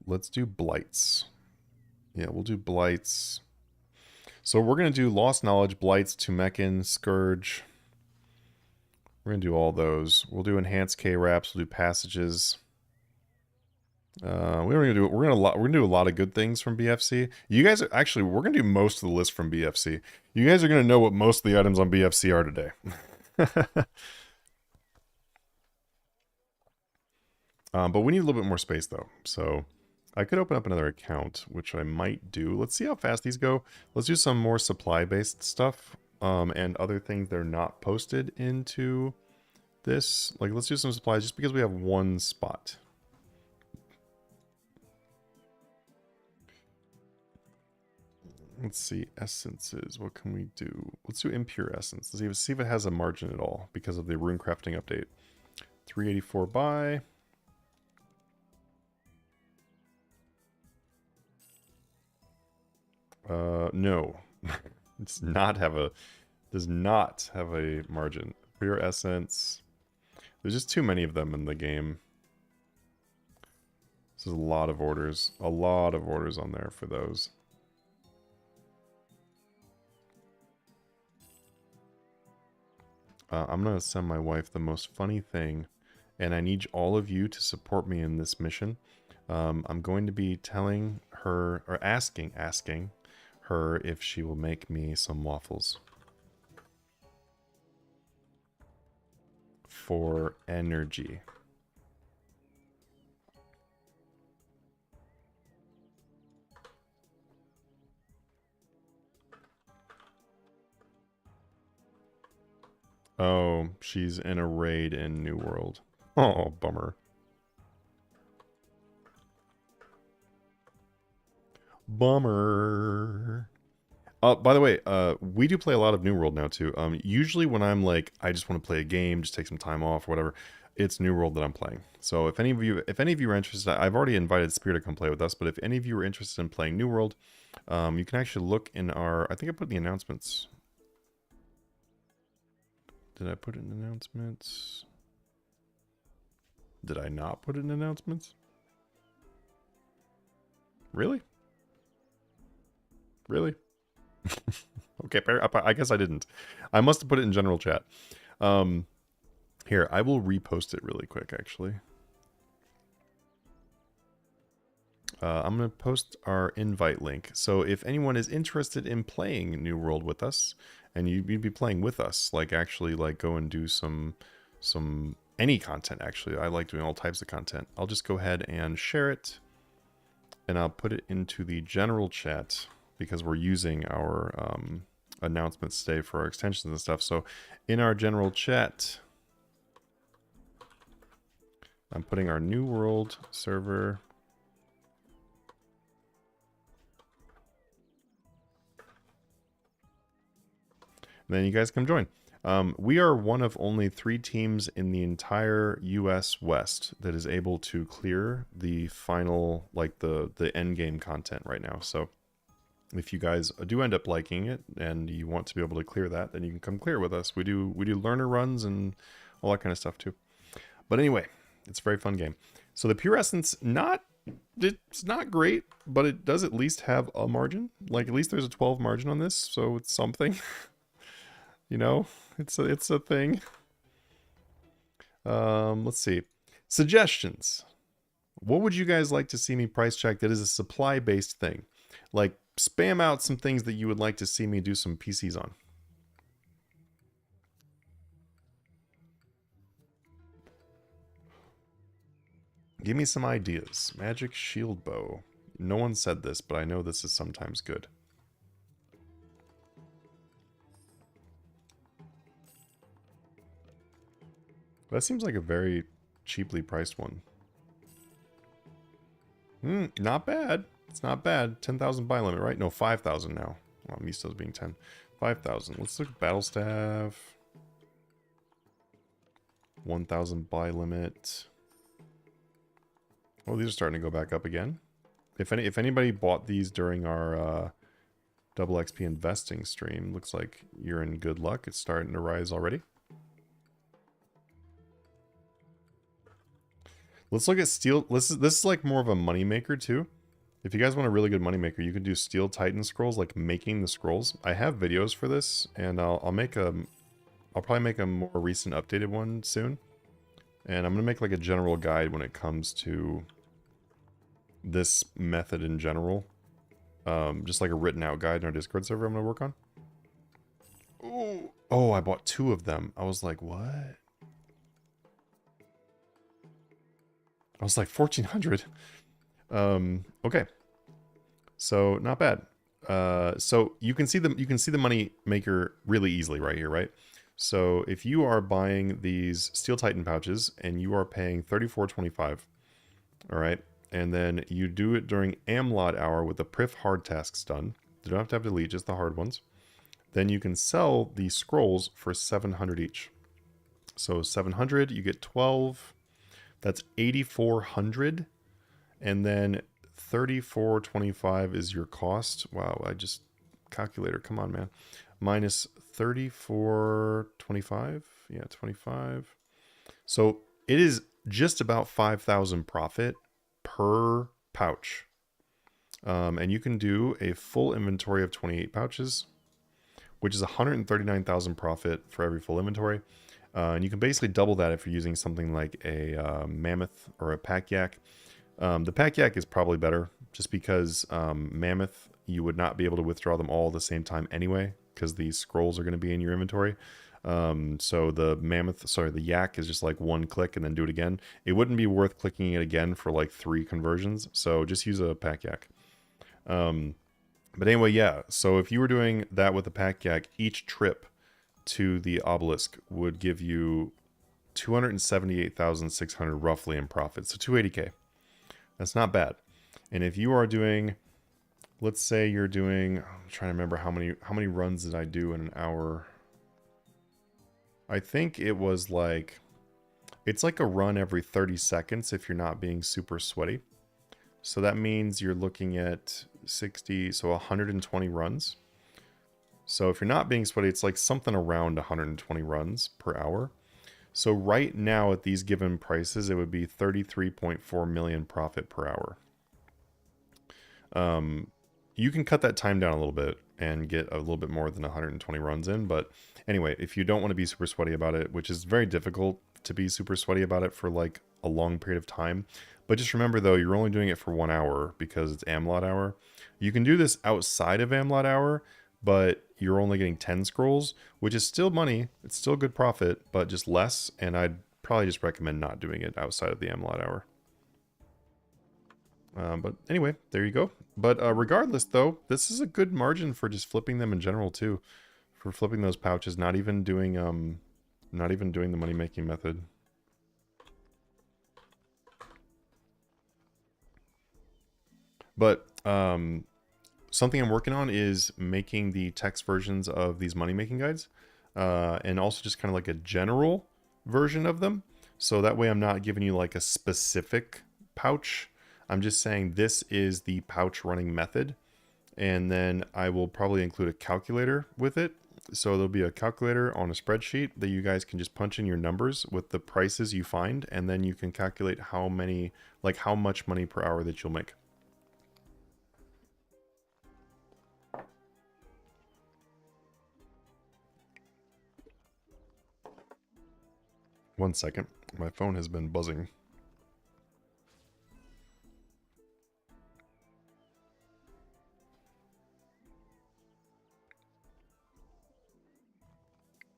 Let's do Blights. Yeah, we'll do Blights. So we're going to do Lost Knowledge, Blights, Tumekin, Scourge. We're going to do all those. We'll do Enhanced K-Raps, we'll do Passages. We're gonna do a lot of good things from BFC. You guys are actually, we're gonna do most of the list from BFC. You guys are gonna know what most of the items on BFC are today. But we need a little bit more space though. So I could open up another account, which I might do. Let's see how fast these go. Let's do some more supply-based stuff and other things that are not posted into this. Like, let's do some supplies just because we have one spot. Let's see, essences. What can we do? Let's do impure essence. Let's see if it has a margin at all because of the rune crafting update. 384 buy. No. Does not have a margin. Pure essence. There's just too many of them in the game. This is a lot of orders. A lot of orders on there for those. I'm going to send my wife the most funny thing, and I need all of you to support me in this mission. I'm going to be telling her, or asking her if she will make me some waffles. For energy. Oh, she's in a raid in New World. Oh, bummer. Bummer. By the way, we do play a lot of New World now too. Usually when I'm like, I just want to play a game, just take some time off or whatever, it's New World that I'm playing. So if any of you are interested, I've already invited Spear to come play with us, but if any of you are interested in playing New World, you can actually look in our, I think I put in the announcements. Did I put it in announcements? Did I not put it in announcements? Really? Really? Okay, I guess I didn't. I must have put it in general chat. Here, I will repost it really quick, actually. I'm going to post our invite link. So if anyone is interested in playing New World with us, and you'd be playing with us, like actually like go and do some any content, actually. I like doing all types of content. I'll just go ahead and share it, and I'll put it into the general chat because we're using our announcements today for our extensions and stuff. So in our general chat, I'm putting our New World server. And then you guys come join. We are one of only 3 teams in the entire US West that is able to clear the final, like the end game content right now. So if you guys do end up liking it and you want to be able to clear that, then you can come clear with us. We do learner runs and all that kind of stuff too. But anyway, it's a very fun game. So the Pure Essence, it's not great, but it does at least have a margin. Like at least there's a 12 margin on this, so it's something. You know, it's a thing. Let's see. Suggestions. What would you guys like to see me price check that is a supply-based thing? Like, spam out some things that you would like to see me do some PCs on. Give me some ideas. Magic shield bow. No one said this, but I know this is sometimes good. That seems like a very cheaply priced one. Not bad. It's not bad. 10,000 buy limit, right? No, 5,000 now. Well, Misto's being 10. 5,000. Let's look at Battle Staff. 1,000 buy limit. Oh, these are starting to go back up again. If anybody bought these during our double XP investing stream, looks like you're in good luck. It's starting to rise already. Let's look at steel. This is like more of a money maker too. If you guys want a really good money maker, you can do steel titan scrolls, like making the scrolls. I have videos for this, and I'll probably make a more recent updated one soon. And I'm gonna make like a general guide when it comes to this method in general. Just like a written out guide in our Discord server I'm gonna work on. Oh, I bought 2 of them. I was like, what? I was like 1,400. Okay. So not bad. So you can see the money maker really easily right here, right? So if you are buying these Steel Titan pouches and you are paying $34.25, all right, and then you do it during Amlot hour with the Prif hard tasks done. You don't have to have delete, just the hard ones. Then you can sell the scrolls for 700 each. So 700, you get 12. That's 8,400, and then 34.25 is your cost. Wow, I just calculator. Come on, man. Minus 34.25. Yeah, 25. So it is just about 5,000 profit per pouch. And you can do a full inventory of 28 pouches, which is 139,000 profit for every full inventory. And you can basically double that if you're using something like a mammoth or a pack yak. The pack yak is probably better just because mammoth, you would not be able to withdraw them all at the same time anyway, because these scrolls are going to be in your inventory. So the mammoth, sorry, the yak is just like one click and then do it again. It wouldn't be worth clicking it again for like 3 conversions. So just use a pack yak. But anyway, yeah. So if you were doing that with a pack yak, each trip to the obelisk would give you 278,600 roughly in profit. So 280K. That's not bad. And if you are doing, let's say you're doing, I'm trying to remember how many runs did I do in an hour? I think it was like, it's like a run every 30 seconds if you're not being super sweaty. So that means you're looking at 60, so 120 runs. So if you're not being sweaty, it's like something around 120 runs per hour. So right now at these given prices, it would be 33.4 million profit per hour. You can cut that time down a little bit and get a little bit more than 120 runs in. But anyway, if you don't want to be super sweaty about it, which is very difficult to be super sweaty about it for like a long period of time. But just remember though, you're only doing it for 1 hour because it's Amlot hour. You can do this outside of Amlot hour, but you're only getting 10 scrolls, which is still money. It's still good profit, but just less. And I'd probably just recommend not doing it outside of the Amlot hour. But anyway, there you go. But regardless, though, this is a good margin for just flipping them in general too. For flipping those pouches, not even doing the money making method. But something I'm working on is making the text versions of these money making guides, and also just kind of like a general version of them. So that way I'm not giving you like a specific pouch. I'm just saying this is the pouch running method. And then I will probably include a calculator with it. So there'll be a calculator on a spreadsheet that you guys can just punch in your numbers with the prices you find. And then you can calculate how much money per hour that you'll make. One second. My phone has been buzzing.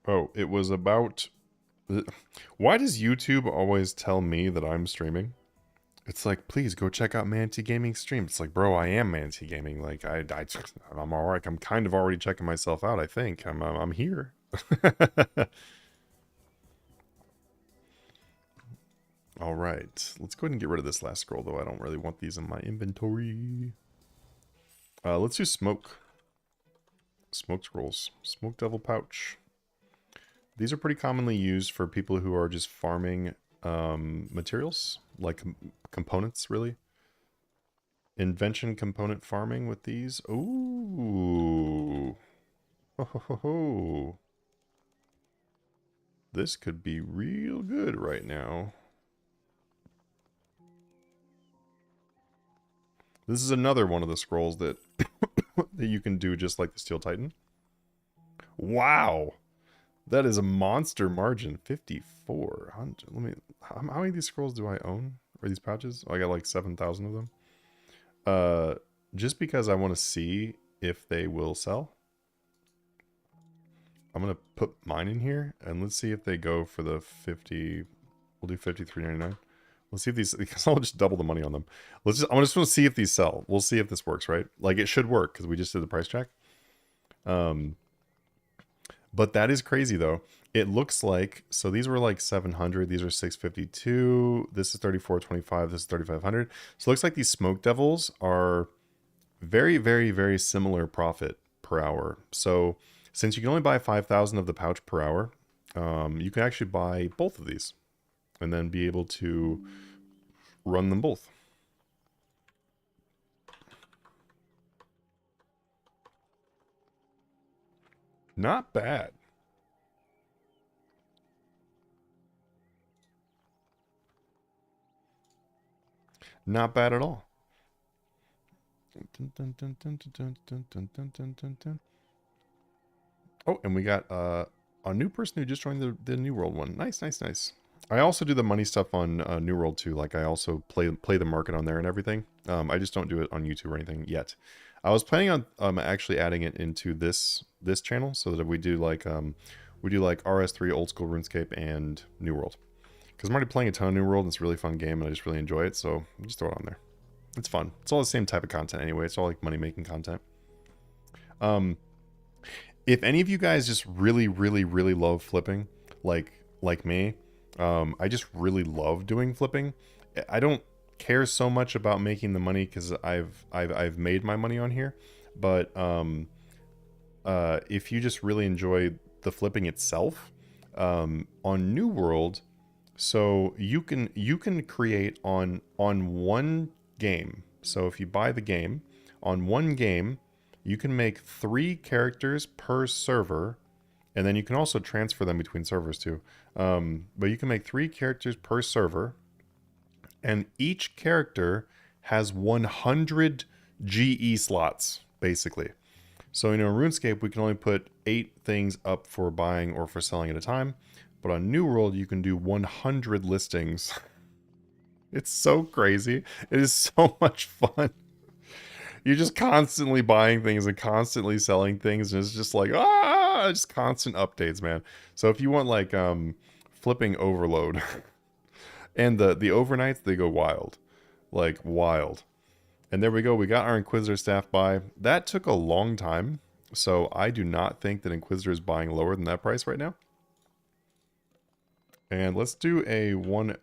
Oh, it was about... Why does YouTube always tell me that I'm streaming? It's like, please go check out Manatee Gaming stream. It's like, bro, I am Manatee Gaming. Like, I'm all right. I'm kind of already checking myself out, I think. I'm here. All right. Let's go ahead and get rid of this last scroll, though. I don't really want these in my inventory. Let's do smoke. Smoke scrolls. Smoke devil pouch. These are pretty commonly used for people who are just farming materials, like components, really. Invention component farming with these. Ooh. Ho, ho, ho, ho. This could be real good right now. This is another one of the scrolls that that you can do just like the Steel Titan. Wow. That is a monster margin. 5,400. Let me... How many of these scrolls do I own? Or these pouches? Oh, I got like 7,000 of them. Just because I want to see if they will sell. I'm going to put mine in here. And let's see if they go for the 50... We'll do 53.99. Let's see if these... Because I'll just double the money on them. I just want to see if these sell. We'll see if this works, right? Like, it should work, because we just did the price check. But that is crazy, though. It looks like, so these were like 700. These are 652. This is 34.25. This is 3,500. So it looks like these smoke devils are very, very, very similar profit per hour. So since you can only buy 5,000 of the pouch per hour, you can actually buy both of these and then be able to run them both. Not bad. Not bad at all. Oh, and we got a new person who just joined the New World one. Nice, nice, nice. I also do the money stuff on New World too. Like I also play the market on there and everything. I just don't do it on YouTube or anything yet. I was planning on actually adding it into this channel so that we do like RS3 old school RuneScape and New World. Because I'm already playing a ton of New World and it's a really fun game and I just really enjoy it, so I'll just throw it on there. It's fun. It's all the same type of content anyway. It's all like money making content. If any of you guys just really, really, really love flipping, like me, I just really love doing flipping. I don't care so much about making the money because I've made my money on here, but if you just really enjoy the flipping itself, on New World, so you can create on one game. So if you buy the game, on one game, you can make 3 characters per server, and then you can also transfer them between servers too. But you can make 3 characters per server, and each character has 100 GE slots, basically. So in RuneScape, we can only put 8 things up for buying or for selling at a time. But on New World, you can do 100 listings. It's so crazy. It is so much fun. You're just constantly buying things and constantly selling things, and it's just like just constant updates, man. So if you want like flipping overload, and the overnights, they go wild, like wild. And there we go. We got our Inquisitor staff buy. That took a long time, so I do not think that Inquisitor is buying lower than that price right now. And let's do a 10.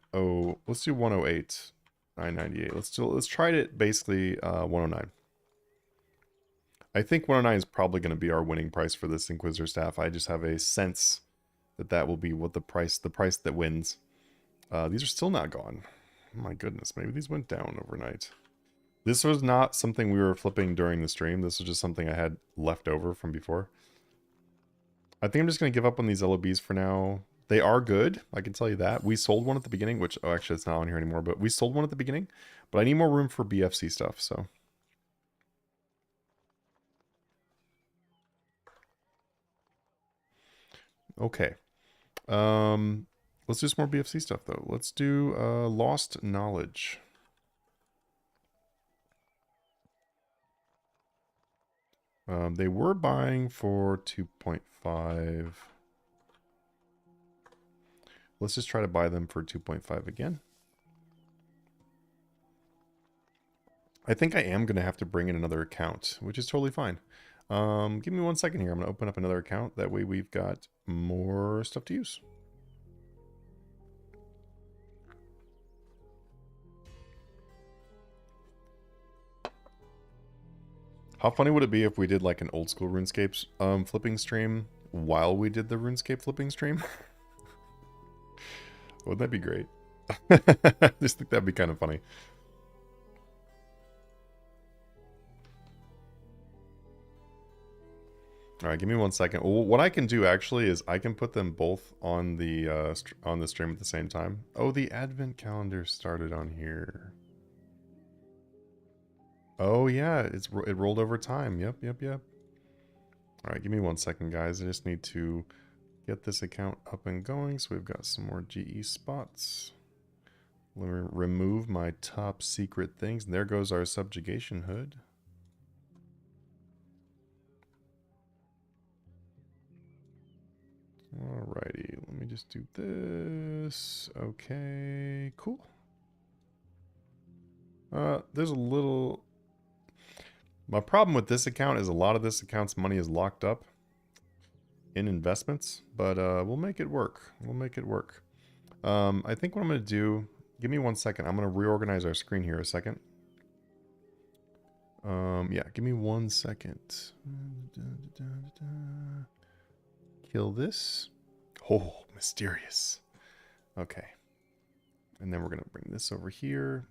Let's do 108, 998. Let's try it basically 109. I think 109 is probably going to be our winning price for this Inquisitor staff. I just have a sense that that will be what the price that wins. These are still not gone. Oh my goodness, maybe these went down overnight. This was not something we were flipping during the stream. This was just something I had left over from before. I think I'm just going to give up on these LOBs for now. They are good, I can tell you that. We sold one at the beginning, which, oh, actually, it's not on here anymore, but we sold one at the beginning. But I need more room for BFC stuff, so. Okay. Let's do some more BFC stuff, though. Let's do Lost Knowledge. They were buying for 2.5. Let's just try to buy them for 2.5 again. I think I am going to have to bring in another account, which is totally fine. Give me 1 second here. I'm going to open up another account. That way we've got more stuff to use. How funny would it be if we did like an old school RuneScape flipping stream while we did the RuneScape flipping stream? Wouldn't that be great? I just think that'd be kind of funny. All right, give me 1 second. Well, what I can do actually is I can put them both on the stream at the same time. Oh, the advent calendar started on here. Oh yeah, it rolled over time. Yep. All right, give me 1 second, guys. I just need to get this account up and going. So we've got some more GE spots. Let me remove my top secret things. And there goes our subjugation hood. Alrighty, let me just do this. Okay, cool. There's a little... My problem with this account is a lot of this account's money is locked up in investments, but we'll make it work. We'll make it work. I think what I'm going to do... Give me 1 second. I'm going to reorganize our screen here a second. Yeah, give me 1 second. Kill this. Oh, mysterious. Okay. And then we're going to bring this over here.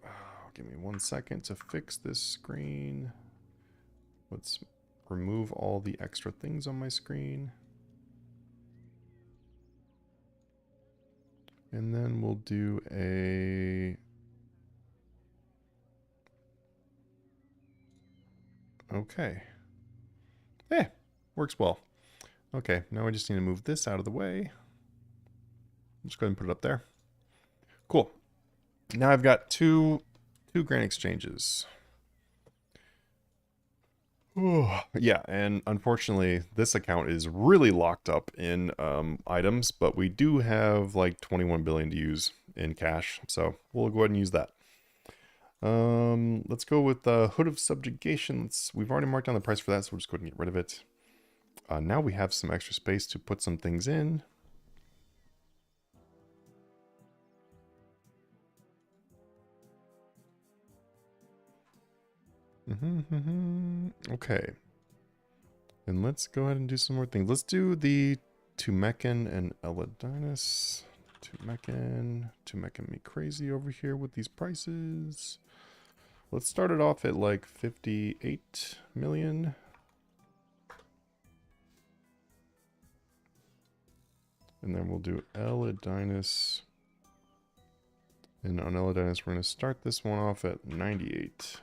Oh, give me 1 second to fix this screen. Let's remove all the extra things on my screen. And then we'll do a... Okay. Works well. Okay, now I just need to move this out of the way. Just go ahead and put it up there. Cool. Now I've got two grand exchanges. Yeah, and unfortunately, this account is really locked up in items, but we do have like 21 billion to use in cash, so we'll go ahead and use that. Let's go with the Hood of Subjugation. We've already marked down the price for that, so we'll just go ahead and get rid of it. Now we have some extra space to put some things in. Okay. And let's go ahead and do some more things. Let's do the Tumecan and Eladinus. Tumecan me crazy over here with these prices. Let's start it off at like 58 million. And then we'll do Eladinus. And on Eladinus, we're going to start this one off at 98.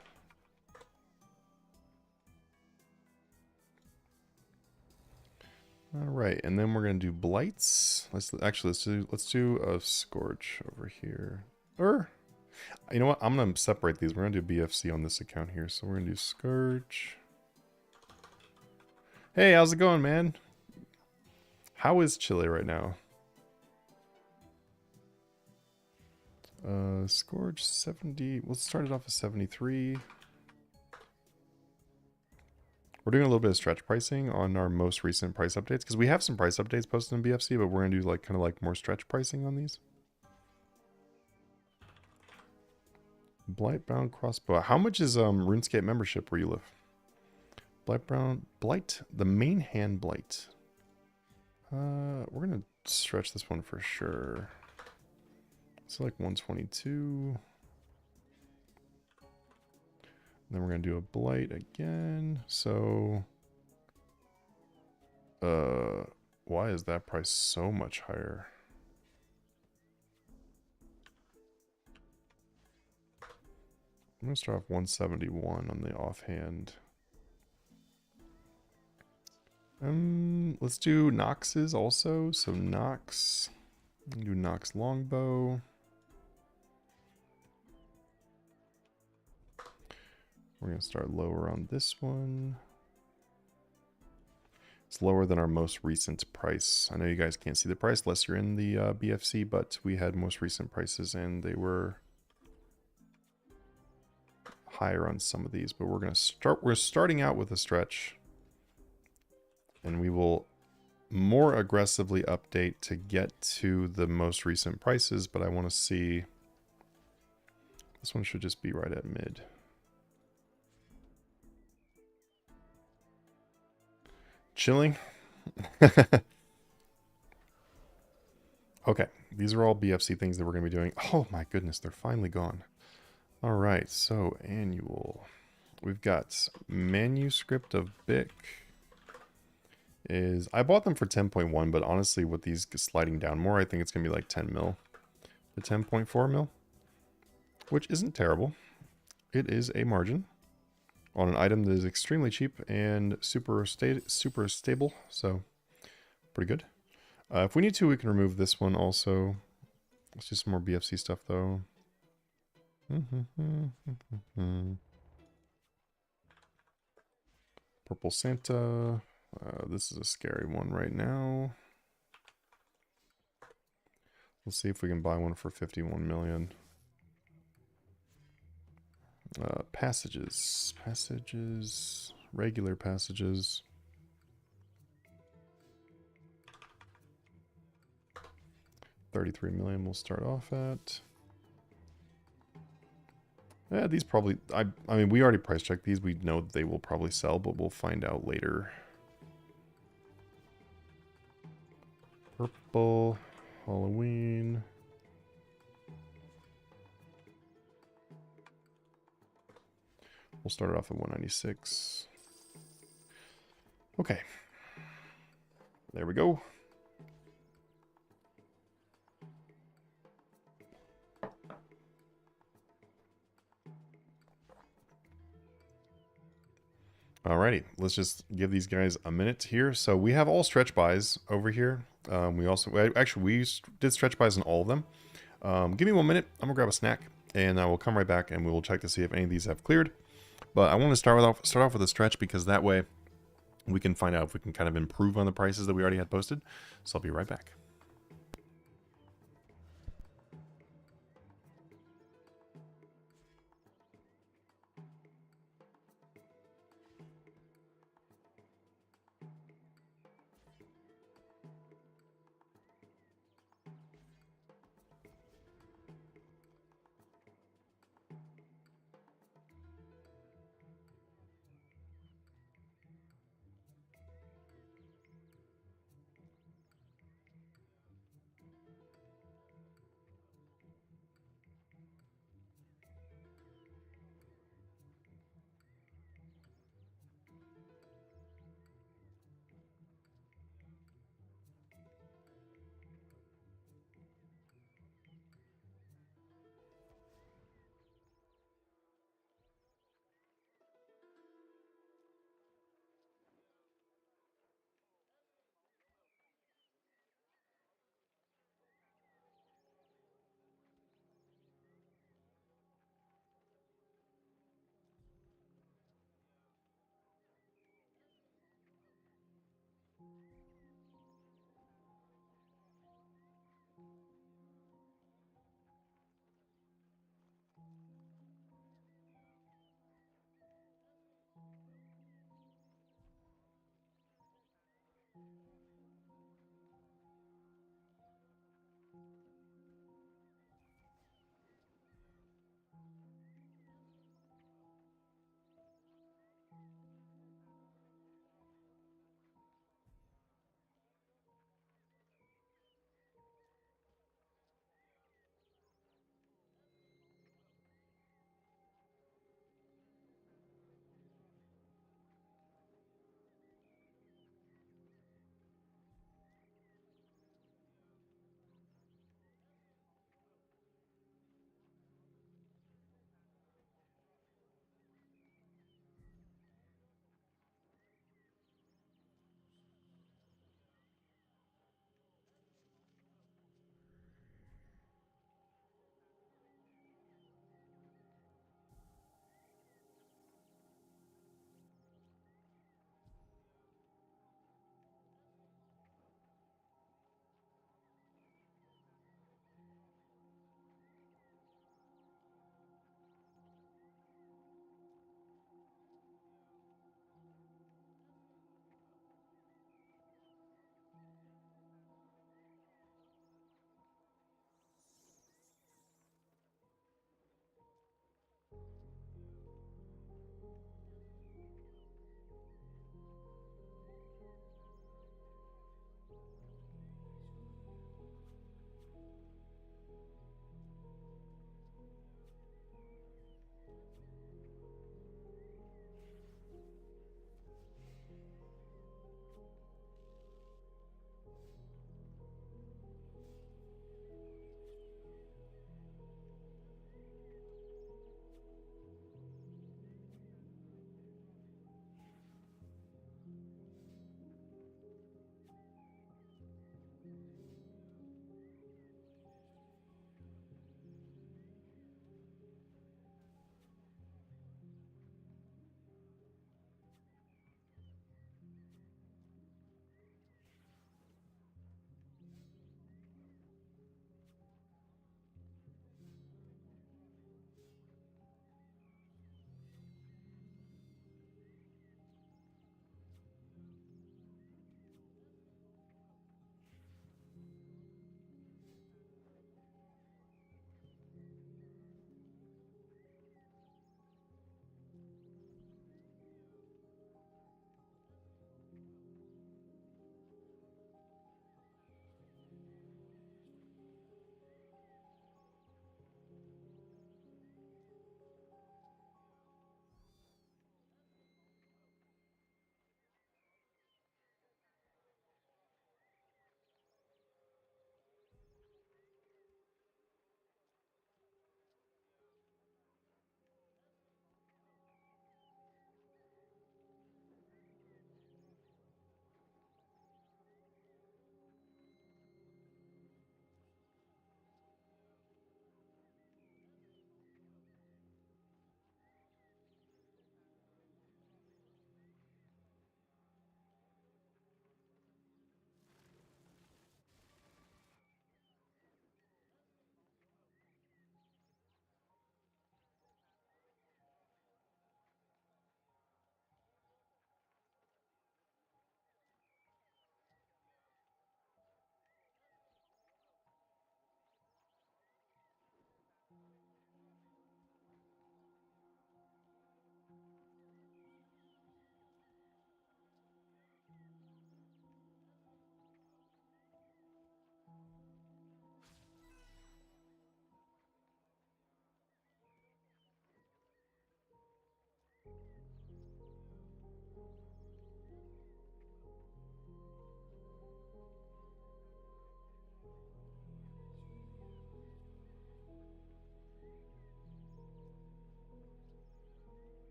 All right, and then we're gonna do blights. Let's do a scourge over here. Or, you know what? I'm gonna separate these. We're gonna do BFC on this account here. So we're gonna do scourge. Hey, how's it going, man? How is Chile right now? Scourge 70. Let's start it off at 73. We're doing a little bit of stretch pricing on our most recent price updates because we have some price updates posted in BFC, but we're gonna do like kind of like more stretch pricing on these. Blightbound crossbow. How much is RuneScape membership where you live? Blight, the main hand blight. We're gonna stretch this one for sure. It's like 122. Then we're going to do a blight again. So, why is that price so much higher? I'm going to start off 171 on the offhand. Let's do Nox's also. So Nox, do Nox longbow. We're going to start lower on this one. It's lower than our most recent price. I know you guys can't see the price unless you're in the BFC, but we had most recent prices and they were higher on some of these. But we're starting out with a stretch. And we will more aggressively update to get to the most recent prices, but I want to see... This one should just be right at mid. Chilling. Okay, these are all BFC things that we're going to be doing. Oh my goodness, they're finally gone. All right, so annual. We've got Manuscript of Bic. I bought them for 10.1, but honestly, with these sliding down more, I think it's going to be like 10 mil. The 10.4 mil, which isn't terrible. It is a margin on an item that is extremely cheap and super stable, so pretty good. If we need to, we can remove this one also. Let's do some more BFC stuff, though. Purple Santa. This is a scary one right now. Let's see if we can buy one for 51 million. Passages. Regular passages. $33 million we'll start off at. Yeah, these probably... I mean, we already price checked these. We know that they will probably sell, but we'll find out later. Purple. Halloween. We'll start it off at 196. Okay. There we go. Alrighty, let's just give these guys a minute here. So we have all stretch buys over here. We did stretch buys on all of them. Give me 1 minute. I'm gonna grab a snack, and I will come right back, and we will check to see if any of these have cleared. But I want to start off with a stretch because that way we can find out if we can kind of improve on the prices that we already had posted. So I'll be right back.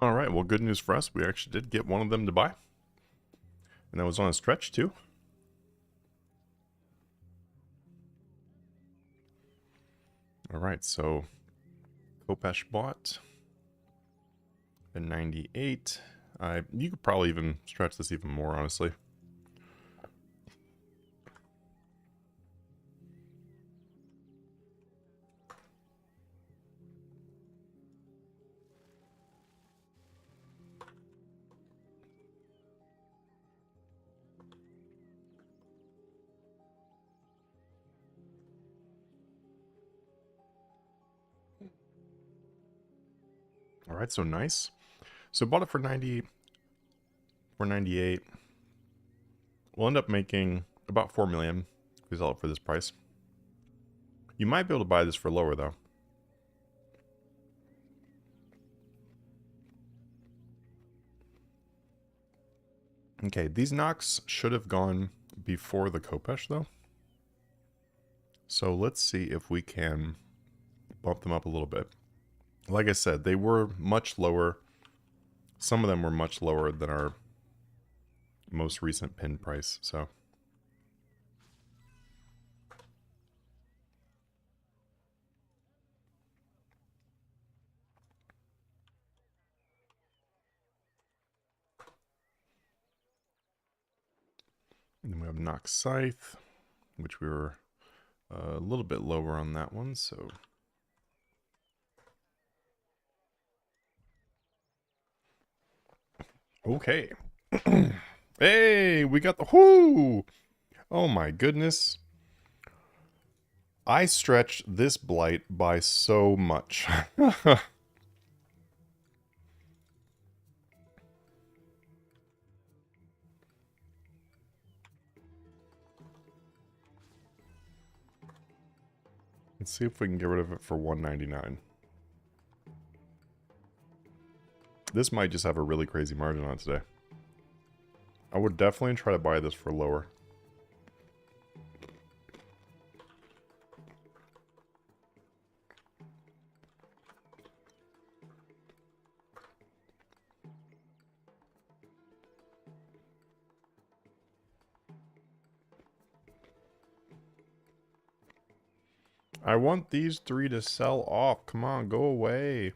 All right, well, good news for us. We actually did get one of them to buy. And that was on a stretch, too. All right, so Kopesh bought a 98. You could probably even stretch this even more, honestly. All right, so nice. So bought it for 90, for 98. We'll end up making about 4 million if we sell it for this price. You might be able to buy this for lower, though. Okay, these knocks should have gone before the Kopesh, though. So let's see if we can bump them up a little bit. Like I said, they were much lower. Some of them were much lower than our most recent pin price, so. And then we have Nox Scythe, which we were a little bit lower on that one, so. Okay. Hey, we got the whoo! Oh my goodness. I stretched this blight by so much. Let's see if we can get rid of it for 199. This might just have a really crazy margin on it today. I would definitely try to buy this for lower. I want these 3 to sell off. Come on, go away.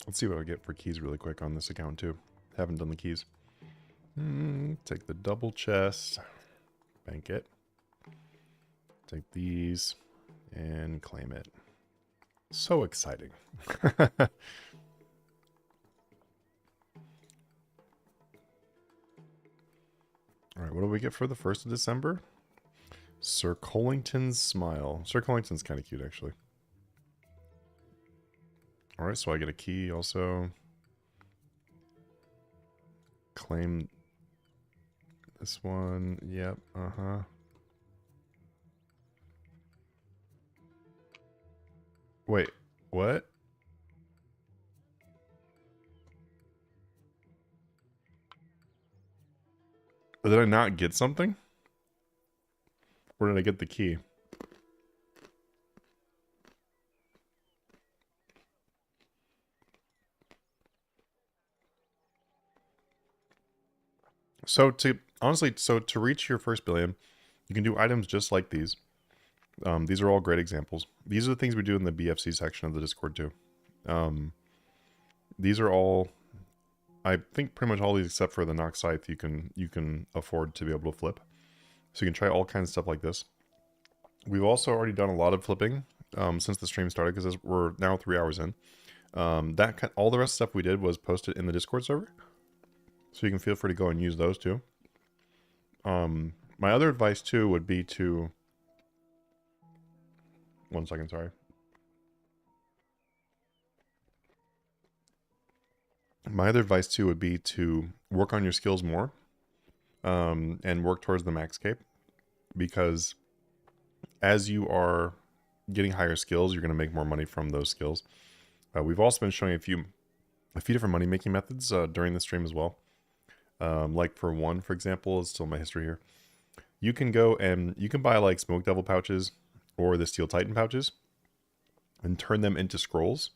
Let's see what I get for keys really quick on this account too. Haven't done the keys. Take the double chest. Bank it. Take these and claim it. So exciting. Alright, what do we get for the 1st of December? Sir Collington's Smile. Sir Collington's kind of cute, actually. Alright, so I get a key also. Claim this one. Yep, uh-huh. Wait, what? Did I not get something? Or did I get the key? So honestly, to reach your first billion, you can do items just like these. These are all great examples. These are the things we do in the BFC section of the Discord too. These are all, I think pretty much all these except for the Nox Scythe you can afford to be able to flip. So you can try all kinds of stuff like this. We've also already done a lot of flipping since the stream started because we're now 3 hours in. All the rest of the stuff we did was posted in the Discord server. So you can feel free to go and use those too. My other advice too would be to... One second, sorry. My other advice too would be to work on your skills more and work towards the max cape. Because as you are getting higher skills, you're going to make more money from those skills. We've also been showing a few different money making methods during the stream as well. Like for one, for example, is still my history here. You can go and you can buy like Smoke Devil pouches or the Steel Titan pouches and turn them into scrolls.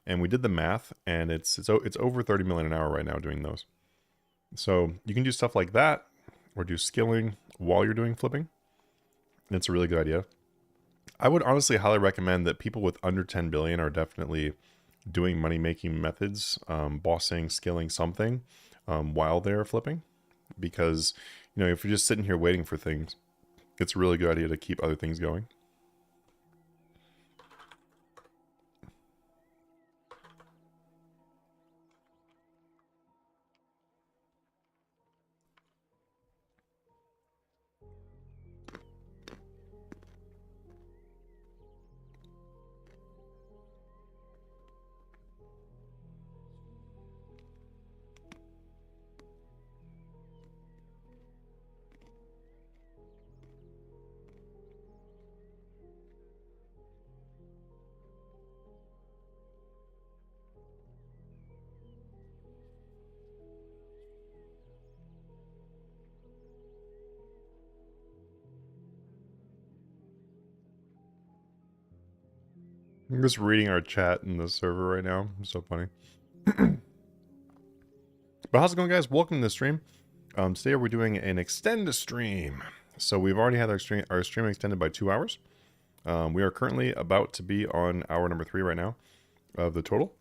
And we did the math, and it's over 30 million an hour right now doing those. So you can do stuff like that, or do skilling while you're doing flipping. And it's a really good idea. I would honestly highly recommend that people with under 10 billion are definitely doing money-making methods, bossing, skilling something while they're flipping. Because, you know, if you're just sitting here waiting for things, it's a really good idea to keep other things going. I'm just reading our chat in the server right now. It's so funny. But how's it going, guys? Welcome to the stream. Today we're doing an extend stream. So we've already had our stream extended by 2 hours. We are currently about to be on hour number 3 right now of the total.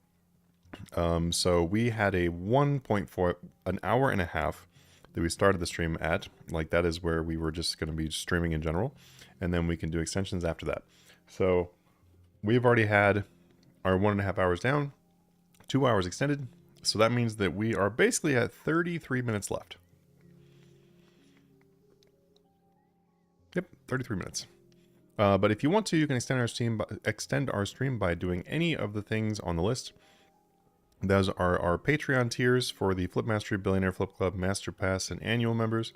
So we had a 1.4, an hour and a half that we started the stream at. Like that is where we were just going to be streaming in general. And then we can do extensions after that. So we've already had our 1.5 hours down, 2 hours extended. So that means that we are basically at 33 minutes left. Yep, 33 minutes. But if you want to, you can extend our stream by doing any of the things on the list. Those are our Patreon tiers for the Flip Mastery Billionaire Flip Club Master Pass and annual members.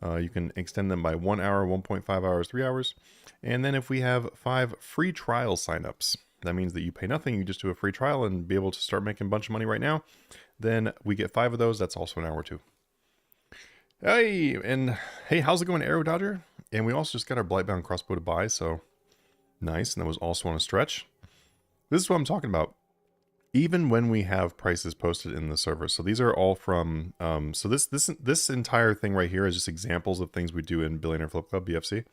You can extend them by 1 hour, 1.5 hours, 3 hours. And then if we have 5 free trial signups, that means that you pay nothing, you just do a free trial and be able to start making a bunch of money right now. Then we get 5 of those, that's also an hour too. Hey, and hey, how's it going, Arrow Dodger? And we also just got our Blightbound crossbow to buy, so nice. And that was also on a stretch. This is what I'm talking about. Even when we have prices posted in the server. So these are all from, so this entire thing right here is just examples of things we do in Billionaire Flip Club, BFC.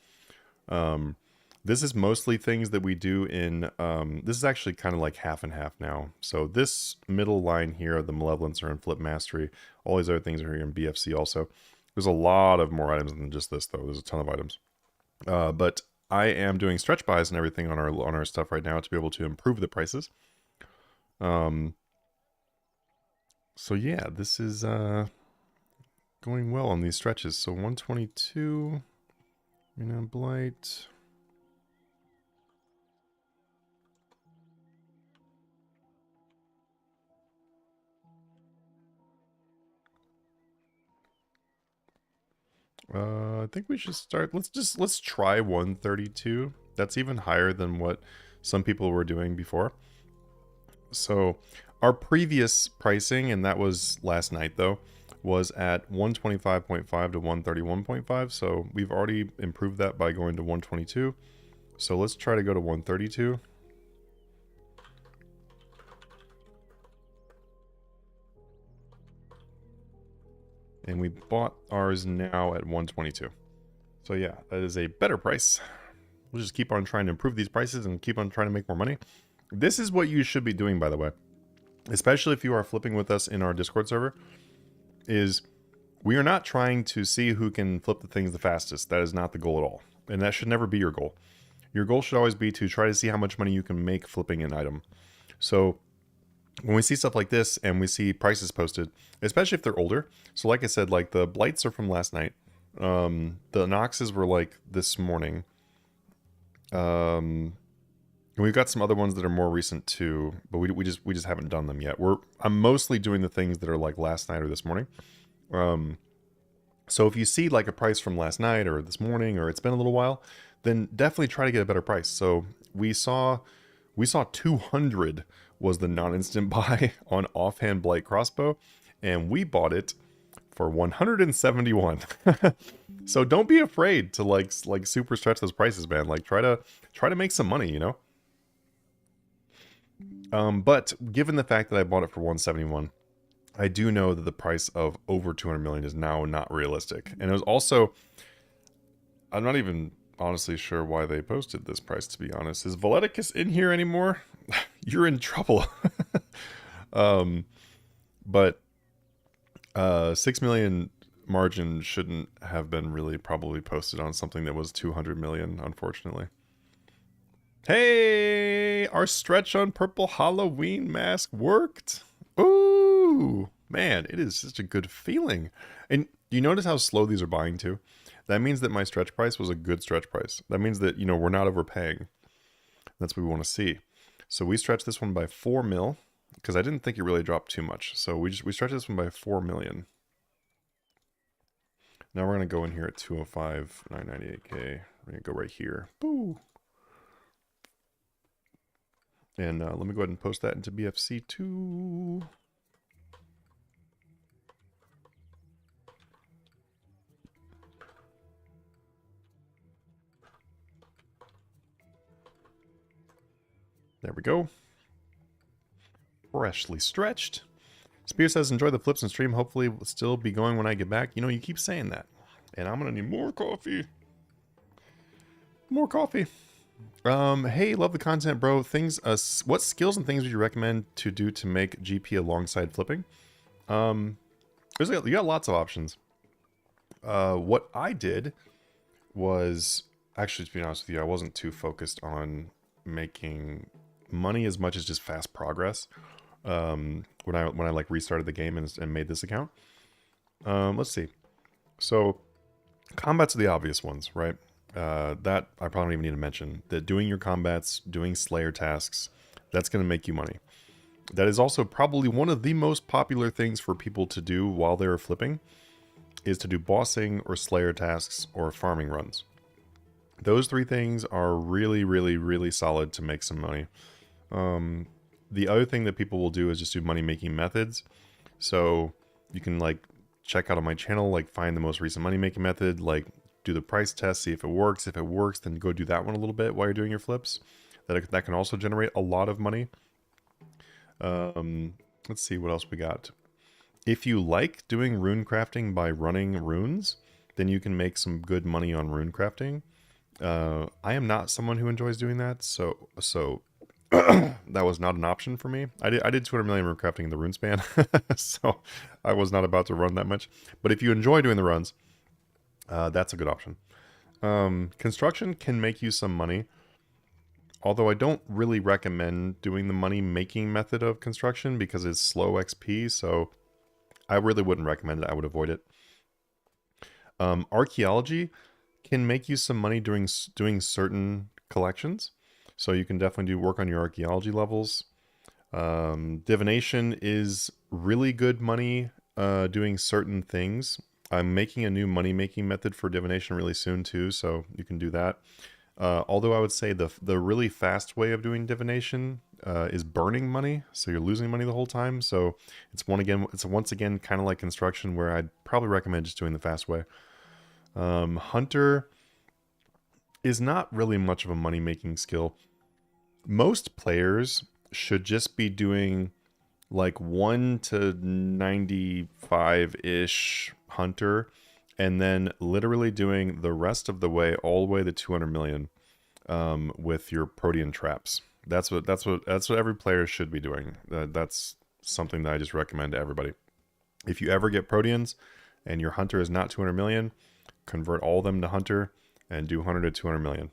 This is mostly things that we do in, this is actually kind of like half and half now. So this middle line here, the Malevolence are in Flip Mastery. All these other things are here in BFC also. There's a lot of more items than just this though. There's a ton of items. But I am doing stretch buys and everything on our stuff right now to be able to improve the prices. So yeah, this is going well on these stretches. So 122, Blight. I think we should start. Let's try 132. That's even higher than what some people were doing before. So our previous pricing, and that was last night though, was at 125.5 to 131.5. So we've already improved that by going to 122. So let's try to go to 132. And we bought ours now at 122. So yeah, that is a better price. We'll just keep on trying to improve these prices and keep on trying to make more money. This is what you should be doing, by the way. Especially if you are flipping with us in our Discord server. Is we are not trying to see who can flip the things the fastest. That is not the goal at all. And that should never be your goal. Your goal should always be to try to see how much money you can make flipping an item. So when we see stuff like this and we see prices posted, especially if they're older. So like I said, like the Blights are from last night. The Noxes were like this morning. And we've got some other ones that are more recent too, but we just haven't done them yet. I'm mostly doing the things that are like last night or this morning. So if you see like a price from last night or this morning or it's been a little while, then definitely try to get a better price. So we saw 200 was the non-instant buy on Offhand Blight crossbow, and we bought it for 171. So don't be afraid to like super stretch those prices, man. Like try to make some money, you know? But given the fact that I bought it for 171, I do know that the price of over 200 million is now not realistic. And it was also, I'm not even honestly sure why they posted this price, to be honest. Is Valeticus in here anymore? You're in trouble. But 6 million margin shouldn't have been really probably posted on something that was 200 million, unfortunately. Hey, our stretch on purple Halloween mask worked. Ooh, man, it is such a good feeling. And you notice how slow these are buying too? That means that my stretch price was a good stretch price. That means that, you know, we're not overpaying. That's what we want to see. So we stretched this one by 4 mil because I didn't think it really dropped too much. So we stretched this one by 4 million. Now we're going to go in here at 205, 998K. We're going to go right here. Boo. And let me go ahead and post that into BFC2. There we go. Freshly stretched. Spear says, enjoy the flips and stream. Hopefully will still be going when I get back. You know, you keep saying that. And I'm going to need more coffee. More coffee. Hey, love the content, bro. Things, what skills and things would you recommend to do to make GP alongside flipping? You got lots of options. What I did was, actually, to be honest with you, I wasn't too focused on making money as much as just fast progress. When I like restarted the game and made this account. Let's see. So, combats are the obvious ones, right? That I probably don't even need to mention. That doing your combats, doing Slayer tasks, that's going to make you money. That is also probably one of the most popular things for people to do while they're flipping, is to do bossing or Slayer tasks or farming runs. Those three things are really, really, really solid to make some money. The other thing that people will do is just do money-making methods. So you can like check out on my channel, like find the most recent money-making method, like do the price test, see if it works. If it works, then go do that one a little bit while you're doing your flips. That can also generate a lot of money. Let's see what else we got. If you like doing rune crafting by running runes, then you can make some good money on rune crafting. I am not someone who enjoys doing that, so that was not an option for me. I did 200 million rune crafting in the rune span, so I was not about to run that much. But if you enjoy doing the runs, that's a good option. Construction can make you some money, although I don't really recommend doing the money-making method of construction because it's slow XP, so I really wouldn't recommend it. I would avoid it. Archaeology can make you some money doing certain collections. So you can definitely do work on your archaeology levels. Divination is really good money doing certain things. I'm making a new money-making method for divination really soon too, so you can do that. Although I would say the really fast way of doing divination is burning money, so you're losing money the whole time. So it's once again kind of like construction, where I'd probably recommend just doing the fast way. Hunter is not really much of a money-making skill. Most players should just be doing like 1 to 95-ish hunter, and then literally doing the rest of the way all the way to 200 million with your protean traps. That's what every player should be doing. That's something that I just recommend to everybody. If you ever get proteans and your hunter is not 200 million, convert all of them to hunter and do 100 to 200 million.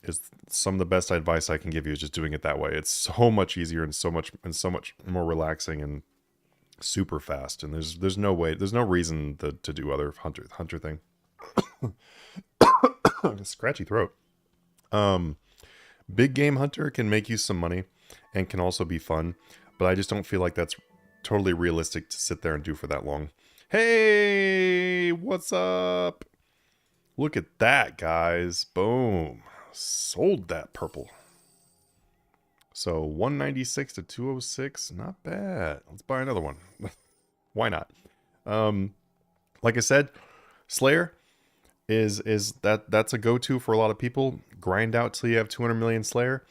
It's some of the best advice I can give you, is just doing it that way. It's so much easier and so much more relaxing and super fast. And there's no reason to do other hunter thing. Scratchy throat. Big game hunter can make you some money and can also be fun, but I just don't feel like that's totally realistic to sit there and do for that long. Hey, what's up? Look at that, guys. Boom. Sold that purple. So 196 to 206, not bad. Let's buy another one. Why not? Um, like I said, Slayer is that's a go-to for a lot of people. Grind out till you have 200 million Slayer.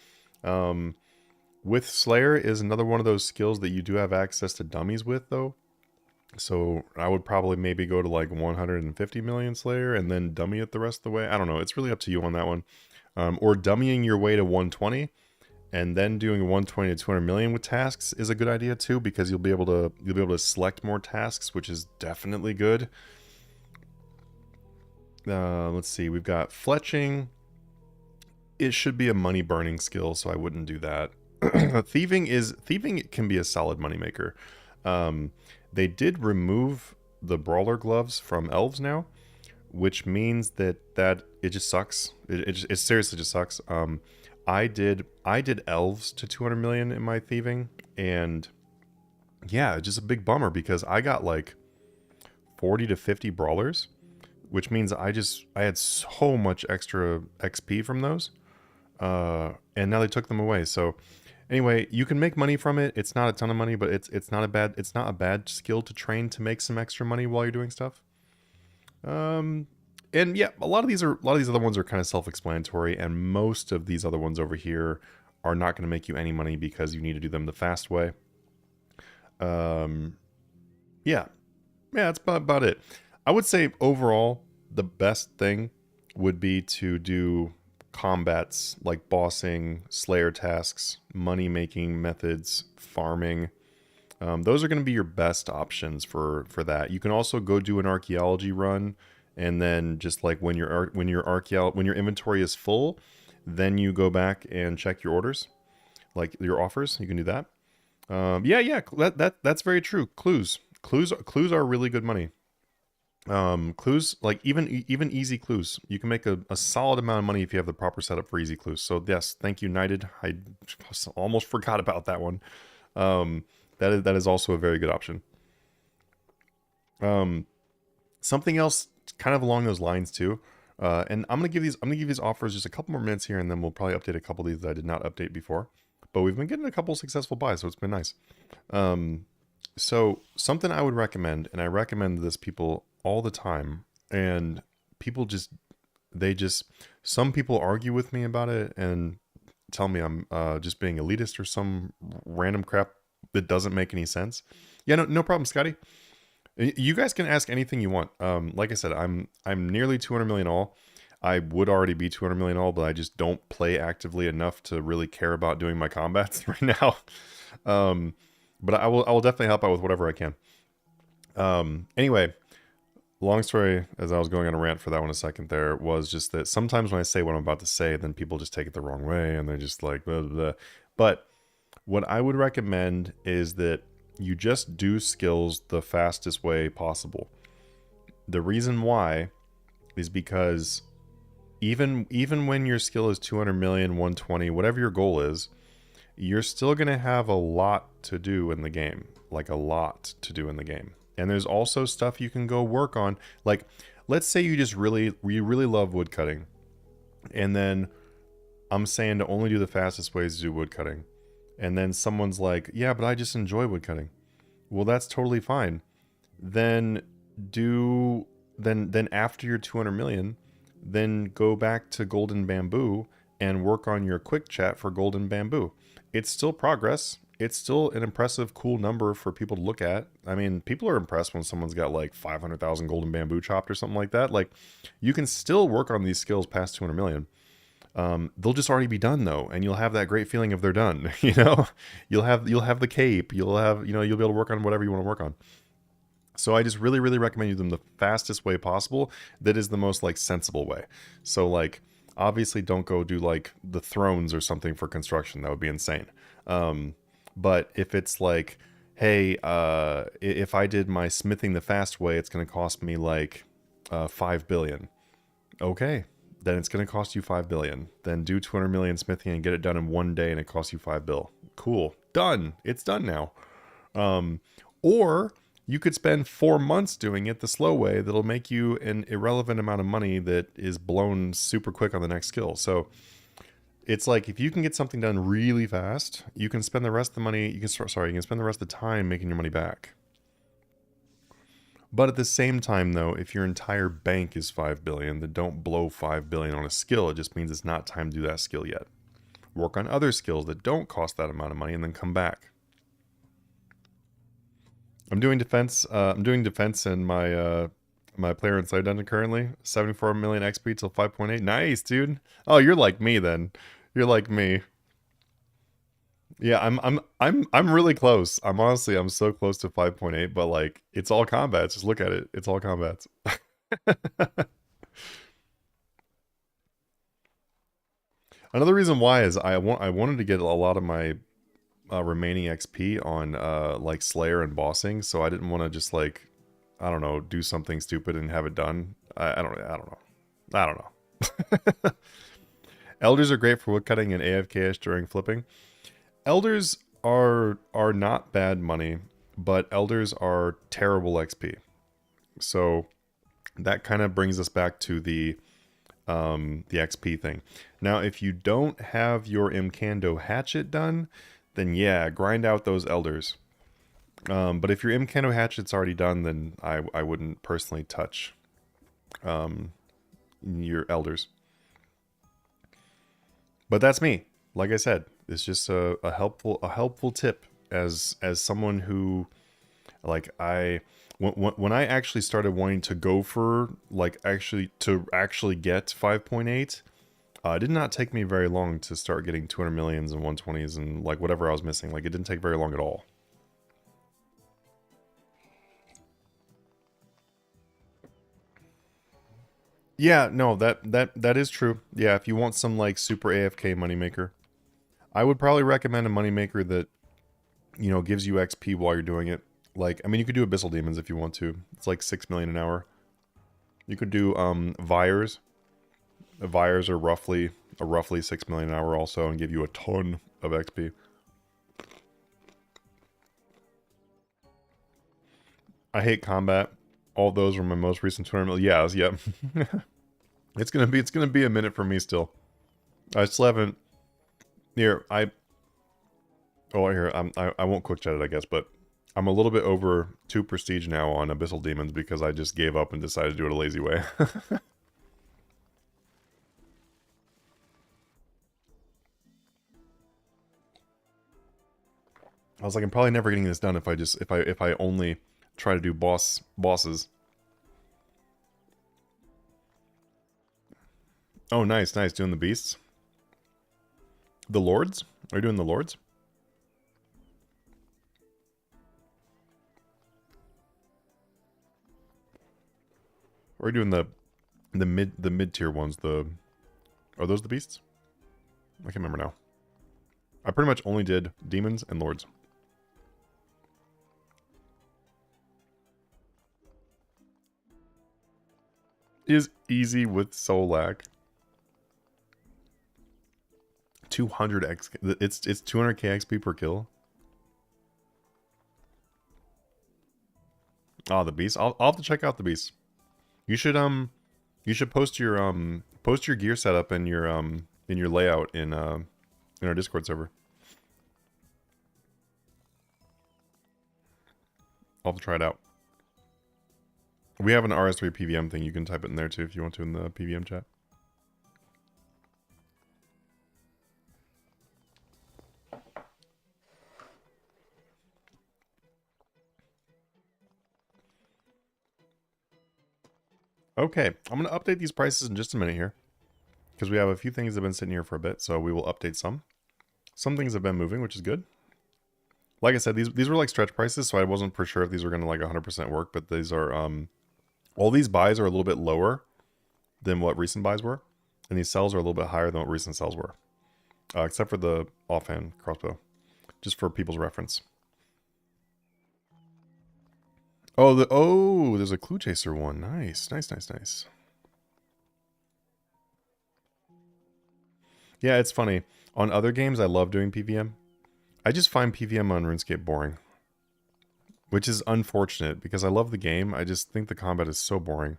With Slayer is another one of those skills that you do have access to dummies with, though. So I would probably maybe go to like 150 million Slayer and then dummy it the rest of the way. I don't know. It's really up to you on that one. Or dummying your way to 120 and then doing 120 to 200 million with tasks is a good idea too, because you'll be able to select more tasks, which is definitely good. Let's see. We've got fletching. It should be a money burning skill, so I wouldn't do that. Thieving can be a solid moneymaker. They did remove the brawler gloves from elves now, which means that it just sucks. It seriously just sucks. I did elves to 200 million in my thieving, and yeah, just a big bummer because I got like 40 to 50 brawlers, which means I had so much extra XP from those, and now they took them away. So anyway, you can make money from it. It's not a ton of money, but it's not a bad skill to train to make some extra money while you're doing stuff. And yeah, a lot of these other ones are kind of self-explanatory, and most of these other ones over here are not going to make you any money because you need to do them the fast way. Yeah, that's about it. I would say overall, the best thing would be to do combats like bossing, slayer tasks, money-making methods, farming. Those are going to be your best options for that. You can also go do an archaeology run, and then just like when your inventory is full, then you go back and check your orders, like your offers. You can do that. Yeah, that's very true. Clues are really good money. Clues, like even easy clues, you can make a solid amount of money if you have the proper setup for easy clues. So yes, thank you, Knighted. I almost forgot about that one. That is also a very good option. Something else kind of along those lines too. And I'm gonna give these offers just a couple more minutes here, and then we'll probably update a couple of these that I did not update before. But we've been getting a couple successful buys, so it's been nice. So something I would recommend, and I recommend this people all the time, and people some people argue with me about it and tell me I'm just being elitist or some random crap that doesn't make any sense. Yeah, no problem, Scotty. You guys can ask anything you want. Like I said, I'm nearly 200 million all. I would already be 200 million all, but I just don't play actively enough to really care about doing my combats right now. But I will definitely help out with whatever I can. Anyway, long story, as I was going on a rant for that one a second there, was just that sometimes when I say what I'm about to say, then people just take it the wrong way, and they're just like, blah, blah, blah. But what I would recommend is that you just do skills the fastest way possible. The reason why is because even when your skill is 200 million, 120, whatever your goal is, you're still going to have a lot to do in the game. Like a lot to do in the game. And there's also stuff you can go work on. Like, let's say you really love woodcutting. And then I'm saying to only do the fastest ways to do woodcutting. And then someone's like, yeah, but I just enjoy woodcutting. Well, that's totally fine. Then after your 200 million, then go back to golden bamboo and work on your quick chat for golden bamboo. It's still progress. It's still an impressive, cool number for people to look at. I mean, people are impressed when someone's got like 500,000 golden bamboo chopped or something like that. Like, you can still work on these skills past 200 million. They'll just already be done though, and you'll have that great feeling of they're done. You know, you'll have the cape. You'll be able to work on whatever you want to work on. So I just really recommend you them the fastest way possible. That is the most like sensible way. So like, obviously don't go do like the thrones or something for construction. That would be insane. But if it's like, hey, if I did my smithing the fast way, it's going to cost me like 5 billion. Okay, then it's going to cost you 5 billion. Then do 200 million smithing and get it done in one day, and it costs you 5 bill. Cool, done. It's done now. Or You could spend 4 months doing it the slow way that'll make you an irrelevant amount of money that is blown super quick on the next skill. So it's like if you can get something done really fast, you can spend the rest of the money, you can spend the rest of the time making your money back. But at the same time though, if your entire bank is 5 billion, then don't blow 5 billion on a skill. It just means it's not time to do that skill yet. Work on other skills that don't cost that amount of money and then come back. I'm doing defense. In my player inside dungeon currently. 74 million XP till 5.8. Nice, dude. Oh, you're like me then. You're like me. Yeah, I'm really close. I'm so close to 5.8, but like it's all combats. Just look at it. It's all combats. Another reason why is I wanted to get a lot of my remaining XP on like Slayer and bossing, so I didn't want to just like, I don't know, do something stupid and have it done. I don't know. Elders are great for woodcutting and AFKish during flipping. Elders are not bad money, but elders are terrible XP. So that kind of brings us back to the XP thing. Now, if you don't have your Imcando hatchet done, then yeah, grind out those elders. But if your Imcando hatchet's already done, then I wouldn't personally touch your elders. But that's me. Like I said, it's just a helpful tip as someone who, like, when I actually started wanting to go for like actually get 5.8, it did not take me very long to start getting 200 millions and 120s and like whatever I was missing. Like it didn't take very long at all. Yeah, no, that is true. Yeah, if you want some like super AFK moneymaker, I would probably recommend a moneymaker that, you know, gives you XP while you're doing it. Like, I mean, you could do Abyssal Demons if you want to. It's like 6 million an hour. You could do Vires. Vires are roughly 6 million an hour also and give you a ton of XP. I hate combat. All those were my most recent 200 million. Yeah, yep. It's gonna be a minute for me still. I still haven't. Here, I won't quick chat it, I guess, but I'm a little bit over 2 prestige now on Abyssal Demons because I just gave up and decided to do it a lazy way. I was like, I'm probably never getting this done if I only try to do bosses. Oh, nice, doing the beasts. The lords? Are you doing the lords? Or are you doing the mid tier ones? Are those the beasts? I can't remember now. I pretty much only did demons and lords. Is easy with soul lag. 200x. It's 200k XP per kill. Oh, the beast. I'll have to check out the beast. You should post your gear setup in your layout in our Discord server. I'll have to try it out. We have an RS3 PVM thing. You can type it in there too if you want to in the PVM chat. Okay, I'm going to update these prices in just a minute here, because we have a few things that have been sitting here for a bit, so we will update some. Some things have been moving, which is good. Like I said, these were like stretch prices, so I wasn't for sure if these were going to like 100% work, but these are, all these buys are a little bit lower than what recent buys were, and these sells are a little bit higher than what recent sells were, except for the offhand crossbow, just for people's reference. Oh, there's a Clue Chaser one. Nice. Yeah, it's funny. On other games, I love doing PVM. I just find PVM on RuneScape boring. Which is unfortunate because I love the game. I just think the combat is so boring.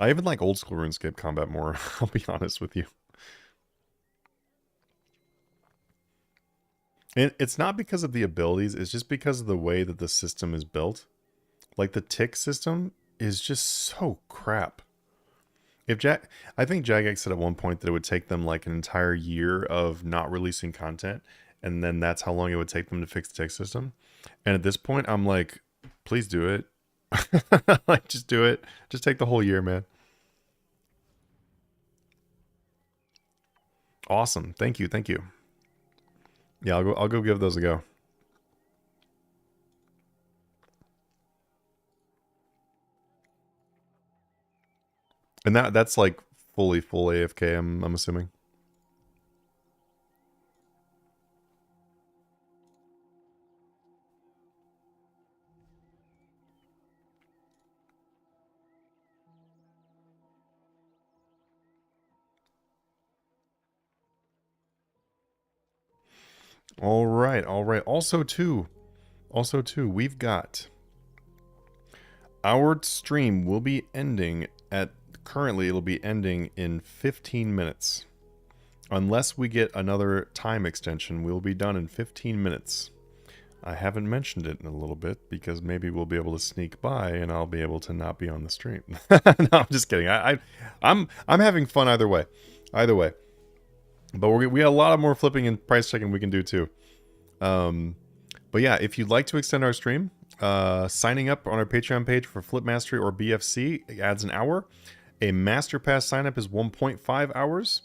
I even like old school RuneScape combat more, I'll be honest with you. And it's not because of the abilities, it's just because of the way that the system is built. Like the tick system is just so crap. If I think Jagex said at one point that it would take them like an entire year of not releasing content, and then that's how long it would take them to fix the tick system. And at this point, I'm like, please do it. Like, just do it. Just take the whole year, man. Awesome. Thank you. Thank you. Yeah, I'll go give those a go. And that's like fully full AFK, I'm assuming. All right, all right. Also too, we've got our stream will be ending at currently it'll be ending in 15 minutes. Unless we get another time extension, we'll be done in 15 minutes. I haven't mentioned it in a little bit because maybe we'll be able to sneak by and I'll be able to not be on the stream. No, I'm just kidding. I'm having fun either way. Either way. But we got a lot of more flipping and price checking we can do too. But yeah, if you'd like to extend our stream, signing up on our Patreon page for Flip Mastery or BFC adds an hour. A Master Pass sign up is 1.5 hours.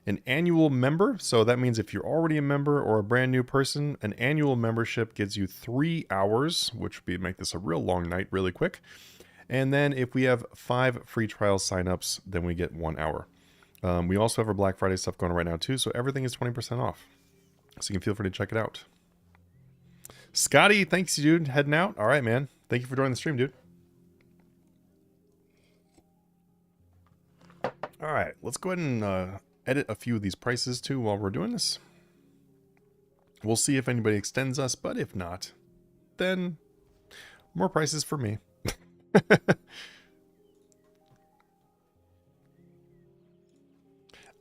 An annual member, so that means if you're already a member or a brand new person, an annual membership gives you 3 hours, which would make this a real long night really quick. And then if we have 5 free trial signups, then we get 1 hour. We also have our Black Friday stuff going right now too, so everything is 20% off. So you can feel free to check it out. Scotty, thanks, dude. Heading out. All right, man. Thank you for joining the stream, dude. All right, let's go ahead and edit a few of these prices too while we're doing this. We'll see if anybody extends us, but if not, then more prices for me.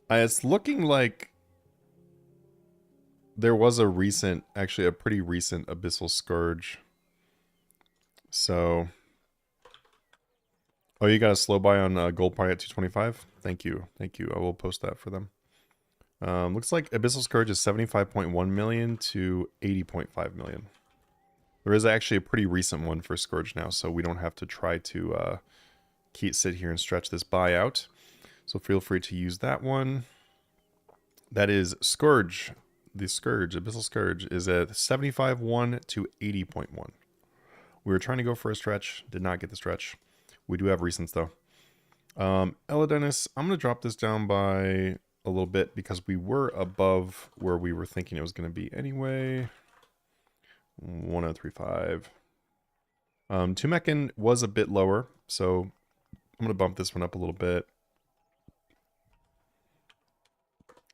It's looking like there was actually a pretty recent Abyssal Scourge. So, oh, you got a slow buy on Gold Party at 225? Thank you. Thank you. I will post that for them. Looks like Abyssal Scourge is 75.1 million to 80.5 million. There is actually a pretty recent one for Scourge now, so we don't have to try to sit here and stretch this buy out. So feel free to use that one. That is Scourge. The Scourge, Abyssal Scourge, is at 75.1 to 80.1. We were trying to go for a stretch, did not get the stretch. We do have recents though. Eladenis, I'm going to drop this down by a little bit because we were above where we were thinking it was going to be anyway. 1035. Tumekin was a bit lower, so I'm going to bump this one up a little bit.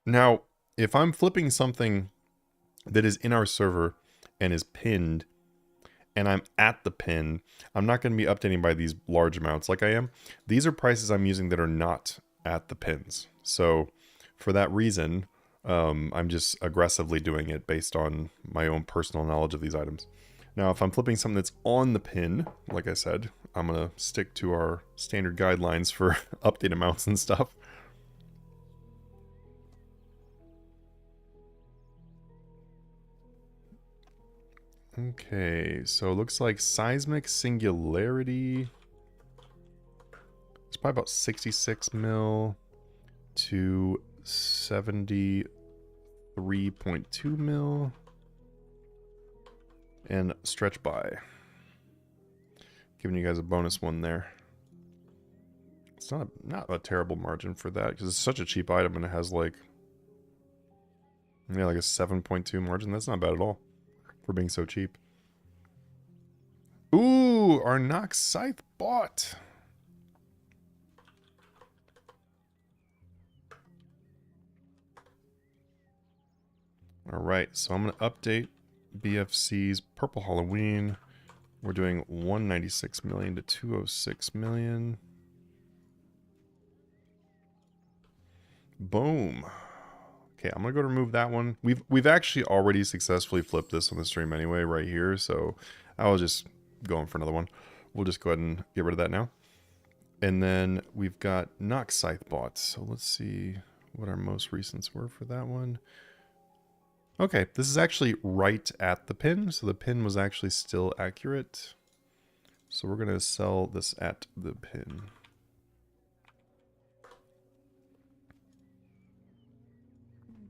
Now, if I'm flipping something that is in our server and is pinned, and I'm at the pin, I'm not going to be updating by these large amounts like I am. These are prices I'm using that are not at the pins. So for that reason, I'm just aggressively doing it based on my own personal knowledge of these items. Now, if I'm flipping something that's on the pin, like I said, I'm going to stick to our standard guidelines for update amounts and stuff. Okay, so it looks like Seismic Singularity. It's probably about 66 mil to 73.2 mil. And Stretch Buy. Giving you guys a bonus one there. It's not a terrible margin for that because it's such a cheap item and it has like, yeah, like a 7.2 margin. That's not bad at all for being so cheap. Ooh, our Nox Scythe bought. All right, so I'm going to update BFC's Purple Halloween. We're doing 196 million to 206 million. Boom. Okay, I'm gonna go to remove that one. We've actually already successfully flipped this on the stream anyway, right here. So I was just going for another one. We'll just go ahead and get rid of that now. And then we've got Nox Scythe bought. So let's see what our most recents were for that one. Okay, this is actually right at the pin. So the pin was actually still accurate. So we're gonna sell this at the pin.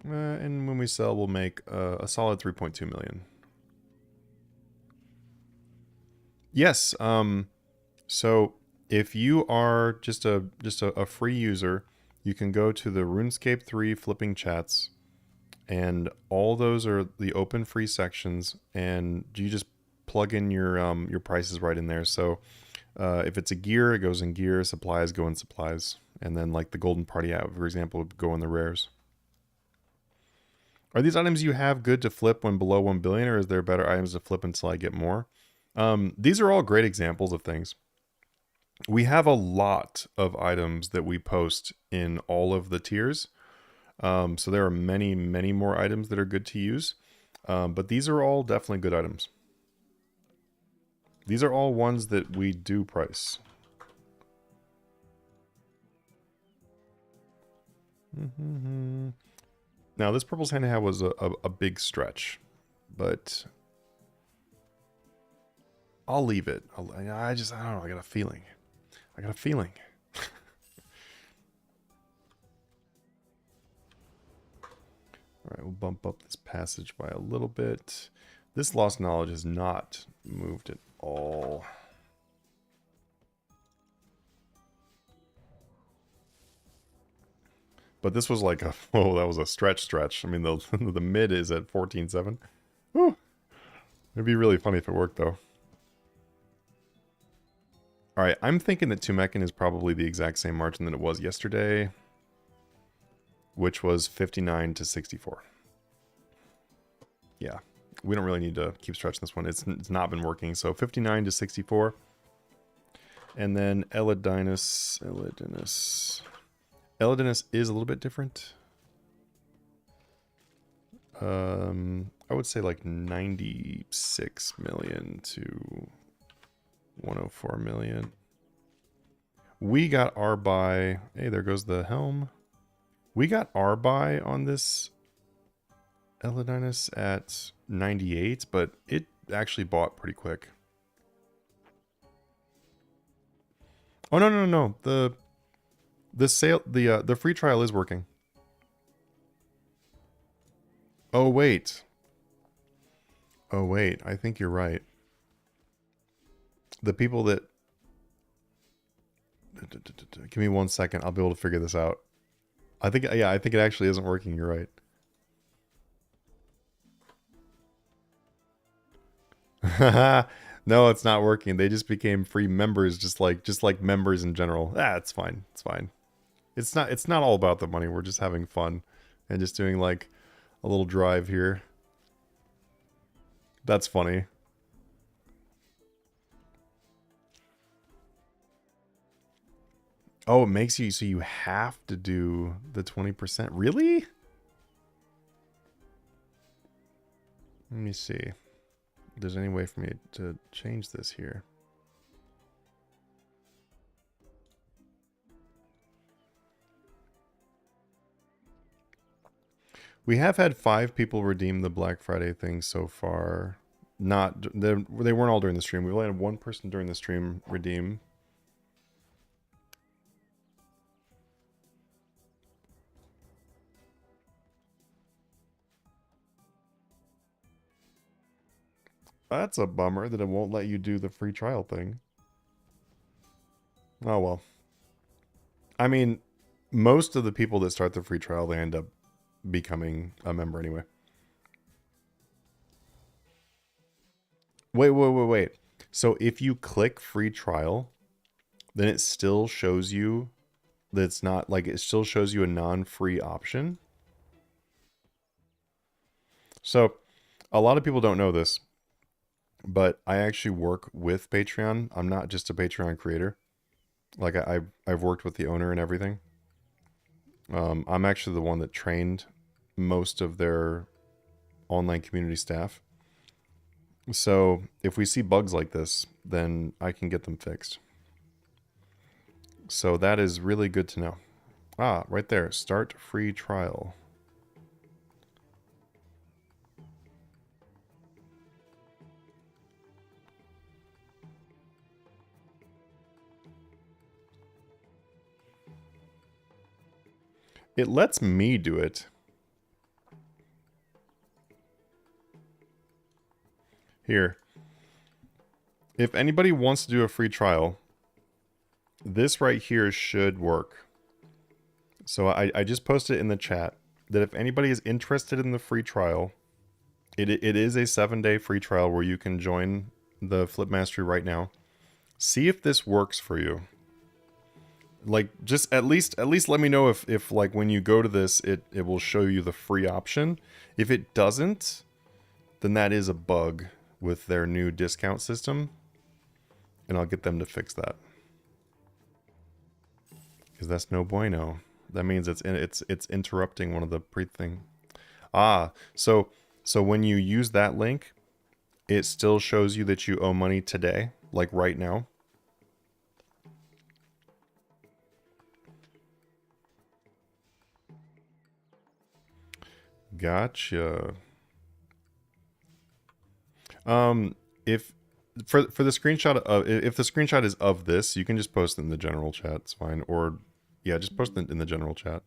And when we sell, we'll make a solid 3.2 million. Yes. So if you are just a free user, you can go to the RuneScape 3 flipping chats, and all those are the open free sections, and you just plug in your prices right in there. So if it's a gear, it goes in gear. Supplies go in supplies, and then like the golden party hat, for example, would go in the rares. Are these items you have good to flip when below 1 billion, or is there better items to flip until I get more? These are all great examples of things. We have a lot of items that we post in all of the tiers. So there are many, many more items that are good to use. But these are all definitely good items. These are all ones that we do price. Now, this purple Santa hat was a big stretch, but I'll leave it. I don't know. I got a feeling. All right, we'll bump up this passage by a little bit. This lost knowledge has not moved at all. But this was like that was a stretch. I mean, the mid is at 14.7. It'd be really funny if it worked, though. All right, I'm thinking that Tumekin is probably the exact same margin that it was yesterday, which was 59 to 64. Yeah, we don't really need to keep stretching this one. It's not been working. So 59 to 64. And then Elidinus is a little bit different. I would say like 96 million to 104 million. We got our buy. Hey, there goes the helm. We got our buy on this Elidinus at 98, but it actually bought pretty quick. Oh no. The sale, the free trial is working. Oh wait, I think you're right. The people that... Give me 1 second. I'll be able to figure this out. I think it actually isn't working. You're right. No, it's not working. They just became free members, just like members in general. It's fine. It's fine. It's not all about the money. We're just having fun and just doing like a little drive here. That's funny. Oh, it makes you so you have to do the 20%. Really? Let me see if there's any way for me to change this here. We have had 5 people redeem the Black Friday thing so far. They weren't all during the stream. We only had 1 person during the stream redeem. That's a bummer that it won't let you do the free trial thing. Oh well. I mean, most of the people that start the free trial, they end up becoming a member anyway. Wait. So if you click free trial, then it still shows you that it's not like it still shows you a non-free option. So a lot of people don't know this, but I actually work with Patreon. I'm not just a Patreon creator. Like I've worked with the owner and everything. I'm actually the one that trained most of their online community staff. So if we see bugs like this, then I can get them fixed. So that is really good to know. Ah, right there. Start free trial. It lets me do it. Here. If anybody wants to do a free trial, this right here should work. So I just posted in the chat that if anybody is interested in the free trial, it is a 7-day free trial where you can join the Flip Mastery right now. See if this works for you. Like, just at least let me know if like when you go to this, it will show you the free option. If it doesn't, then that is a bug with their new discount system, and I'll get them to fix that. Because that's no bueno. That means it's interrupting one of the pre-thing. Ah, so when you use that link, it still shows you that you owe money today, like right now. Gotcha. If for the screenshot of, if the screenshot is of this, you can just post it in the general chat. It's fine. Or yeah, just post it in the general chat.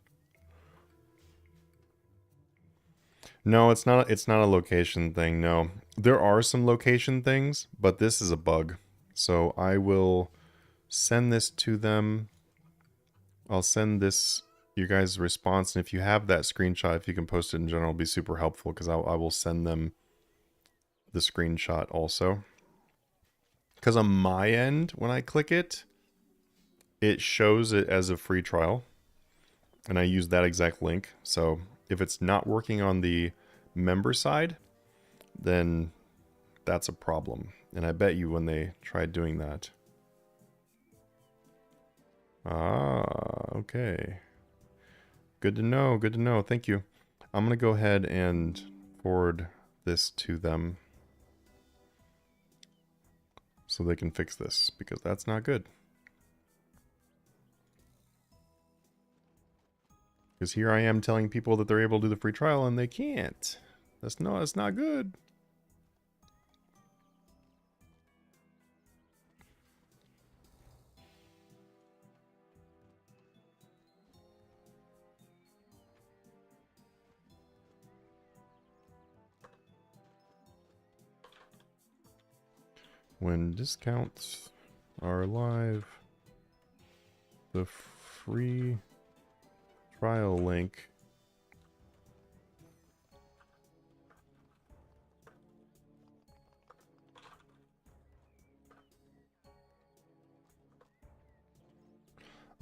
No, it's not. It's not a location thing. No, there are some location things, but this is a bug. So I will send this to them. I'll send this you guys' response, and if you have that screenshot, if you can post it in general, it'll be super helpful because I will send them the screenshot also. Because on my end, when I click it, it shows it as a free trial, and I use that exact link. So if it's not working on the member side, then that's a problem. And I bet you when they tried doing that. Ah, okay. Good to know, good to know. Thank you. I'm going to go ahead and forward this to them so they can fix this, because that's not good. Because here I am telling people that they're able to do the free trial and they can't. That's not good. When discounts are live, the free trial link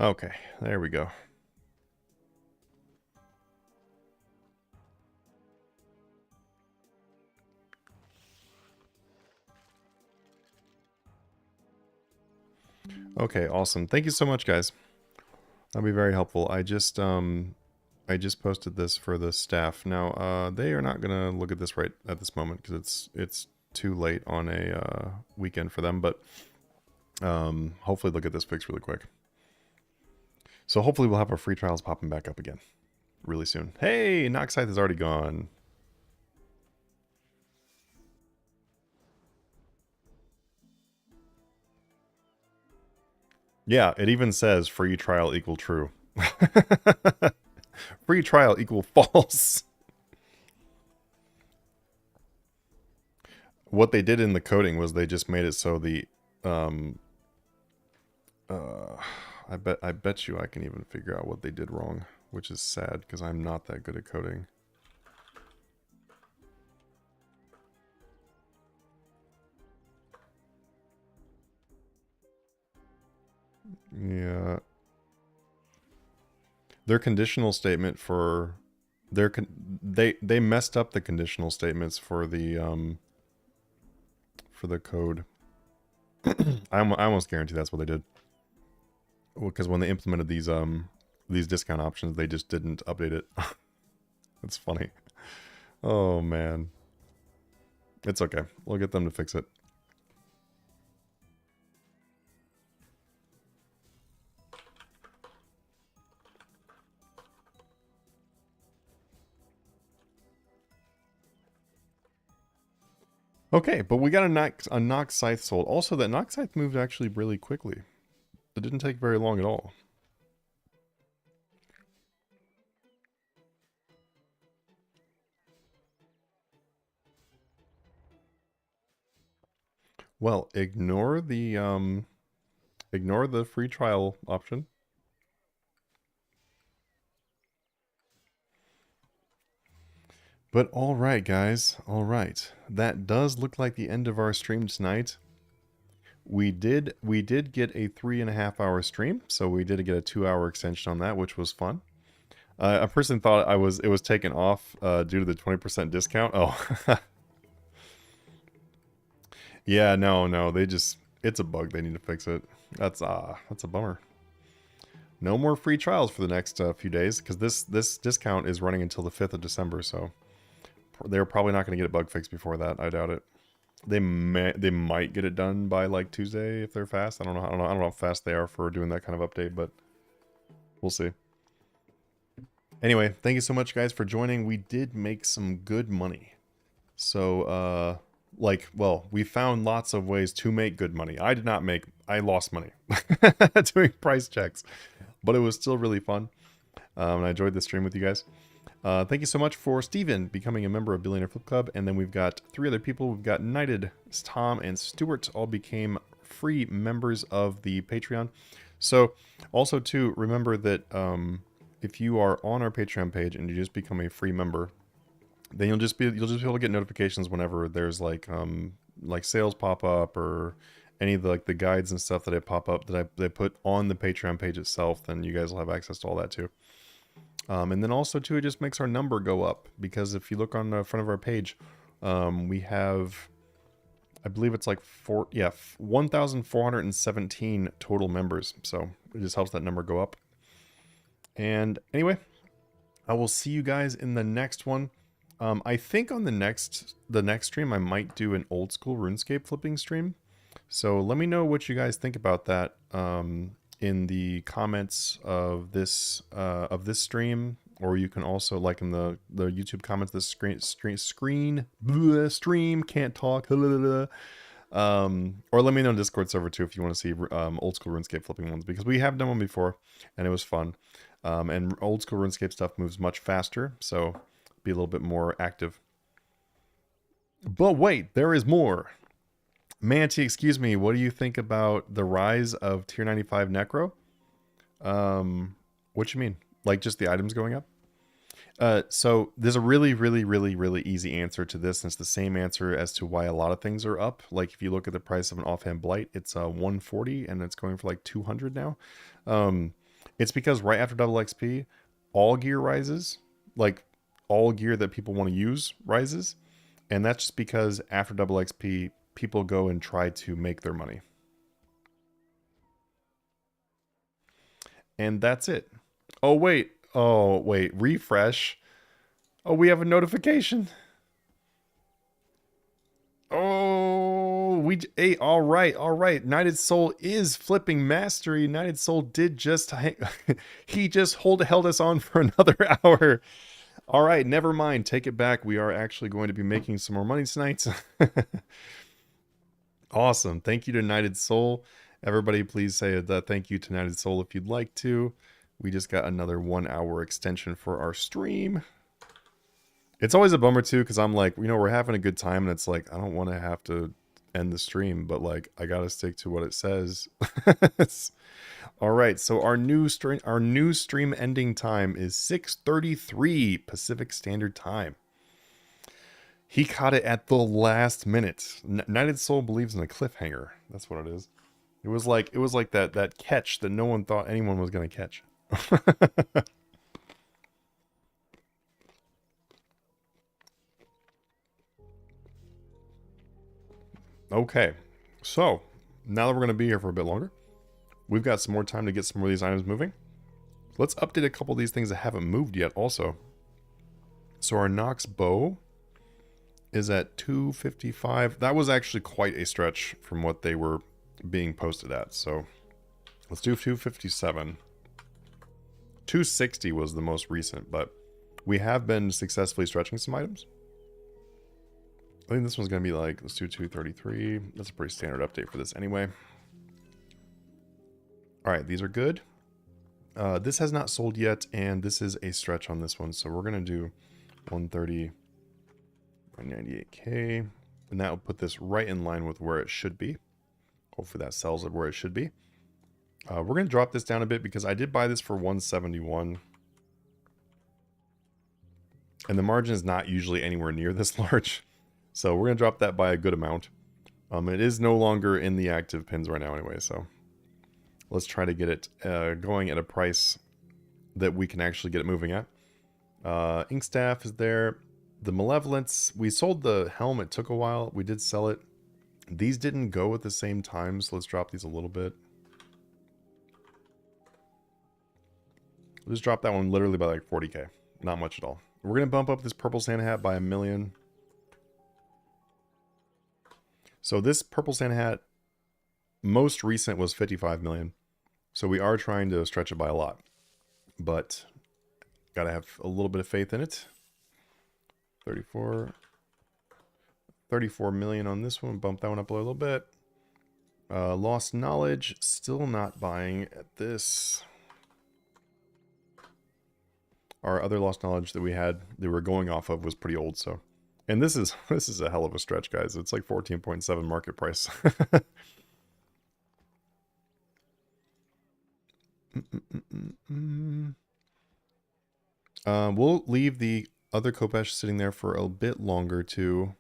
okay, there we go. Okay, awesome. Thank you so much, guys. That'll be very helpful. I just posted this for the staff. Now, they are not gonna look at this right at this moment because it's too late on a weekend for them. But hopefully they'll get this fixed really quick. So hopefully we'll have our free trials popping back up again really soon. Hey, Noxide is already gone. Yeah, it even says free trial equal true. Free trial equal false. What they did in the coding was they just made it so the I bet you I can even figure out what they did wrong, which is sad because I'm not that good at coding. Yeah. Their conditional statement for They messed up the conditional statements for the code. I almost guarantee that's what they did. Because when they implemented these discount options, they just didn't update it. It's funny. Oh man. It's okay. We'll get them to fix it. Okay, but we got a Nox Scythe sold. Also, that Nox Scythe moved actually really quickly. It didn't take very long at all. Well, ignore the free trial option. But all right, guys. All right. That does look like the end of our stream tonight. We did get a 3.5 hour stream, so we did get a 2-hour extension on that, which was fun. A person thought it was taken off due to the 20% discount. Oh, yeah, no, it's a bug. They need to fix it. That's a bummer. No more free trials for the next few days because this discount is running until the 5th of December. So they're probably not going to get it bug fixed before that. I doubt it. They might get it done by like Tuesday if they're fast. I don't know how fast they are for doing that kind of update, but we'll see. Anyway, thank you so much, guys, for joining. We did make some good money. So, well, we found lots of ways to make good money. I lost money doing price checks, but it was still really fun. And I enjoyed the stream with you guys. Thank you so much for Steven becoming a member of Billionaire Flip Club. And then we've got 3 other people. We've got Knighted, Tom, and Stuart all became free members of the Patreon. So also too, remember that if you are on our Patreon page and you just become a free member, then you'll just be able to get notifications whenever there's like sales pop up or any of the guides and stuff that I pop up that they put on the Patreon page itself. Then you guys will have access to all that too. And then also too, it just makes our number go up because if you look on the front of our page, we have, I believe it's like 1,417 total members. So it just helps that number go up. And anyway, I will see you guys in the next one. I think on the next stream, I might do an old school RuneScape flipping stream. So let me know what you guys think about that in the comments of this stream, or you can also like in the YouTube comments. This stream can't talk. Or let me know on Discord server too if you want to see old school RuneScape flipping ones, because we have done one before and it was fun. And old school RuneScape stuff moves much faster, so be a little bit more active. But wait, there is more. Manti, excuse me, what do you think about the rise of tier 95 Necro? What you mean? Like just the items going up? So there's a really easy answer to this, and it's the same answer as to why a lot of things are up. Like if you look at the price of an offhand blight, it's 140 and it's going for like 200 now. It's because right after double XP, all gear rises, like all gear that people want to use rises. And that's just because after double XP, people go and try to make their money. And that's it. Oh, wait, refresh. Oh, we have a notification. Oh, hey, all right. Knighted Soul is flipping mastery. Knighted Soul did just, he just held us on for another hour. All right, never mind. Take it back. We are actually going to be making some more money tonight. Awesome. Thank you to Knighted Soul. Everybody, please say that thank you to Knighted Soul if you'd like to. We just got another 1-hour extension for our stream. It's always a bummer too, because I'm like, we're having a good time, and it's like, I don't want to have to end the stream, but like, I gotta stick to what it says. All right, so our new stream ending time is 6:33 Pacific Standard Time. He caught it at the last minute. Knighted Soul believes in a cliffhanger. That's what it is. It was like that catch that no one thought anyone was gonna catch. Okay, so now that we're going to be here for a bit longer, we've got some more time to get some more of these items moving. Let's update a couple of these things that haven't moved yet also. So our Nox bow is at 255. That was actually quite a stretch from what they were being posted at. So let's do 257. 260 was the most recent, but we have been successfully stretching some items. I think this one's going to be like, let's do 233. That's a pretty standard update for this anyway. All right, these are good. This has not sold yet, and this is a stretch on this one. So we're going to do 130, 198K, and that will put this right in line with where it should be. Hopefully that sells it where it should be. We're going to drop this down a bit because I did buy this for 171. And the margin is not usually anywhere near this large. So we're going to drop that by a good amount. It is no longer in the active pins right now anyway, so let's try to get it going at a price that we can actually get it moving at. Inkstaff is there. The Malevolence, we sold the helm. It took a while. We did sell it. These didn't go at the same time, so let's drop these a little bit. We'll just drop that one literally by like 40k. Not much at all. We're going to bump up this purple Santa hat by 1 million. So this purple Santa hat, most recent was 55 million. So we are trying to stretch it by a lot. But gotta have a little bit of faith in it. 34 million on this one. Bump that one up a little bit. Lost Knowledge, still not buying at this. Our other Lost Knowledge that we were going off of was pretty old, so. And this is a hell of a stretch, guys. It's like 14.7 market price. We'll leave the other Kopesh sitting there for a bit longer too.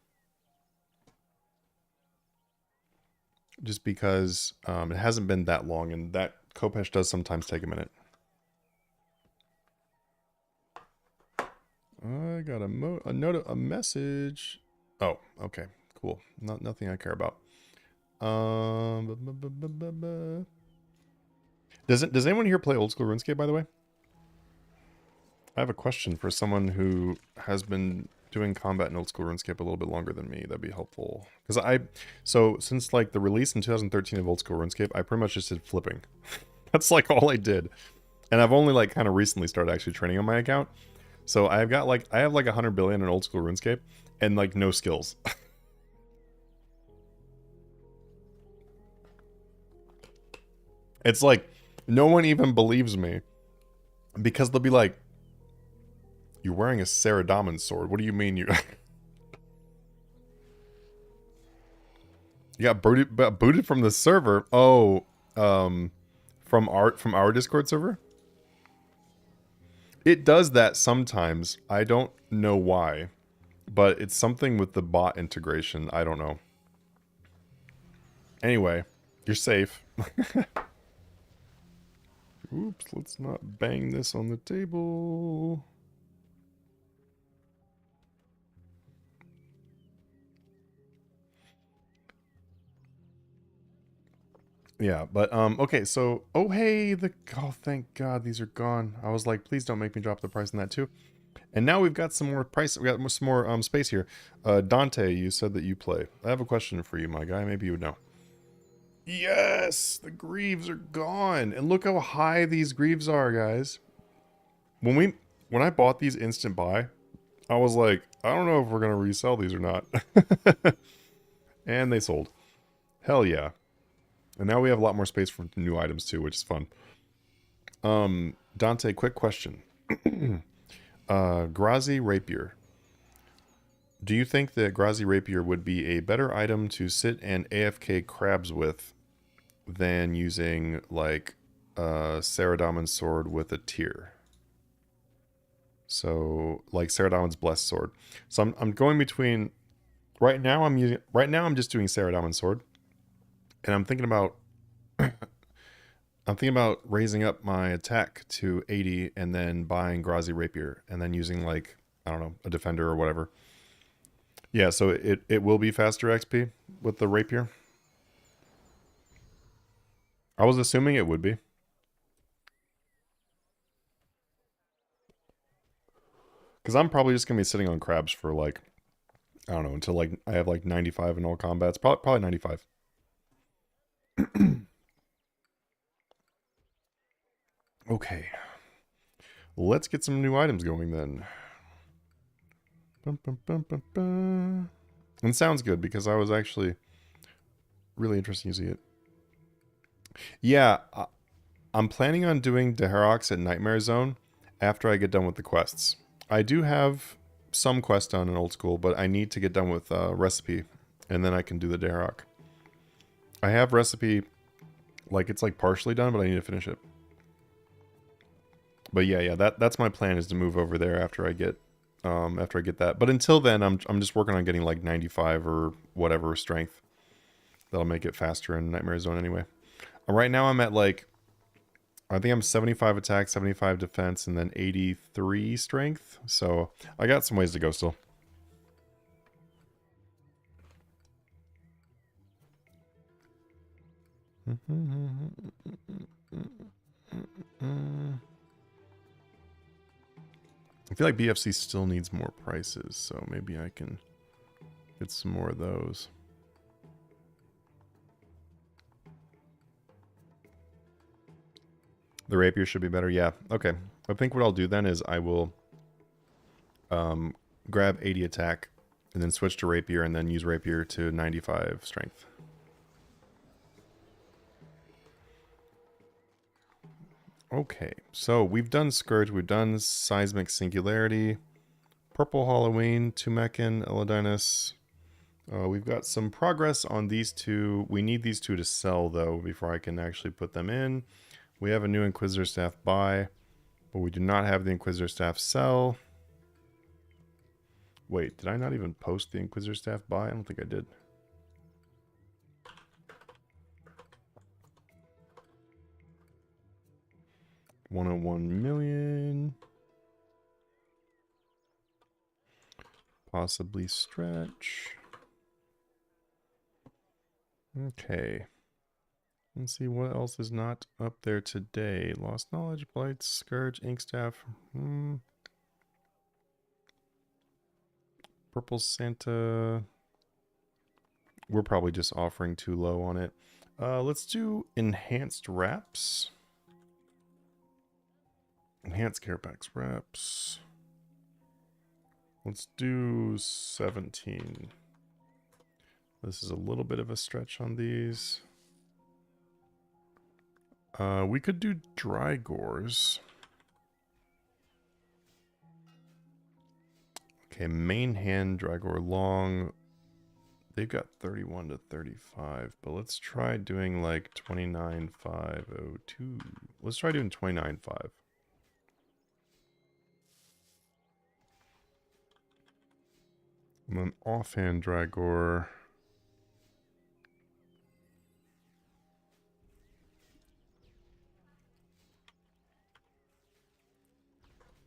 Just because it hasn't been that long, and that Kopesh does sometimes take a minute. I got a message. Oh, okay, cool. Nothing I care about. Does anyone here play old school RuneScape, by the way? I have a question for someone who has been doing combat in old school RuneScape a little bit longer than me. That'd be helpful. Because so since like the release in 2013 of old school RuneScape, I pretty much just did flipping. That's like all I did. And I've only like kind of recently started actually training on my account. So I have like 100 billion in old school RuneScape and like no skills. It's like no one even believes me because they'll be like, "You're wearing a Saradomin sword. What do you mean you?" You got booted from the server. Oh, from our Discord server. It does that sometimes. I don't know why, but it's something with the bot integration. I don't know. Anyway, you're safe. Oops, let's not bang this on the table. Yeah, but okay, so oh hey, thank God these are gone. I was like, please don't make me drop the price on that too. And now we've got some more price. We got some more space here. Dante, you said that you play. I have a question for you, my guy. Maybe you would know. Yes, the greaves are gone, and look how high these greaves are, guys. When I bought these instant buy, I was like, I don't know if we're gonna resell these or not. And they sold. Hell yeah. And now we have a lot more space for new items too, which is fun. Dante, quick question. Grazi Rapier. Do you think that Grazi Rapier would be a better item to sit and AFK crabs with than using like Saradomin's sword with a tier? So like Saradomin's blessed sword. So I'm going between right now I'm just doing Saradomin's sword. And I'm thinking about raising up my attack to 80 and then buying Grazi Rapier and then using like, I don't know, a defender or whatever. Yeah, so it will be faster XP with the rapier. I was assuming it would be. Because I'm probably just going to be sitting on crabs for like, I don't know, until like I have like 95 in all combats. Probably 95. Okay. Let's get some new items going then. Bum, bum, bum, bum, bum. And sounds good because I was actually really interested to see it. Yeah, I'm planning on doing Deherox at Nightmare Zone after I get done with the quests. I do have some quest done in Old School, but I need to get done with Recipe, and then I can do the Deherox. I have Recipe, like it's like partially done, but I need to finish it. But yeah, that's my plan, is to move over there after I get that. But until then, I'm just working on getting like 95 or whatever strength. That'll make it faster in Nightmare Zone anyway. Right now I'm at like, I think I'm 75 attack, 75 defense, and then 83 strength. So I got some ways to go still. I feel like BFC still needs more prices, so maybe I can get some more of those. The rapier should be better. Yeah, okay. I think what I'll do then is I will grab 80 attack and then switch to rapier and then use rapier to 95 strength. Okay, so we've done Scourge, we've done Seismic Singularity, Purple Halloween, Tumekin, Elodinus. We've got some progress on these two. We need these two to sell, though, before I can actually put them in. We have a new Inquisitor Staff buy, but we do not have the Inquisitor Staff sell. Wait, did I not even post the Inquisitor Staff buy? I don't think I did. $101 million. Possibly stretch. Okay. Let's see what else is not up there today. Lost Knowledge, Blights, Scourge, Inkstaff. Purple Santa. We're probably just offering too low on it. Let's do Enhanced Wraps. Enhanced Care Packs Wraps. Let's do 17. This is a little bit of a stretch on these. We could do Dry Gores. Okay, main hand, Drygore long. They've got 31 to 35, but let's try doing like 29,502. Let's try doing 29.5. And then offhand Drygore.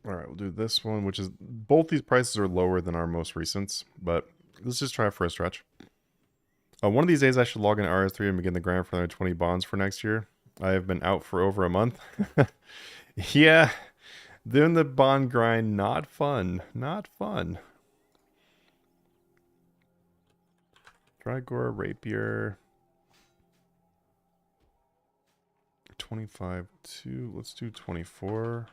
Alright, we'll do this one, which is, both these prices are lower than our most recents, but let's just try it for a stretch. One of these days I should log in RS3 and begin the grind for another 20 bonds for next year. I have been out for over a month. Yeah, doing the bond grind, not fun. Not fun. Drygore, Rapier. 25, 2. Let's do 24.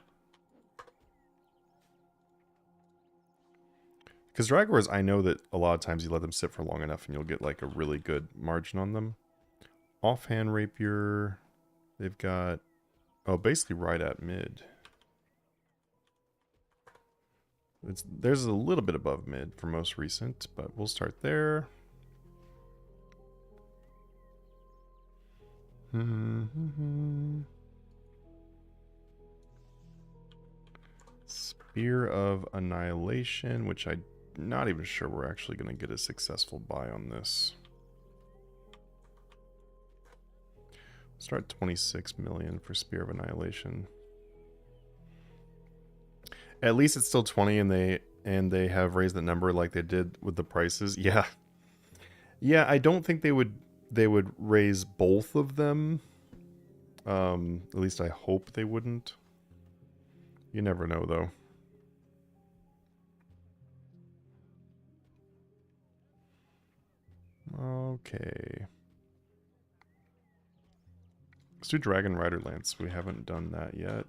Because Drygores, I know that a lot of times you let them sit for long enough and you'll get like a really good margin on them. Offhand Rapier, they've got, oh, basically right at mid. There's a little bit above mid for most recent, but we'll start there. Spear of Annihilation, which I'm not even sure we're actually going to get a successful buy on this. Start 26 million for Spear of Annihilation. At least it's still 20 and and they have raised the number like they did with the prices. Yeah. Yeah, I don't think they would raise both of them. At least I hope they wouldn't. You never know though. Okay. Let's do Dragon Rider Lance. We haven't done that yet.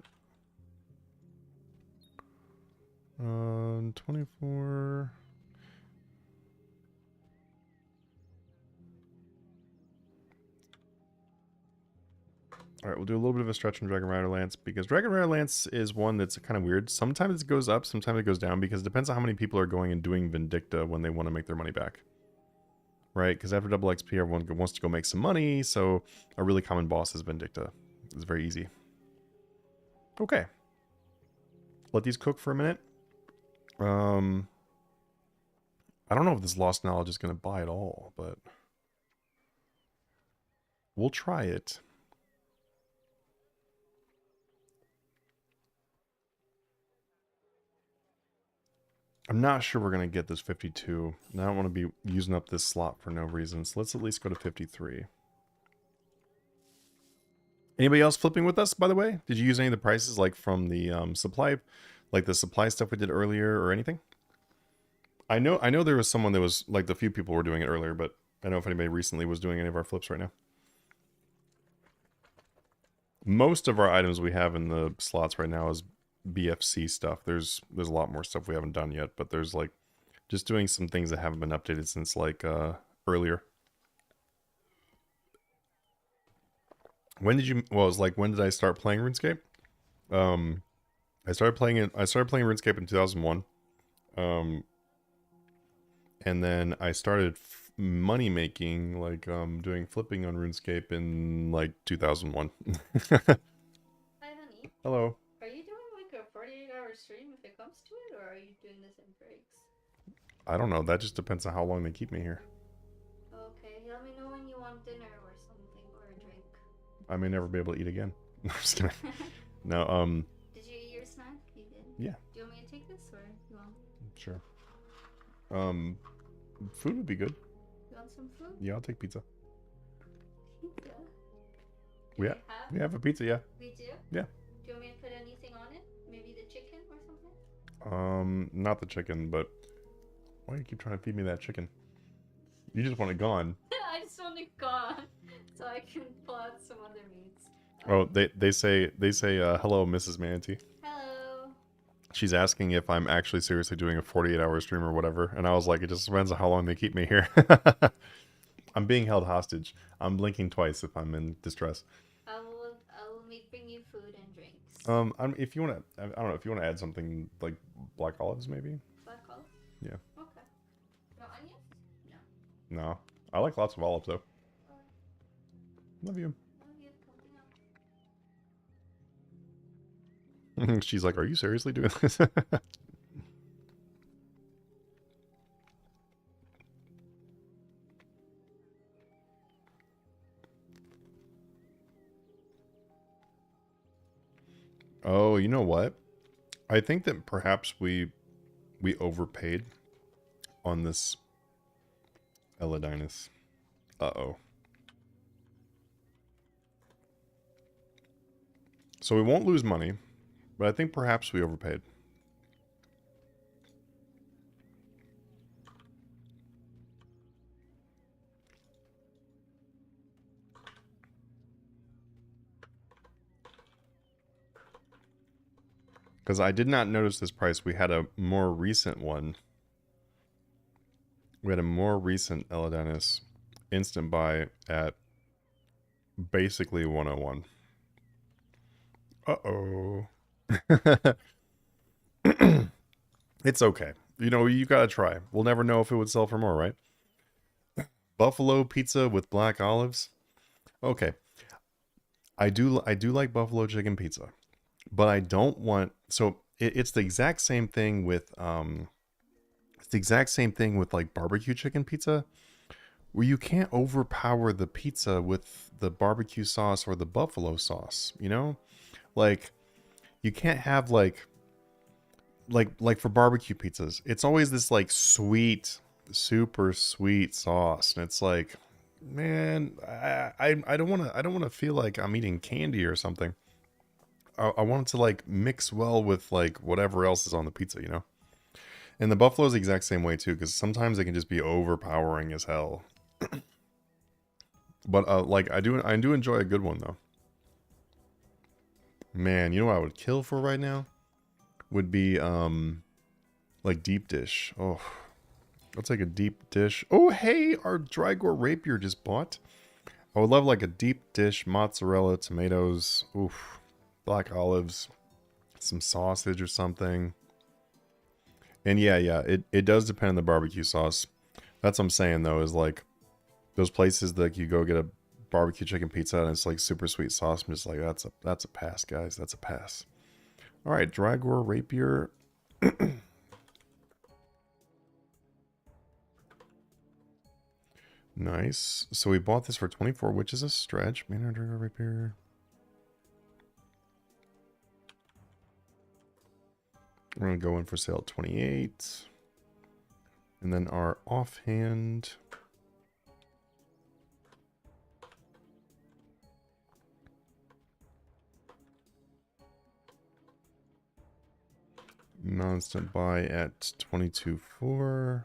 24. Alright, we'll do a little bit of a stretch on Dragon Rider Lance, because Dragon Rider Lance is one that's kind of weird. Sometimes it goes up, sometimes it goes down, because it depends on how many people are going and doing Vindicta when they want to make their money back. Right? Because after double XP, everyone wants to go make some money, so a really common boss is Vindicta. It's very easy. Okay. Let these cook for a minute. I don't know if this Lost Knowledge is going to buy at all, but we'll try it. I'm not sure we're going to get this 52. And I don't want to be using up this slot for no reason, so let's at least go to 53. Anybody else flipping with us, by the way? Did you use any of the prices, like from the supply, like the supply stuff we did earlier or anything? I know there was someone that was, like, the few people were doing it earlier, but I don't know if anybody recently was doing any of our flips right now. Most of our items we have in the slots right now is BFC stuff. There's a lot more stuff we haven't done yet, but there's, like, just doing some things that haven't been updated since, like, earlier. When did you, well, it was like, when did I start playing RuneScape? I started playing RuneScape in 2001. And then I started money making, like, doing flipping on RuneScape in, like, 2001. Hi, honey. Hello. Are you doing like a 48-hour stream if it comes to it, or are you doing this in breaks? I don't know. That just depends on how long they keep me here. Okay, let me know when you want dinner or something, or a drink. I may never be able to eat again. I'm just kidding. No, Did you eat your snack? You did? Yeah. Do you want me to take this, or you want? Sure. Food would be good. You want some food? Yeah, I'll take pizza. Pizza? We have a pizza, yeah. We do? Yeah. Do you want me to put anything on it? Maybe the chicken or something? Not the chicken, but why do you keep trying to feed me that chicken? You just want it gone. I just want it gone, so I can pull out some other meats. Oh, they say hello, Mrs. Manatee. Hello. She's asking if I'm actually seriously doing a 48-hour stream or whatever, and I was like, it just depends on how long they keep me here. I'm being held hostage. I'm blinking twice if I'm in distress. I will bring you food and drinks. If you want to, I don't know, if you want to add something like black olives, maybe. Black olives? Yeah. Okay. No onions? No. No, I like lots of olives though. Love you. She's like, are you seriously doing this? Oh, you know what? I think that perhaps we overpaid on this Elidinus. Uh-oh. So we won't lose money, but I think perhaps we overpaid. Because I did not notice this price. We had a more recent one. We had a more recent Elidinus instant buy at basically 101. Uh-oh. It's okay. You know, you gotta try. We'll never know if it would sell for more, right? Buffalo pizza with black olives. Okay. I do like buffalo chicken pizza. But I don't want, so it's the exact same thing with like barbecue chicken pizza, where you can't overpower the pizza with the barbecue sauce or the buffalo sauce, you know? Like, you can't have like like for barbecue pizzas, it's always this like sweet, super sweet sauce, and it's like, man, I don't want to feel like I'm eating candy or something. I want it to like mix well with like whatever else is on the pizza, you know. And the buffalo's the exact same way too, because sometimes they can just be overpowering as hell. But like I do enjoy a good one though. Man, you know what I would kill for right now? Would be like deep dish. Oh, I'll take a deep dish. Oh, hey, our Drygore rapier just bought. I would love like a deep dish, mozzarella, tomatoes, oof, black olives, some sausage or something. And yeah, it does depend on the barbecue sauce. That's what I'm saying though, is like those places that you go get a barbecue chicken pizza and it's like super sweet sauce. I'm just like, that's a pass, guys. That's a pass. All right, Drygore rapier. Nice. So we bought this for 24, which is a stretch. Man, Drygore rapier. We're going to go in for sale at 28. And then our offhand. Non-instant buy at 22.4.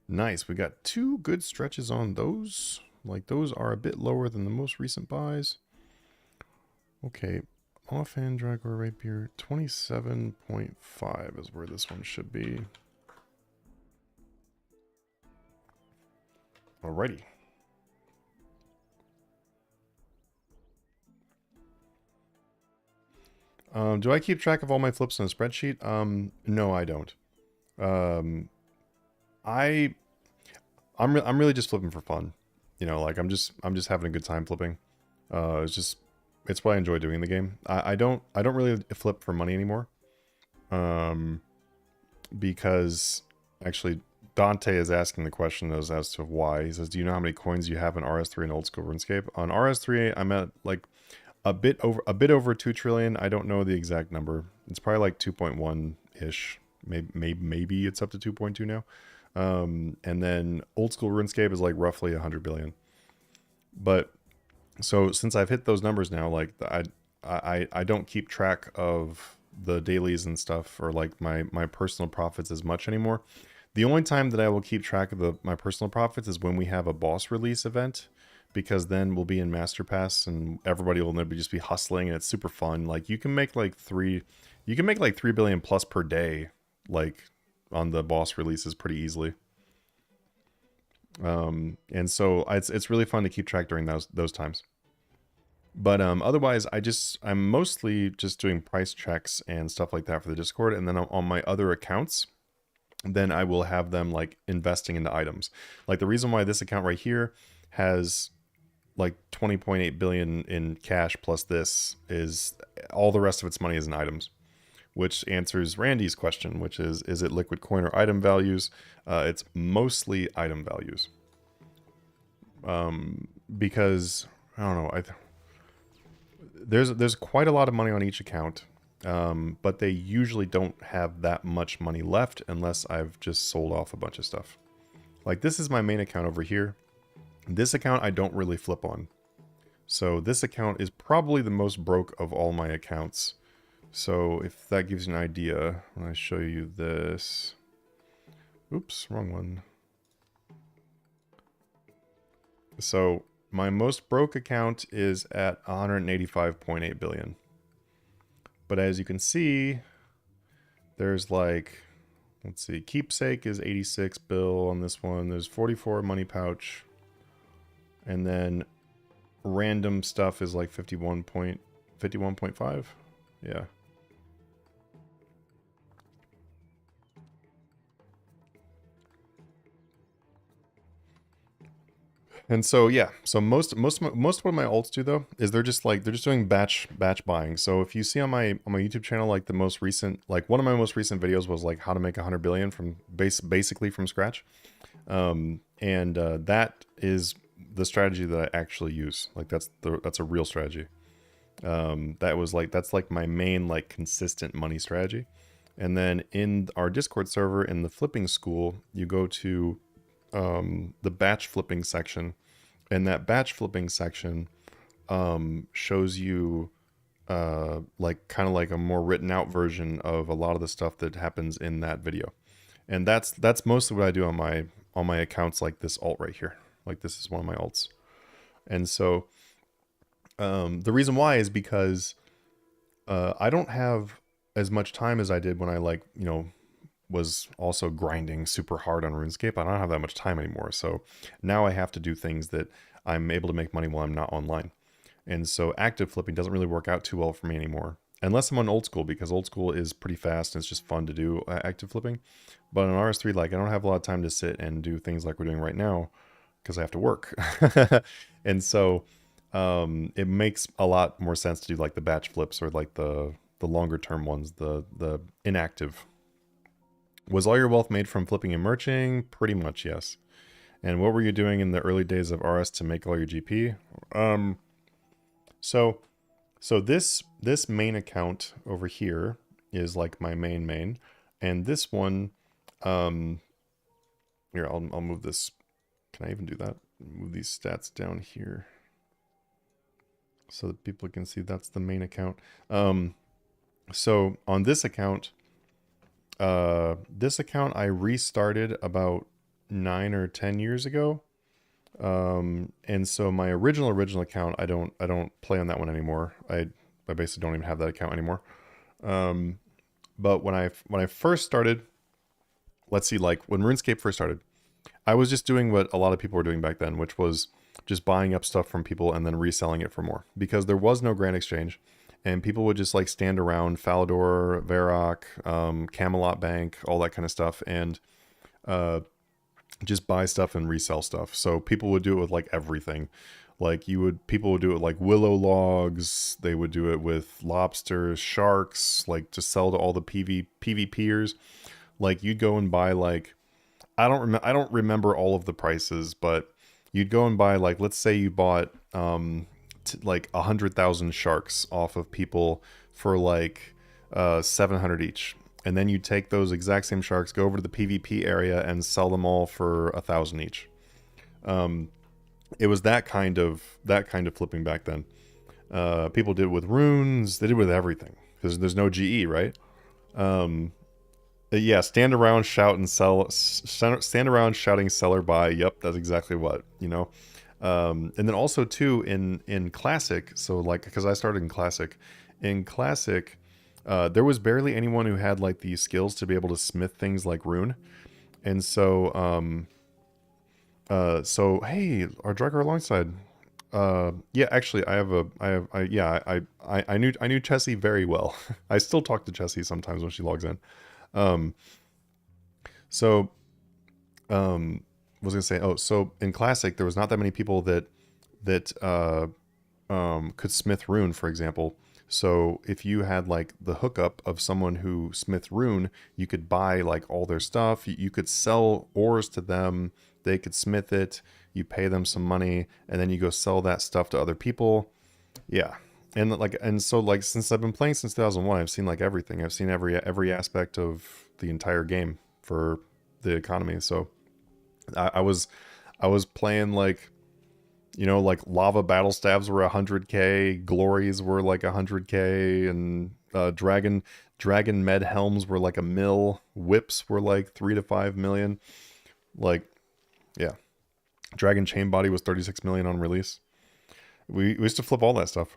Nice. We got 2 good stretches on those. Like those are a bit lower than the most recent buys. Okay. Offhand Drygore rapier 27.5 is where this one should be. Alrighty. Do I keep track of all my flips in a spreadsheet? No, I don't. I'm really just flipping for fun. You know, like I'm just having a good time flipping. It's what I enjoy doing in the game. I don't really flip for money anymore. Because actually Dante is asking the question as to why. He says, "Do you know how many coins you have in RS3 and old school RuneScape?" On RS3, I'm at like a bit over 2 trillion. I don't know the exact number. It's probably like 2.1 ish. Maybe it's up to 2.2 now. And then old school RuneScape is like roughly 100 billion. But so since I've hit those numbers now, like I don't keep track of the dailies and stuff or like my personal profits as much anymore. The only time that I will keep track of my personal profits is when we have a boss release event, because then we'll be in Master Pass and everybody will just be hustling and it's super fun. Like you can make like 3 billion plus per day, like on the boss releases pretty easily. And so it's really fun to keep track during those times. But otherwise, I'm mostly just doing price checks and stuff like that for the Discord, and then on my other accounts, then I will have them like investing into items. Like the reason why this account right here has like 20.8 billion in cash plus this is all the rest of its money is in items, which answers Randy's question, which is it liquid coin or item values? It's mostly item values. Because I don't know, there's quite a lot of money on each account, but they usually don't have that much money left unless I've just sold off a bunch of stuff. Like this is my main account over here. This account I don't really flip on. So this account is probably the most broke of all my accounts. So if that gives you an idea, when I show you this... Oops, wrong one. So my most broke account is at 185.8 billion. But as you can see, there's like, let's see, keepsake is 86 bill on this one. There's 44 money pouch. And then random stuff is like 51.5. Yeah. And so yeah, so most of what my alts do though is they're just doing batch buying. So if you see on my YouTube channel, like the most recent, like one of my most recent videos was like how to make 100 billion from basically from scratch, that is the strategy that I actually use. Like that's a real strategy. That's like my main like consistent money strategy. And then in our Discord server in the flipping school, you go to the batch flipping section, and that batch flipping section shows you like kind of like a more written out version of a lot of the stuff that happens in that video. And that's mostly what I do on my accounts, like this alt right here. Like this is one of my alts. And so the reason why is because I don't have as much time as I did when I like, you know, was also grinding super hard on RuneScape. I don't have that much time anymore. So now I have to do things that I'm able to make money while I'm not online. And so active flipping doesn't really work out too well for me anymore. Unless I'm on old school, because old school is pretty fast and it's just fun to do active flipping. But on RS3, like I don't have a lot of time to sit and do things like we're doing right now because I have to work. And so it makes a lot more sense to do like the batch flips or like the longer term ones, the inactive. Was all your wealth made from flipping and merching? Pretty much, yes. And what were you doing in the early days of RS to make all your GP? So this main account over here is like my main, and this one, here I'll move this. Can I even do that? Move these stats down here so that people can see that's the main account. So on this account I restarted about 9 or 10 years ago. And so my original account, I don't play on that one anymore. I basically don't even have that account anymore. But when I first started, let's see, like when RuneScape first started, I was just doing what a lot of people were doing back then, which was just buying up stuff from people and then reselling it for more, because there was no grand exchange. And people would just like stand around Falador, Varrock, Camelot Bank, all that kind of stuff, and just buy stuff and resell stuff. So people would do it with like everything. Like people would do it like willow logs. They would do it with lobsters, sharks, like to sell to all the PvPers. Like you'd go and buy like, I don't remember all of the prices, but you'd go and buy like, let's say you bought like 100,000 sharks off of people for like 700 each, and then you take those exact same sharks, go over to the PvP area and sell them all for 1,000 each. It was that kind of flipping back then. People did it with runes, they did it with everything because there's no GE, right? Yeah, stand around, shout and sell. Stand around shouting seller buy. Yep, that's exactly what, you know. And then also too in classic, so like because I started in classic, there was barely anyone who had like the skills to be able to smith things like rune. And so so hey, our Drakkar alongside. Yeah, actually I knew Chessie very well. I still talk to Chessie sometimes when she logs in. Was gonna say, oh, so in classic there was not that many people that could smith rune, for example. So if you had like the hookup of someone who smith rune, you could buy like all their stuff. You could sell ores to them. They could smith it. You pay them some money, and then you go sell that stuff to other people. Yeah, and so like since I've been playing since 2001, I've seen like everything. I've seen every aspect of the entire game for the economy. So I was playing like, you know, like lava battle stabs were 100k, glories were like 100k, and dragon med helms were like 1 mil, whips were like 3 to 5 million. Like, yeah, dragon chain body was 36 million on release. We used to flip all that stuff.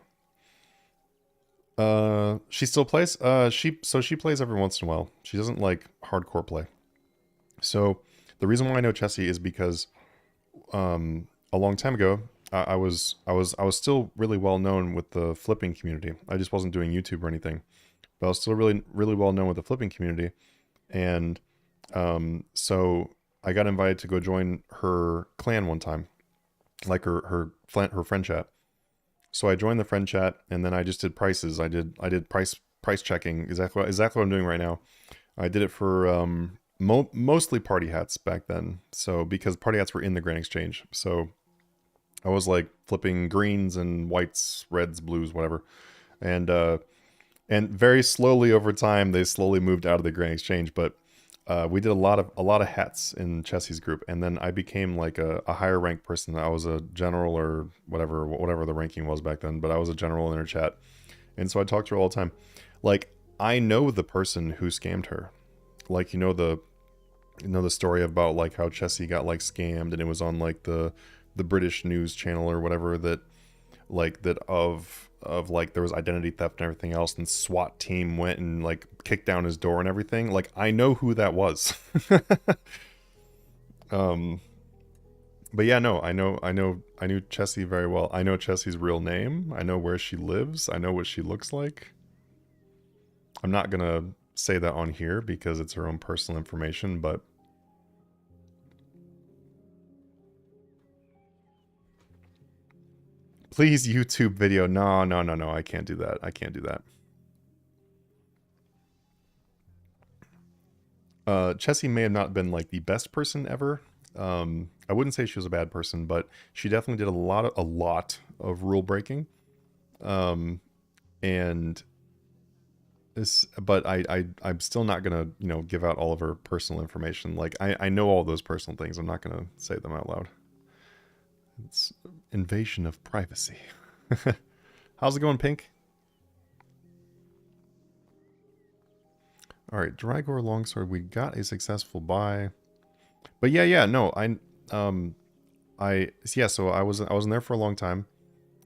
She still plays. She plays every once in a while. She doesn't like hardcore play. So the reason why I know Chessie is because a long time ago, I was still really well known with the flipping community. I just wasn't doing YouTube or anything, but I was still really well known with the flipping community. And so I got invited to go join her clan one time, like her friend chat. So I joined the friend chat, and then I just did prices. I did price checking, exactly what I'm doing right now. I did it for mostly party hats back then. So because party hats were in the Grand Exchange, so I was like flipping greens and whites, reds, blues, whatever. And very slowly over time, they slowly moved out of the Grand Exchange. But we did a lot of hats in Chessie's group, and then I became like a higher ranked person. I was a general or whatever the ranking was back then. But I was a general in her chat, and so I talked to her all the time. Like, I know the person who scammed her. Like, the story about like how Chessie got like scammed, and it was on like the British news channel or whatever, that like that of like there was identity theft and everything else, and SWAT team went and like kicked down his door and everything. Like, I know who that was. But yeah, no, I knew Chessie very well. I know Chessie's real name. I know where she lives. I know what she looks like. I'm not gonna say that on here because it's her own personal information, but please, YouTube video. No, I can't do that. I can't do that. Chessie may have not been like the best person ever. I wouldn't say she was a bad person, but she definitely did a lot of rule breaking. And this, but I'm still not gonna, give out all of her personal information. Like, I know all those personal things. I'm not gonna say them out loud. It's invasion of privacy. How's it going, Pink? All right, Drygore Longsword. We got a successful buy, but yeah, no, so I was in there for a long time.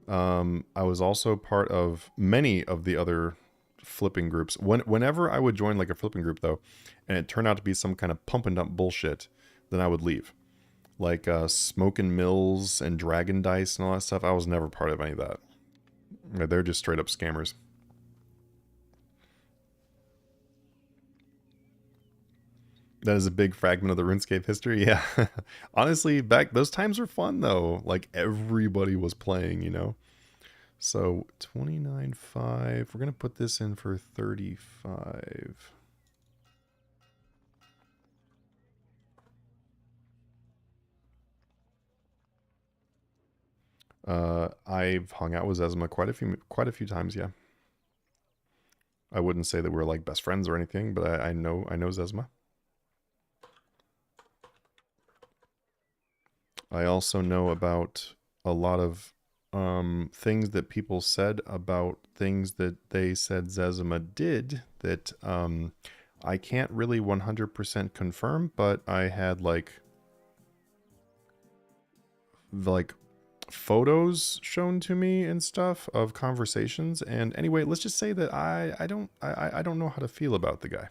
I was also part of many of the other flipping groups. Whenever I would join like a flipping group though, and it turned out to be some kind of pump and dump bullshit, then I would leave. Like Smoking Mills and Dragon Dice and all that stuff. I was never part of any of that. They're just straight up scammers. That is a big fragment of the RuneScape history. Yeah. Honestly, those times were fun though. Like, everybody was playing, So 29.5. We're gonna put this in for 35. I've hung out with Zezima quite a few times, yeah. I wouldn't say that we're like best friends or anything, but I know Zezima. I also know about a lot of things that people said about things that they said Zezima did that I can't really 100% confirm, but I had like photos shown to me and stuff of conversations. And anyway, let's just say that I don't know how to feel about the guy.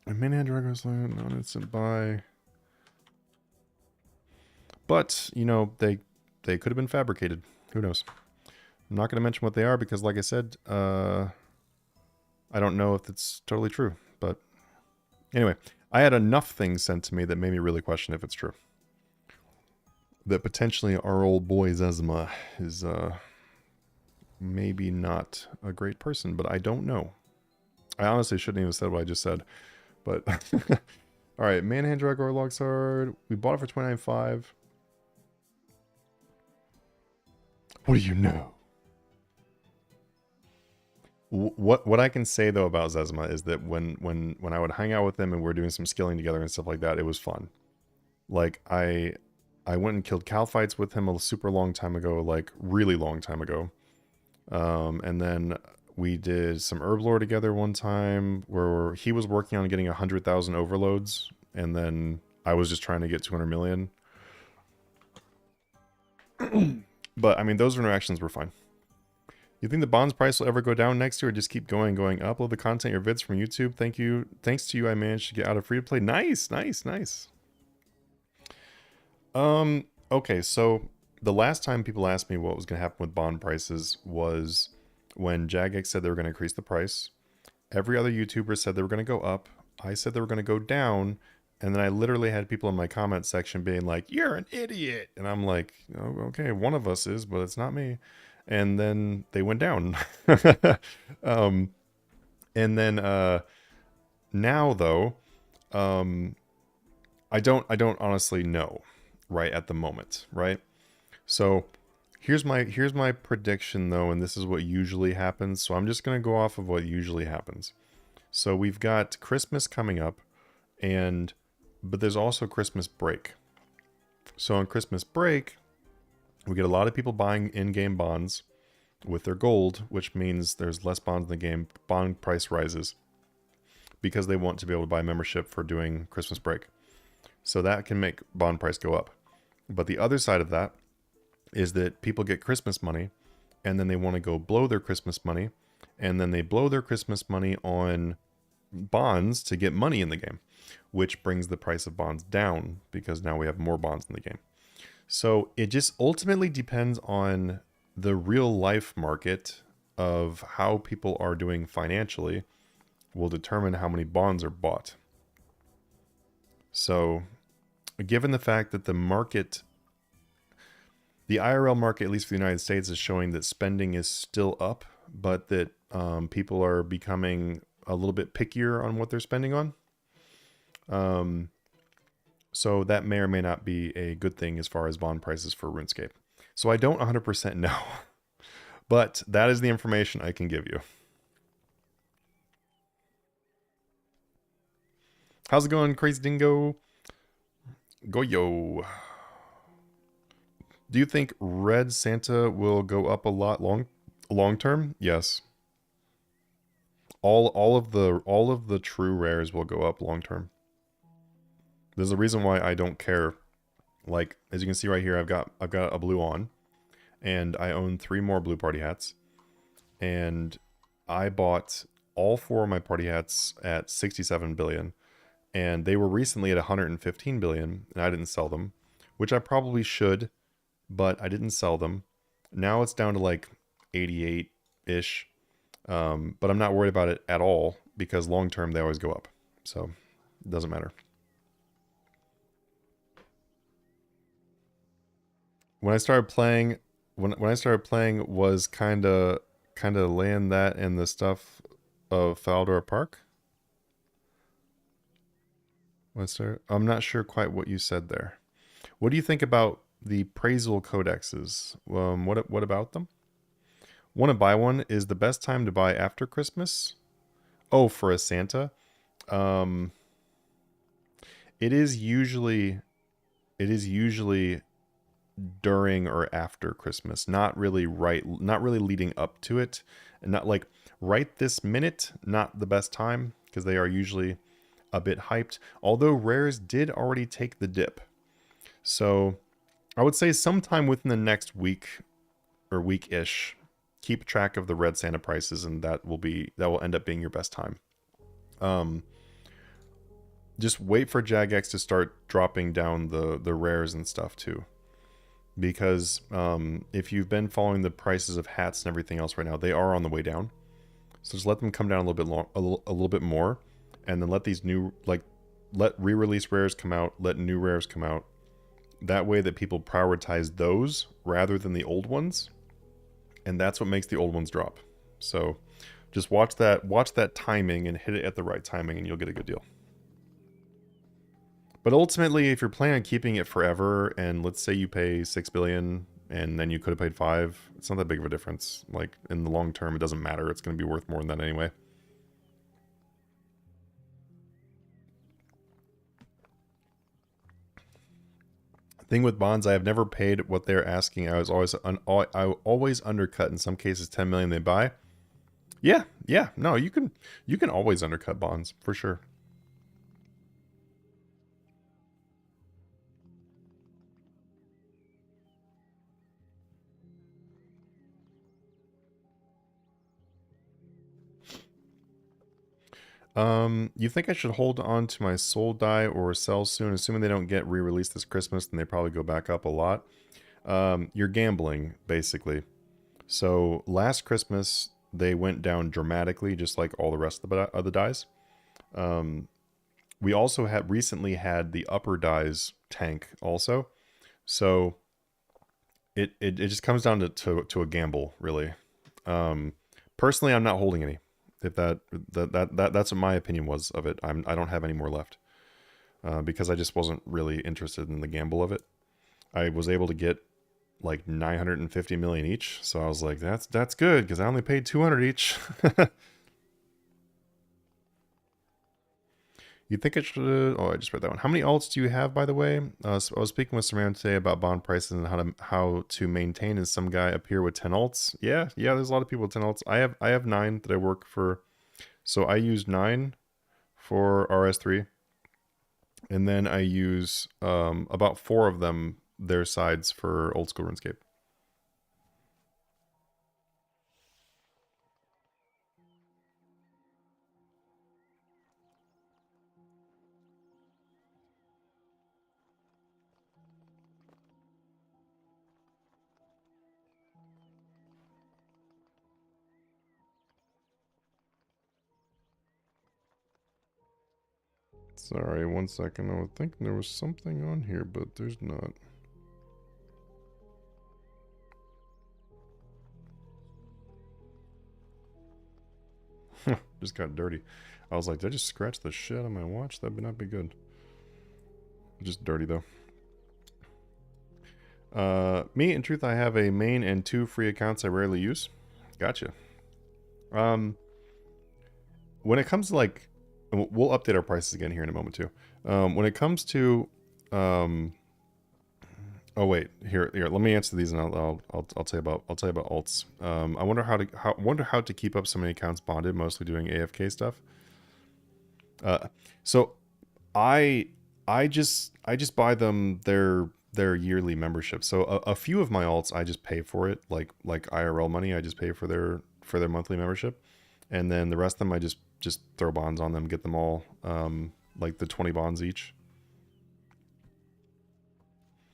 Mini Dragons non-instant buy. But, they could have been fabricated. Who knows? I'm not going to mention what they are because, like I said, I don't know if it's totally true. But anyway, I had enough things sent to me that made me really question if it's true. That potentially our old boy Zezima is maybe not a great person, but I don't know. I honestly shouldn't even have said what I just said. But all right, Manhand Dragor Logsard. We bought it for 29.5. What do you know? What I can say though about Zezima is that when I would hang out with him and we were doing some skilling together and stuff like that, it was fun. Like, I went and killed cow fights with him a super long time ago, like really long time ago. And then we did some herb lore together one time where he was working on getting 100,000 overloads, and then I was just trying to get 200 million. But I mean, those interactions were fine. You think the bonds price will ever go down next year, or just keep going? Upload the content, your vids from YouTube. Thank you. Thanks to you, I managed to get out of free to play. Nice. Okay, so the last time people asked me what was going to happen with bond prices was when Jagex said they were going to increase the price. Every other YouTuber said they were going to go up. I said they were going to go down. And then I literally had people in my comment section being like, "You're an idiot." And I'm like, "Oh, okay, one of us is, but it's not me." And then they went down. And then now though, I don't honestly know right at the moment, right? So here's my prediction though, and this is what usually happens. So I'm just gonna go off of what usually happens. So we've got Christmas coming up, but there's also Christmas break. So on Christmas break, we get a lot of people buying in-game bonds with their gold, which means there's less bonds in the game. Bond price rises because they want to be able to buy membership for doing Christmas break. So that can make bond price go up. But the other side of that is that people get Christmas money and then they want to go blow their Christmas money, and then they blow their Christmas money on bonds to get money in the game, which brings the price of bonds down because now we have more bonds in the game. So it just ultimately depends on the real life market of how people are doing financially will determine how many bonds are bought. So given the fact that the IRL market, at least for the United States, is showing that spending is still up, but that people are becoming a little bit pickier on what they're spending on. So that may or may not be a good thing as far as bond prices for RuneScape. So I don't 100% know, but that is the information I can give you. How's it going, Crazy Dingo? Go-yo. Do you think Red Santa will go up a lot long term? Yes. All of the true rares will go up long term. There's a reason why I don't care. Like, as you can see right here, I've got a blue on, and I own 3 more blue party hats, and I bought all 4 of my party hats at 67 billion, and they were recently at 115 billion, and I didn't sell them, which I probably should, but I didn't sell them. Now it's down to like 88-ish, but I'm not worried about it at all because long term they always go up, so it doesn't matter. When I started playing, was kind of laying that in the stuff of Faldor Park. I'm not sure quite what you said there. What do you think about the appraisal codexes? What about them? Want to buy one? Is the best time to buy after Christmas? Oh, for a Santa? It is usually during or after Christmas, not really leading up to it, and not like right this minute, not the best time because they are usually a bit hyped, although rares did already take the dip. So I would say sometime within the next week or week-ish, keep track of the Red Santa prices, and that will end up being your best time. Just wait for Jagex to start dropping down the rares and stuff too. Because if you've been following the prices of hats and everything else right now, they are on the way down. So just let them come down a little bit more, and then let these let re-release rares come out, let new rares come out. That way that people prioritize those rather than the old ones, and that's what makes the old ones drop. So just watch that timing and hit it at the right timing, and you'll get a good deal. But ultimately, if you're planning on keeping it forever, and let's say you pay 6 billion and then you could have paid 5, it's not that big of a difference. Like, in the long term, it doesn't matter. It's going to be worth more than that anyway. Thing with bonds, I have never paid what they're asking. I always undercut. In some cases, 10 million they buy. Yeah. No, you can always undercut bonds for sure. You think I should hold on to my soul die or sell soon? Assuming they don't get re-released this Christmas, then they probably go back up a lot. You're gambling, basically. So last Christmas, they went down dramatically, just like all the rest of the dies. We also recently had the upper dies tank also. So it just comes down to a gamble, really. Personally, I'm not holding any. If that's what my opinion was of it. I don't have any more left because I just wasn't really interested in the gamble of it. I was able to get like 950 million each. So I was like, that's good because I only paid 200 each. You think it should? Oh, I just read that one. How many alts do you have, by the way? So I was speaking with some man today about bond prices and how to maintain. And some guy up here with 10 alts. Yeah. There's a lot of people with 10 alts. I have 9 that I work for. So I use 9 for RS3, and then I use about 4 of them their sides for old school RuneScape. Sorry, one second. I was thinking there was something on here, but there's not. Just got dirty. I was like, did I just scratch the shit on my watch? That would not be good. Just dirty, though. Me, in truth, I have a main and 2 free accounts I rarely use. Gotcha. When it comes to, like... We'll update our prices again here in a moment, too. When it comes to... oh, wait. Here. Let me answer these, and I'll tell you about alts. I wonder how to keep up so many accounts bonded, mostly doing AFK stuff. So I just buy them their yearly membership. So a few of my alts I just pay for it, like IRL money. I just pay for their monthly membership, and then the rest of them I just throw bonds on them, get them all like the 20 bonds each.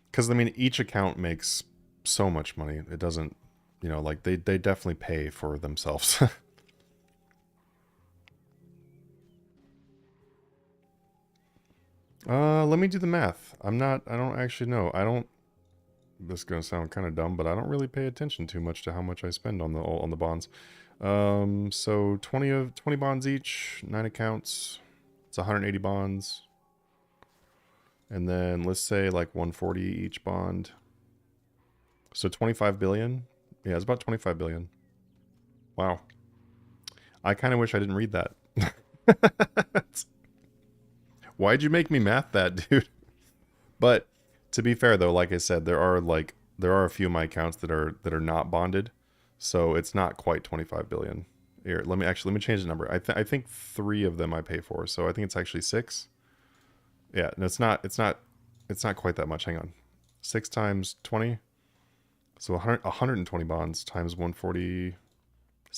Because I mean, each account makes so much money. It doesn't, like they definitely pay for themselves. Let me do the math. I don't actually know. This is going to sound kind of dumb, but I don't really pay attention too much to how much I spend on the bonds. So 20 bonds each, 9 accounts. It's 180 bonds. And then let's say like 140 each bond. So 25 billion. Yeah, it's about 25 billion. Wow. I kind of wish I didn't read that. Why'd you make me math that, dude? But to be fair though, like I said, there are a few of my accounts that are not bonded, so it's not quite 25 billion. Here, let me change the number. I think 3 of them I pay for, so I think it's actually 6. Yeah, no, it's not quite that much. Hang on, 6 times 20, so 120 bonds times 140.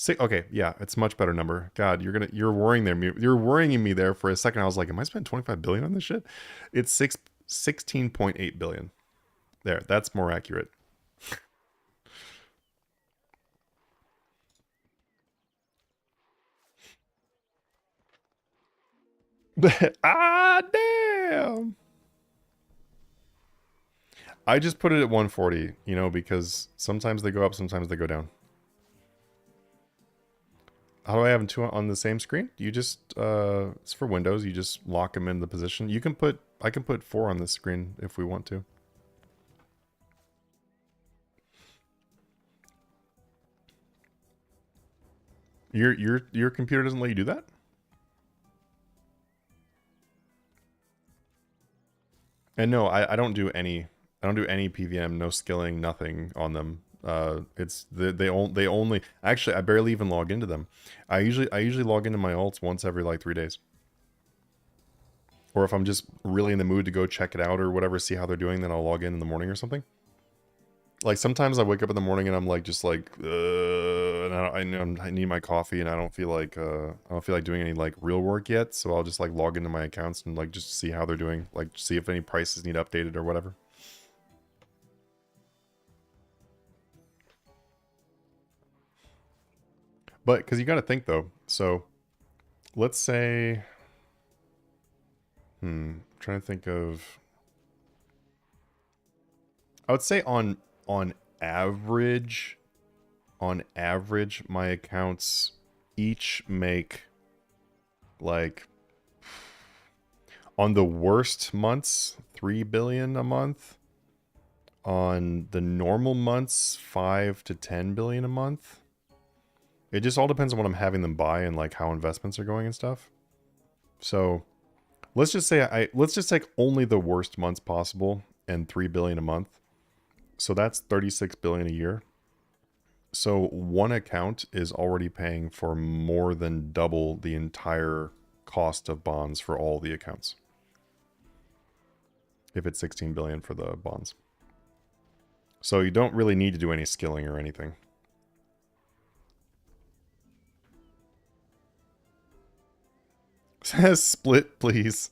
Okay, yeah, it's a much better number. God, you're worrying me there for a second. I was like, am I spending 25 billion on this shit? It's 16.8 billion. There, that's more accurate. Ah, damn. I just put it at 140, because sometimes they go up, sometimes they go down. How do I have them 2 on the same screen? You just, it's for Windows. You just lock them in the position. I can put 4 on this screen if we want to. Your computer doesn't let you do that? And no, I don't do any PVM, no skilling, nothing on them. It's they only actually I barely even log into them. I usually log into my alts once every like 3 days. Or if I'm just really in the mood to go check it out or whatever, see how they're doing, then I'll log in the morning or something. Like sometimes I wake up in the morning and I'm like just like and I need my coffee and I don't feel like doing any like real work yet, so I'll just like log into my accounts and like just see how they're doing, like see if any prices need updated or whatever. But because you got to think though, so let's say, I'm trying to think of, I would say on average, my accounts each make like, on the worst months, 3 billion a month. On the normal months, 5 to 10 billion a month. It just all depends on what I'm having them buy and like how investments are going and stuff. So let's just say let's just take only the worst months possible and 3 billion a month. So that's 36 billion a year. So one account is already paying for more than double the entire cost of bonds for all the accounts. If it's 16 billion for the bonds. So you don't really need to do any skilling or anything. Says split, please.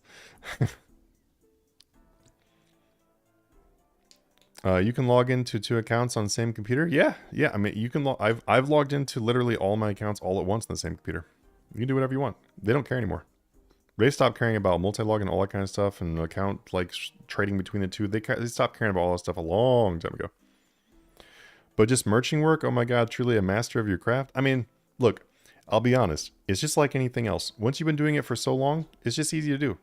You can log into 2 accounts on the same computer. Yeah. I mean, you can. I've logged into literally all my accounts all at once on the same computer. You can do whatever you want. They don't care anymore. They stopped caring about multi-log and all that kind of stuff, and account like trading between the two. They stopped caring about all that stuff a long time ago. But just merching work, oh my god, truly a master of your craft. I mean, look, I'll be honest. It's just like anything else. Once you've been doing it for so long, it's just easy to do.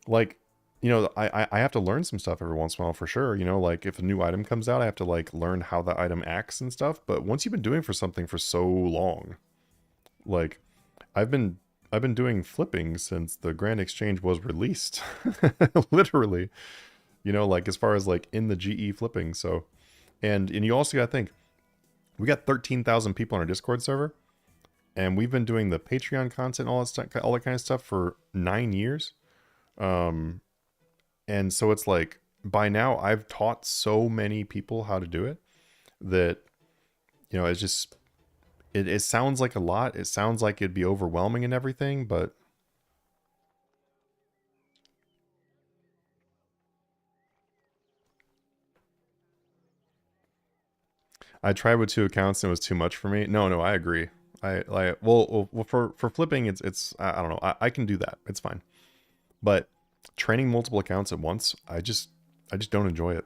Like, you know, I have to learn some stuff every once in a while for sure. You know, like if a new item comes out, I have to like learn how that item acts and stuff. But once you've been doing for something for so long, like I've been doing flipping since the Grand Exchange was released. Literally. You know, like as far as like in the GE flipping. So, and you also gotta think, we got 13,000 people on our Discord server, and we've been doing the Patreon content, all that stuff, all that kind of stuff for 9 years. And so it's like, by now I've taught so many people how to do it that, you know, it's just, it sounds like a lot. It sounds like it'd be overwhelming and everything, but I tried with 2 accounts and it was too much for me. No, I agree. I like, well for flipping, it's I don't know. I can do that. It's fine. But training multiple accounts at once, I just don't enjoy it.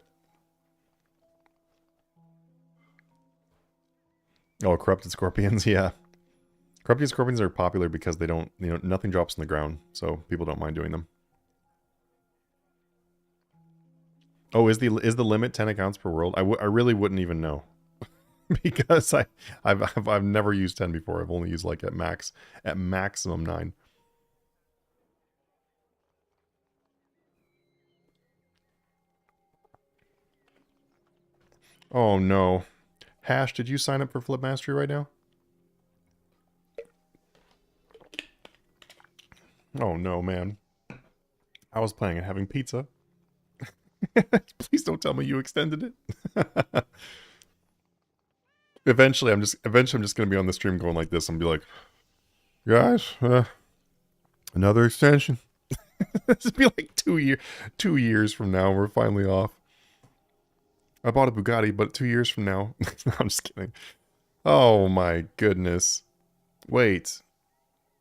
Oh, corrupted scorpions, yeah. Corrupted scorpions are popular because they don't, you know, nothing drops on the ground, so people don't mind doing them. Oh, is the limit 10 accounts per world? I really wouldn't even know. Because I've never used 10 before. I've only used like at maximum 9. Oh no. Hash, did you sign up for Flip Mastery right now? Oh no, man. I was planning on having pizza. Please don't tell me you extended it. Eventually I'm just gonna be on the stream going like this and be like, guys, another extension. This will be like 2 years from now. We're finally off. I bought a Bugatti, but 2 years from now. No, I'm just kidding. Oh my goodness. Wait,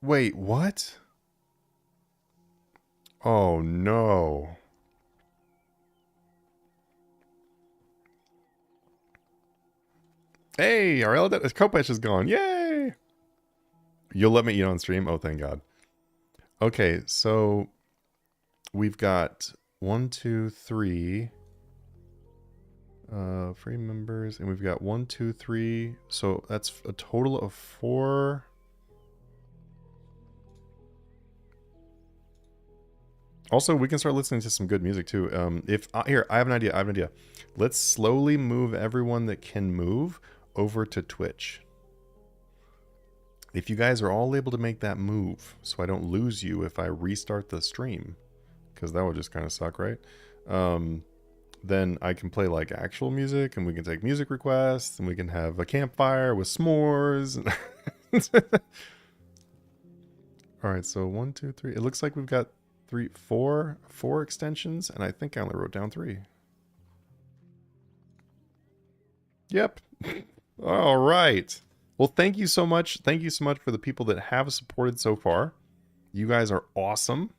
what? Oh no. Hey, our Kopesh is gone. Yay! You'll let me eat on stream? Oh, thank God. Okay, so we've got 1, 2, 3 free members, and we've got 1, 2, 3. So that's a total of 4. Also, we can start listening to some good music too. Here, I have an idea. Let's slowly move everyone that can move over to Twitch. If you guys are all able to make that move, so I don't lose you if I restart the stream, because that would just kind of suck, right? Then I can play like actual music, and we can take music requests, and we can have a campfire with s'mores. All right, so 1, 2, 3. It looks like we've got 4 extensions, and I think I only wrote down 3. Yep. All right. Well, thank you so much. Thank you so much for the people that have supported so far. You guys are awesome.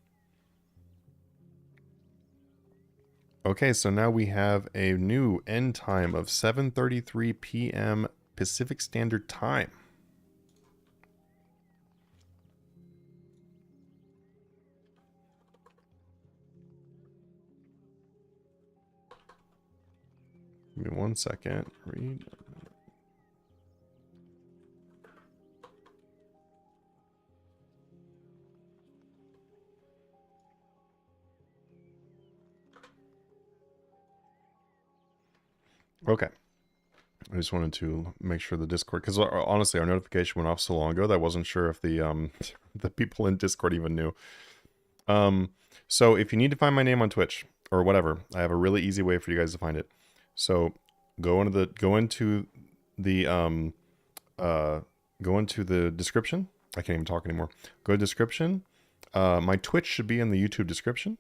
Okay, so now we have a new end time of 7:33 p.m. Pacific Standard Time. Give me 1 second. Read. Okay. I just wanted to make sure the Discord, because honestly, our notification went off so long ago that I wasn't sure if the the people in Discord even knew. So if you need to find my name on Twitch or whatever, I have a really easy way for you guys to find it. So go into the description. I can't even talk anymore. Go to description. My Twitch should be in the YouTube description.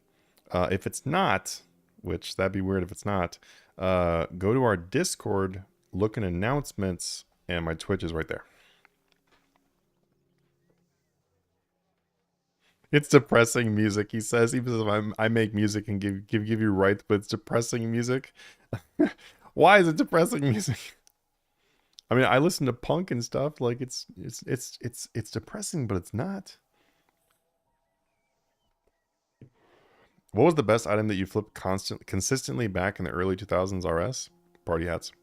If it's not, which that'd be weird if it's not, go to our Discord, look in announcements, and my Twitch is right there. It's depressing music, he says. Even if I make music and give you rights, but it's depressing music. Why is it depressing music? I mean, I listen to punk and stuff. Like it's depressing, but it's not. What was the best item that you flipped consistently back in the early 2000s RS? Party hats.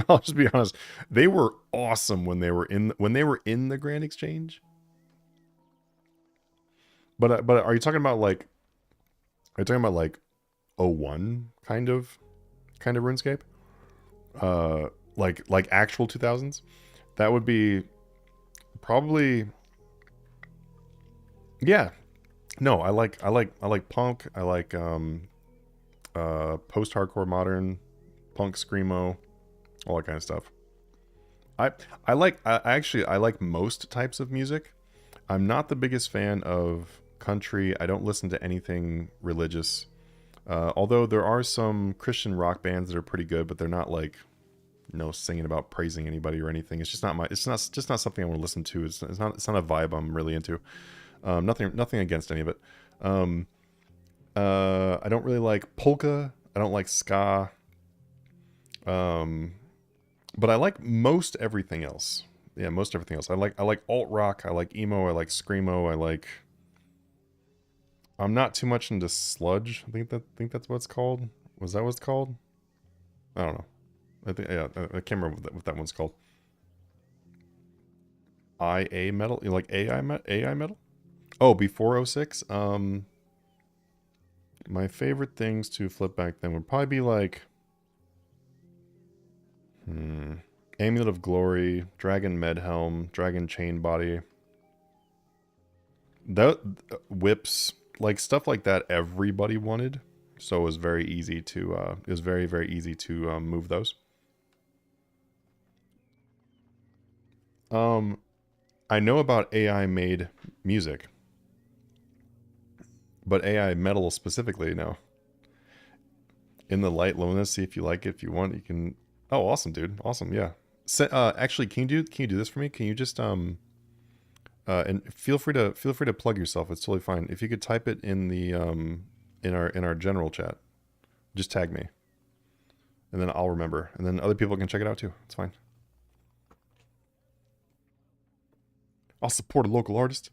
I'll just be honest. They were awesome when they were in the Grand Exchange. But are you talking about like 01 kind of RuneScape? Like actual 2000s? That would be probably, yeah. No, I like punk. I like post-hardcore modern, punk screamo, all that kind of stuff. I like most types of music. I'm not the biggest fan of country. I don't listen to anything religious. Although there are some Christian rock bands that are pretty good, but they're not like, singing about praising anybody or anything. It's just not just not something I want to listen to. It's not a vibe I'm really into. Nothing against any of it. I don't really like polka. I don't like ska. But I like most everything else. Yeah, most everything else. I like alt rock. I like emo. I like screamo. I'm not too much into sludge. I think that's what it's called. Was that what it's called? I don't know. I can't remember what that one's called. IA metal? You like AI metal? Oh, before 06? My favorite things to flip back then would probably be like Amulet of Glory, Dragon Medhelm, Dragon Chain Body. That whips, like stuff like that everybody wanted. So it was very easy to very easy to move those. I know about AI made music. But AI metal specifically, no. In the Light Loneliness, see if you like it. If you want, you can. Oh, awesome, dude! Awesome, yeah. Actually, can you do this for me? Can you just and feel free to plug yourself. It's totally fine. If you could type it in the in our general chat, just tag me, and then I'll remember, and then other people can check it out too. It's fine. I'll support a local artist.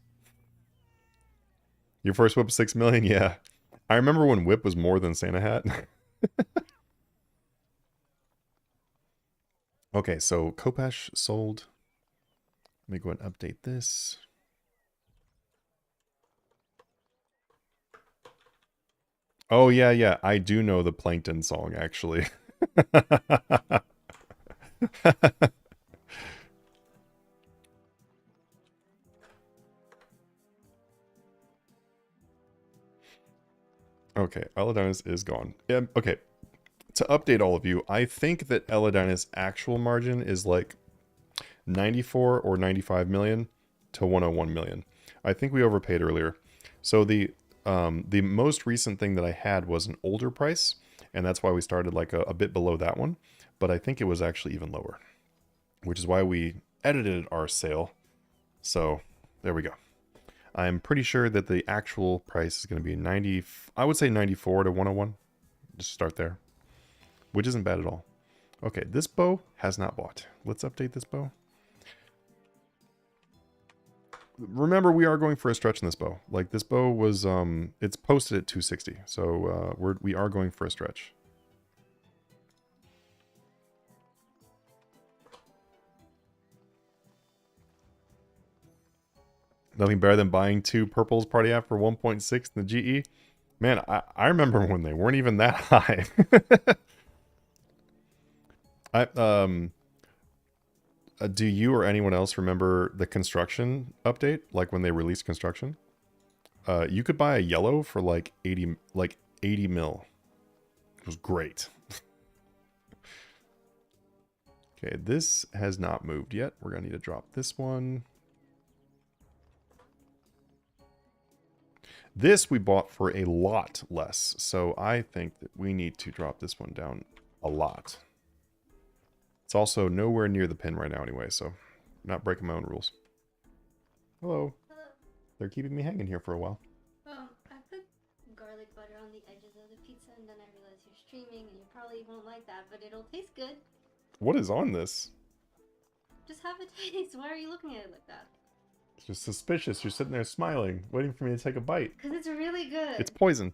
Your first whip 6 million? Yeah. I remember when whip was more than Santa Hat. Okay, so Kopesh sold. Let me go ahead and update this. Oh, yeah. I do know the Plankton song, actually. Okay, Eladinus is gone. Okay, to update all of you, I think that Eladinus' actual margin is like 94 or 95 million to 101 million. I think we overpaid earlier. So the most recent thing that I had was an older price, and that's why we started like a bit below that one. But I think it was actually even lower, which is why we edited our sale. So there we go. I'm pretty sure that the actual price is going to be 90. I would say 94 to 101. Just start there, which isn't bad at all. Okay, this bow has not bought. Let's update this bow. Remember, we are going for a stretch in this bow. Like this bow was, it's posted at 260, so we are going for a stretch. Nothing better than buying 2 purples party app for 1.6 in the GE. Man, I remember when they weren't even that high. Do you or anyone else remember the construction update? Like when they released construction? You could buy a yellow for like 80 mil. It was great. Okay, this has not moved yet. We're gonna need to drop this one. This we bought for a lot less, so I think that we need to drop this one down a lot. It's also nowhere near the pin right now anyway, so I'm not breaking my own rules. Hello. Hello. They're keeping me hanging here for a while. I put garlic butter on the edges of the pizza, and then I realized you're streaming, and you probably won't like that, but it'll taste good. What is on this? Just have a taste. Why are you looking at it like that? It's just suspicious. You're sitting there smiling, waiting for me to take a bite. Because it's really good. It's poison.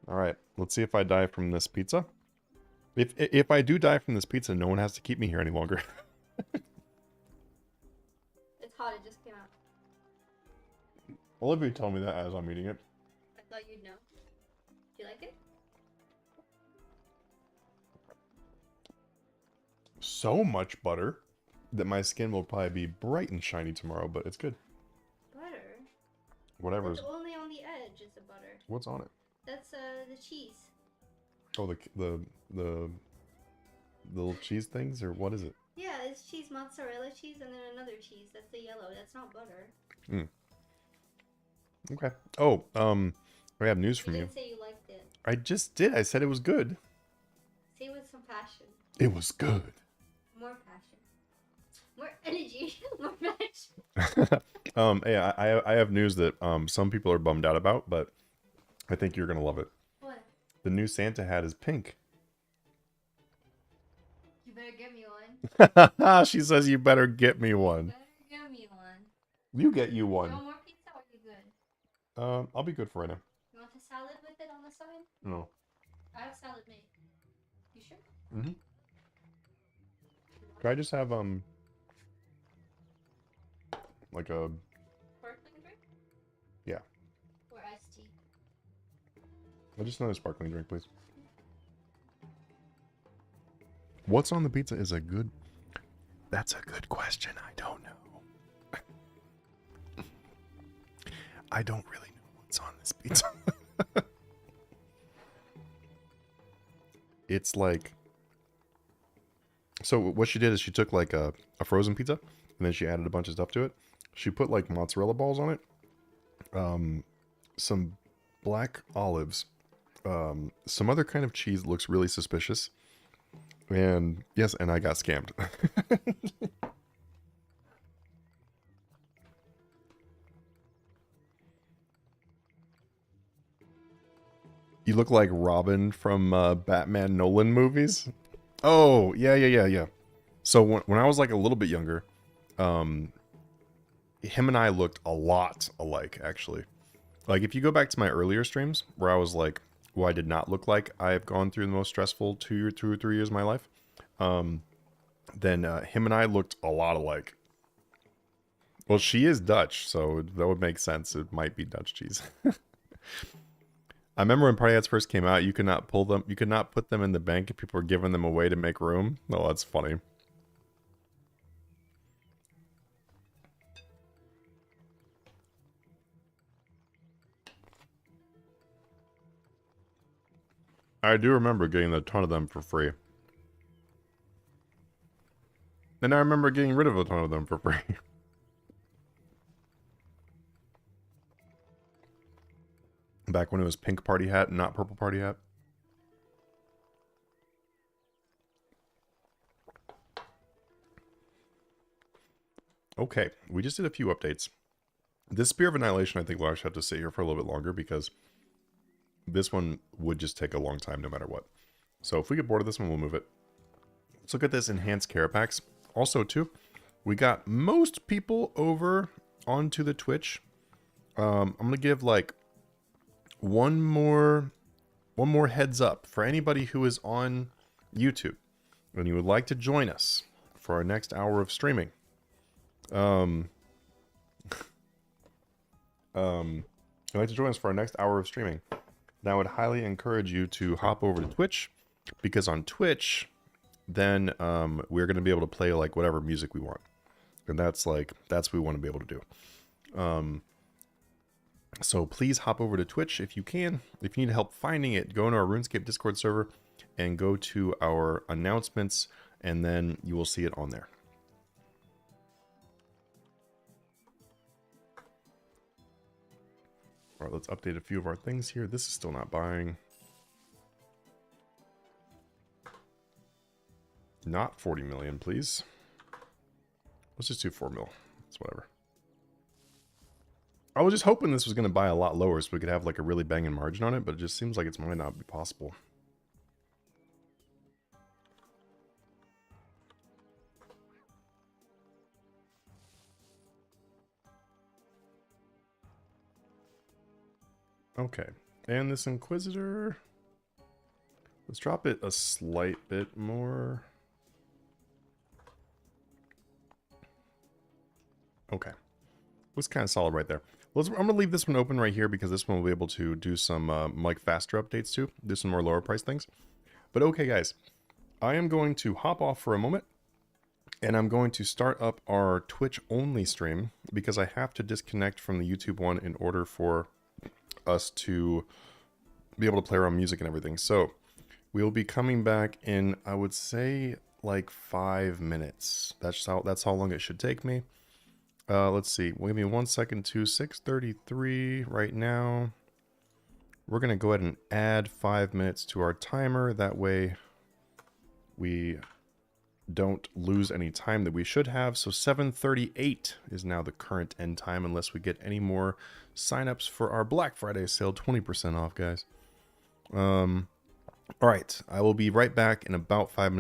All right, let's see if I die from this pizza. If I do die from this pizza, no one has to keep me here any longer. It's hot. It just came out. Olivia told me that as I'm eating it. I thought you'd know. Do you like it? So much butter that my skin will probably be bright and shiny tomorrow, but it's good. Butter? Whatever. It's only on the edge is the butter. What's on it? That's the cheese. Oh, the little cheese things, or what is it? Yeah, it's cheese, mozzarella cheese, and then another cheese. That's the yellow. That's not butter. Okay. Oh, I have news from You you. didn't say you liked it. I just did. I said it was good. Say it with some passion. It was good. More passion. More energy. More passion. Hey, I have news that some people are bummed out about, but I think you're gonna love it. What? The new Santa hat is pink. You better get me one. She says you better get me You one. better get me one. You get you You one. want more pizza or are you good? I'll be good for right now. You want a salad with it on the side? No. I have salad made. You sure? Mm-hmm. Could I just have like a Sparkling drink? Yeah. Or iced tea? just another sparkling drink, please. What's on the pizza is a good. That's a good question. I don't know. I don't really know what's on this pizza. It's like. So what she did is she took like a frozen pizza and then she added a bunch of stuff to it. She put like mozzarella balls on it, some black olives, some other kind of cheese that looks really suspicious, and yes, and I got scammed. You look like Robin from Batman Nolan movies. Oh, yeah. So when I was like a little bit younger, him and I looked a lot alike, actually. Like, if you go back to my earlier streams, where I was like, well, I did not look like I have gone through the most stressful 2 or 3 years of my life, then him and I looked a lot alike. Well, she is Dutch, so that would make sense. It might be Dutch cheese. I remember when party hats first came out, you could not pull them, you could not put them in the bank if people were giving them away to make room. Oh, that's funny. I do remember getting a ton of them for free. And I remember getting rid of a ton of them for free. Back when it was pink party hat and not purple party hat. Okay, we just did a few updates. This Spear of Annihilation, I think we'll actually have to sit here for a little bit longer because this one would just take a long time no matter what. So if we get bored of this one, we'll move it. Let's look at this Enhanced Care Packs. Also, too, we got most people over onto the Twitch. I'm going to give, like, one more one more heads up for anybody who is on YouTube and you would like to join us for our next hour of streaming. If you'd like to join us for our next hour of streaming, then I would highly encourage you to hop over to Twitch, because on Twitch, then we're going to be able to play like whatever music we want, and that's what we want to be able to do. So please hop over to Twitch if you can. If you need help finding it, go into our RuneScape Discord server and go to our announcements, and then you will see it on there. All right, let's update a few of our things here. This is still not buying. Not 40 million, please. Let's just do 4 mil. It's whatever. I was just hoping this was going to buy a lot lower so we could have like a really banging margin on it, but it just seems like it might not be possible. Okay, and this Inquisitor, let's drop it a slight bit more. Okay, looks kind of solid right there. I'm going to leave this one open right here because this one will be able to do some like faster updates too, do some more lower price things. But okay guys, I am going to hop off for a moment and I'm going to start up our Twitch only stream because I have to disconnect from the YouTube one in order for us to be able to play around music and everything. So we'll be coming back in, I would say, like 5 minutes. That's how long it should take me. Let's see. Well, give me 1 second to 6:33 right now. We're gonna go ahead and add 5 minutes to our timer. That way we don't lose any time that we should have. So 7:38 is now the current end time, unless we get any more signups for our Black Friday sale. 20% off, guys. All right, I will be right back in about 5 minutes.